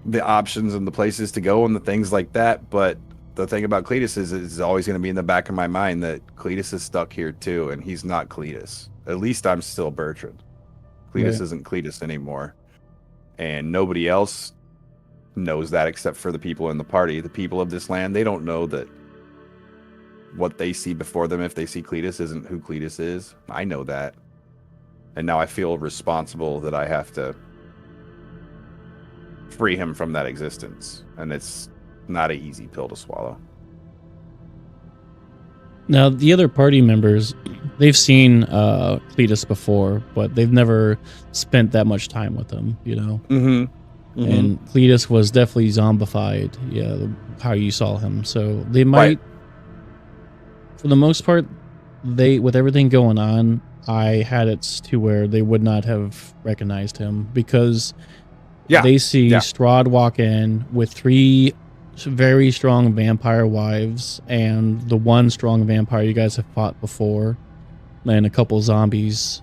the options and the places to go and the things like that, but the thing about Cletus is it's always going to be in the back of my mind that Cletus is stuck here too, and he's not Cletus. At least I'm still Bertrand. Cletus isn't Cletus anymore, and nobody else knows that except for the people in the party. The people of this land, they don't know that what they see before them, if they see Cletus, isn't who Cletus is. I know that, and now I feel responsible that I have to free him from that existence, and it's not an easy pill to swallow. Now, the other party members, they've seen Cletus before, but they've never spent that much time with him, Mm-hmm. Mm-hmm. And Cletus was definitely zombified, how you saw him. So they might, for the most part, with everything going on, I had it to where they would not have recognized him because they see Strahd walk in with 3 very strong vampire wives and the one strong vampire you guys have fought before and a couple zombies,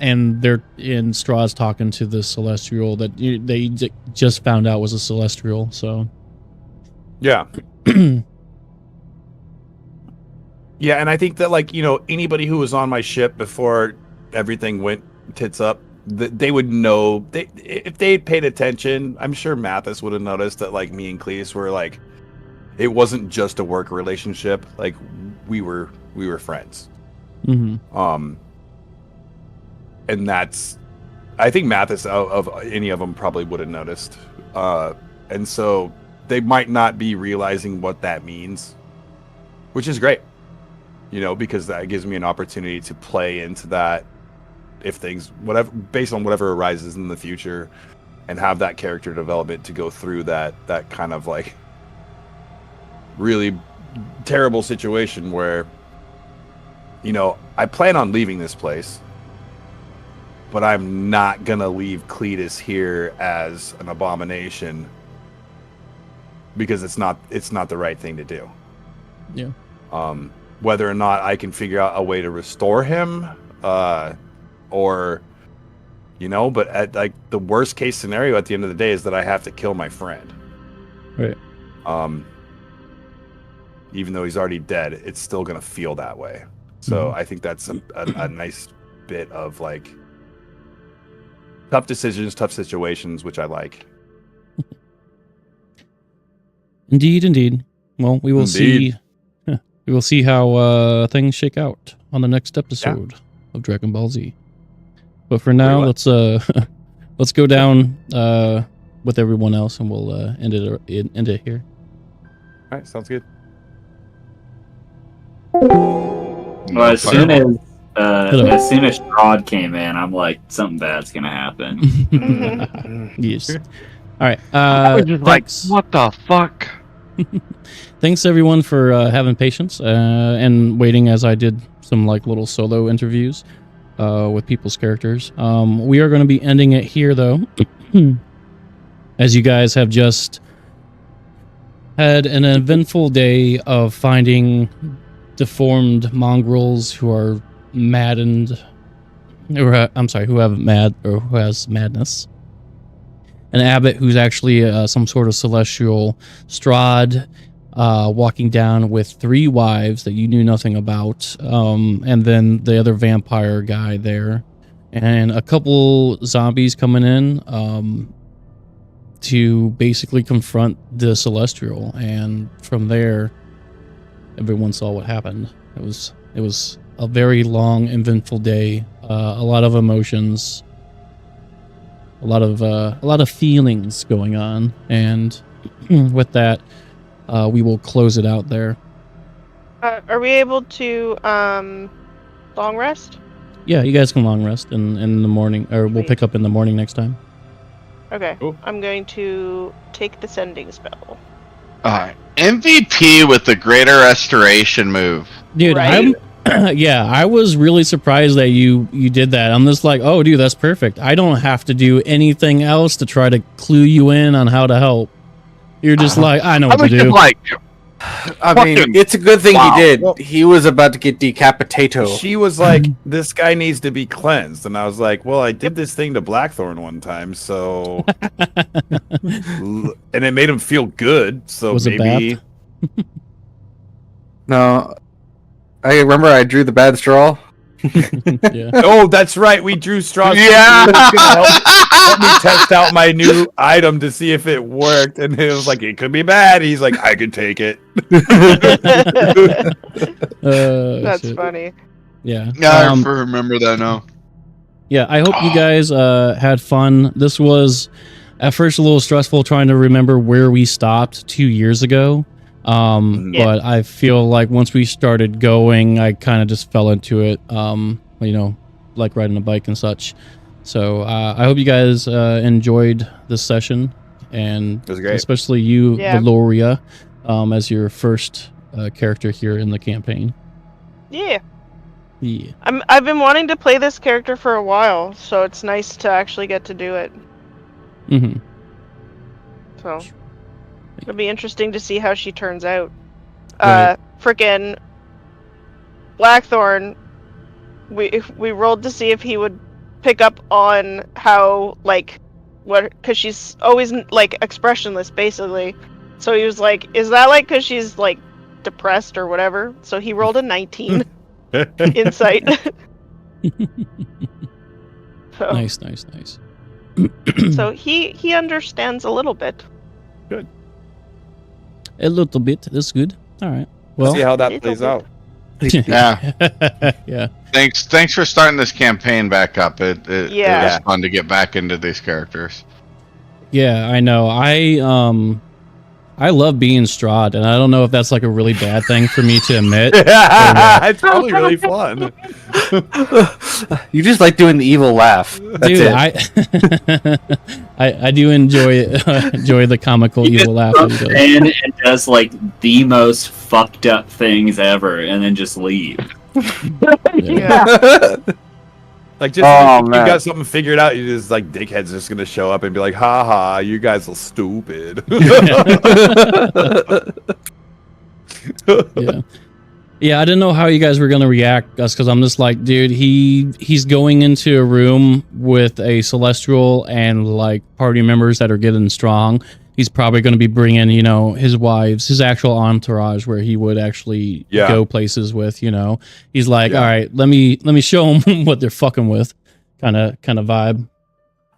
and Strahd's talking to the celestial that they just found out was a celestial. So Yeah, and I think that, like, anybody who was on my ship before everything went tits up, they would know. If they had paid attention, I'm sure Mathis would have noticed that, like, me and Cletus were like, it wasn't just a work relationship. Like, we were friends. Mm-hmm. And that's, I think Mathis of any of them probably would have noticed. And so they might not be realizing what that means, which is great. Because that gives me an opportunity to play into that if things, whatever, based on whatever arises in the future, and have that character development to go through that kind of like really terrible situation where, I plan on leaving this place, but I'm not gonna leave Cletus here as an abomination because it's not the right thing to do. Yeah. Whether or not I can figure out a way to restore him, or, but at like the worst case scenario at the end of the day is that I have to kill my friend. Right. Even though he's already dead, it's still gonna feel that way. So I think that's a nice bit of like tough decisions, tough situations, which I like. Indeed. Well, we will see. We will see how things shake out on the next episode of Dragon Ball Z. But for now, let's go down with everyone else, and we'll end it here. All right, sounds good. Well, as soon as Strahd came in, I'm like, something bad's gonna happen. Yes. All right. I was just like, thanks. what the fuck? Thanks everyone for having patience and waiting as I did some like little solo interviews with people's characters. We are going to be ending it here though, as you guys have just had an eventful day of finding deformed mongrels who are maddened, who has madness. An abbot who's actually some sort of celestial, Strahd, walking down with 3 wives that you knew nothing about, and then the other vampire guy there, and a couple zombies coming in to basically confront the celestial, and from there, everyone saw what happened. It was a very long, eventful day, a lot of emotions. A lot of feelings going on, and with that, we will close it out there. Are we able to long rest? Yeah, you guys can long rest in the morning, or we'll pick up in the morning next time. Okay, Cool. I'm going to take the sending spell. MVP with the Greater Restoration move. Dude, Right? I was really surprised that you did that. I'm just like, oh, dude, that's perfect. I don't have to do anything else to try to clue you in on how to help. You're just like, I know what to do. I mean, it's a good thing he did. He was about to get decapitated. She was like, this guy needs to be cleansed. And I was like, well, I did this thing to Blackthorn one time, so... and it made him feel good, so Was it maybe... bad? No. I remember I drew the bad straw. Yeah. Oh, that's right. We drew straws. Yeah. He was gonna help me test out my new item to see if it worked. And it was like, it could be bad. He's like, I can take it. That's shit. funny. Yeah. Yeah, I remember that now. Yeah, I hope you guys had fun. This was at first a little stressful trying to remember where we stopped 2 years ago. But I feel like once we started going, I kind of just fell into it, like riding a bike and such. So I hope you guys enjoyed this session, and It was great. especially you, Yeah. Valoria, as your first character here in the campaign. Yeah. Yeah. I've been wanting to play this character for a while, so it's nice to actually get to do it. Mm-hmm. So it'll be interesting to see how she turns out. Right. Frickin' Blackthorn, we rolled to see if he would pick up on how, like, because she's always like expressionless basically. So he was like, is that like because she's like depressed or whatever. So he rolled a 19 insight. So, Nice. so he understands a little bit. A little bit. That's good. All right. Well, See how that Little plays bit. out. Yeah. yeah. Thanks for starting this campaign back up. It Yeah. was fun to get back into these characters. Yeah, I know. I love being Strahd, and I don't know if that's like a really bad thing for me to admit. It's probably really fun. You just like doing the evil laugh. That's Dude, it. I do enjoy the comical evil laugh that he does. And it does like the most fucked up things ever, and then just leave. Yeah. Like, just if you got something figured out, you just like dickhead's just gonna show up and be like, "Ha ha, you guys are stupid." Yeah, I didn't know how you guys were gonna react, Gus, because I'm just like, dude, he's going into a room with a celestial and like party members that are getting strong. He's probably going to be bringing, you know, his wives, his actual entourage, where he would actually go places with. You know, he's like, all right, let me show them what they're fucking with, kind of vibe.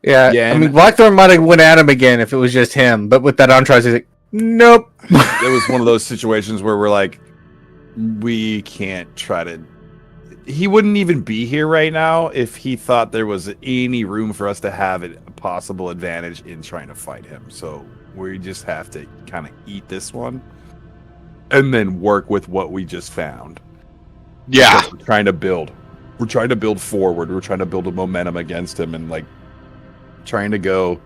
Yeah, I mean, Blackthorn might have went at him again if it was just him, but with that entourage, he's like, nope. It was one of those situations where we're like, we can't try to. He wouldn't even be here right now if he thought there was any room for us to have a possible advantage in trying to fight him. So we just have to kind of eat this one and then work with what we just found. Yeah. Because we're trying to build. We're trying to build forward. We're trying to build a momentum against him and like trying to go,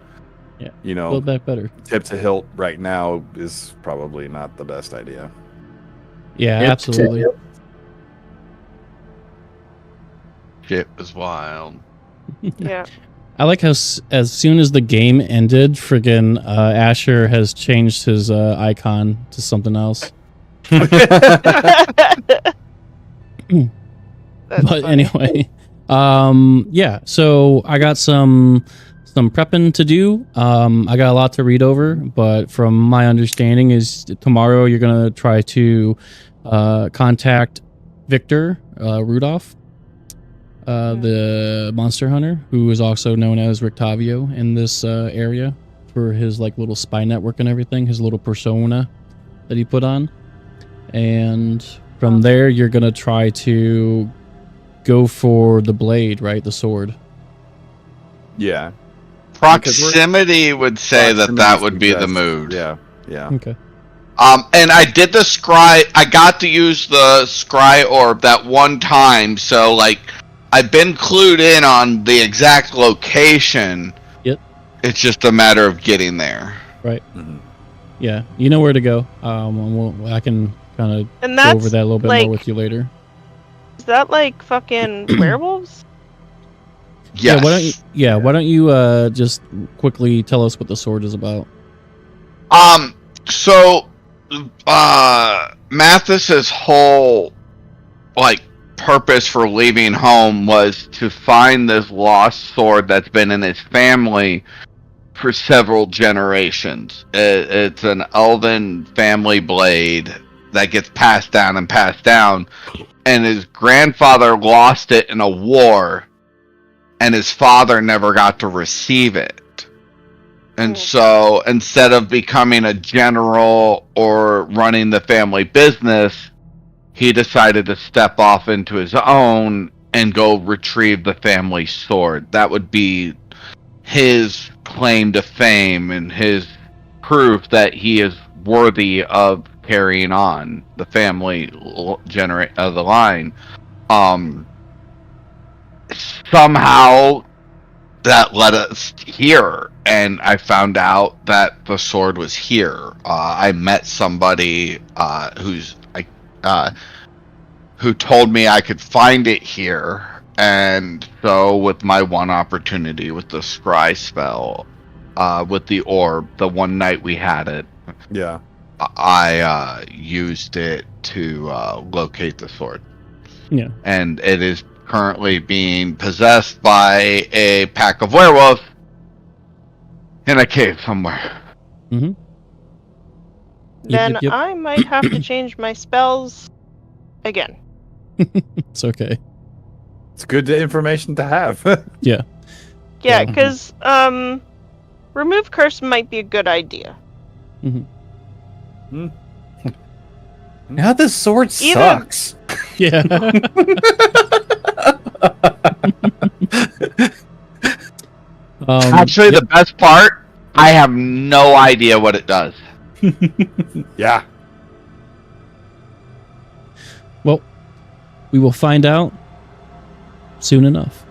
you know, build back better. Tip to hilt right now is probably not the best idea. Yeah, absolutely. Shit was wild. Yeah. I like how as soon as the game ended, friggin' Asher has changed his icon to something else. But anyway, yeah. So I got some prepping to do. I got a lot to read over, but from my understanding is tomorrow you're gonna try to contact Victor Rudolph. The monster hunter, who is also known as Rictavio in this area for his like little spy network and everything, his little persona that he put on. And from there, you're gonna try to go for the blade, right? The sword. Yeah. Proximity would say that would be the mood. Yeah. Okay. And I did the scry. I got to use the scry orb that one time, so like I've been clued in on the exact location. Yep. It's just a matter of getting there. Right. Mm-hmm. Yeah, you know where to go. I can kind of go over that a little bit more with you later. Is that like fucking werewolves? Yes. Why don't you just quickly tell us what the sword is about? So Mathis's whole like purpose for leaving home was to find this lost sword that's been in his family for several generations. It's an elven family blade that gets passed down, and his grandfather lost it in a war, and his father never got to receive it. And so instead of becoming a general or running the family business, he decided to step off into his own and go retrieve the family sword. That would be his claim to fame and his proof that he is worthy of carrying on the family the line. Somehow that led us here, and I found out that the sword was here. I met somebody who told me I could find it here, and so with my one opportunity with the scry spell, with the orb, the one night we had it, I used it to locate the sword. Yeah, and it is currently being possessed by a pack of werewolves in a cave somewhere. Mm-hmm. then yep. I might have to change my spells again. It's okay. It's good information to have. Yeah, Yeah. because remove curse might be a good idea. Now this sword Either- sucks. Yeah. Actually, the best part, I have no idea what it does. Yeah. Well, we will find out soon enough.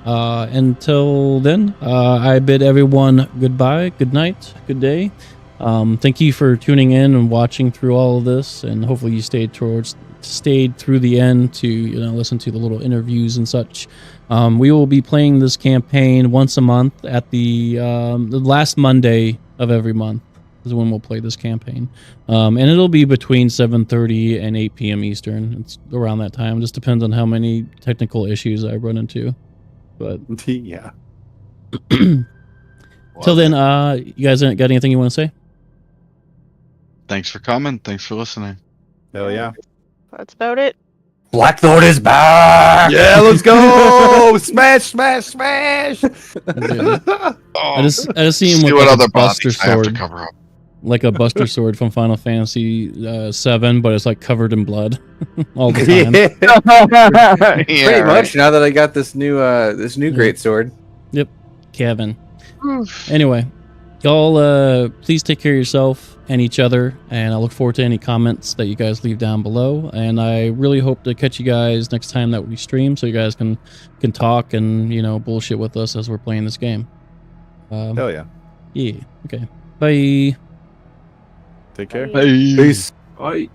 Until then, I bid everyone goodbye, good night, good day. Thank you for tuning in and watching through all of this, and hopefully you stayed through the end to listen to the little interviews and such. We will be playing this campaign once a month at the last Monday of every month is when we'll play this campaign, and it'll be between 7:30 and 8 p.m. Eastern. It's around that time. Just depends on how many technical issues I run into. But Yeah. till then, you guys got anything you want to say? Thanks for coming. Thanks for listening. Hell yeah. That's about it. Blackthorn is back. Yeah, let's go! Smash, smash, smash! I just see him See with what like other a buster bodies I have to sword, cover up. like a buster sword from Final Fantasy VII, but it's like covered in blood all the time. Yeah, Pretty right. much. Now that I got this new great sword. Kevin. Anyway, y'all, please take care of yourself and each other, and I look forward to any comments that you guys leave down below. And I really hope to catch you guys next time that we stream, so you guys can talk and bullshit with us as we're playing this game. Hell yeah. Yeah. Okay. Bye. Take care. Hey. Peace. Bye.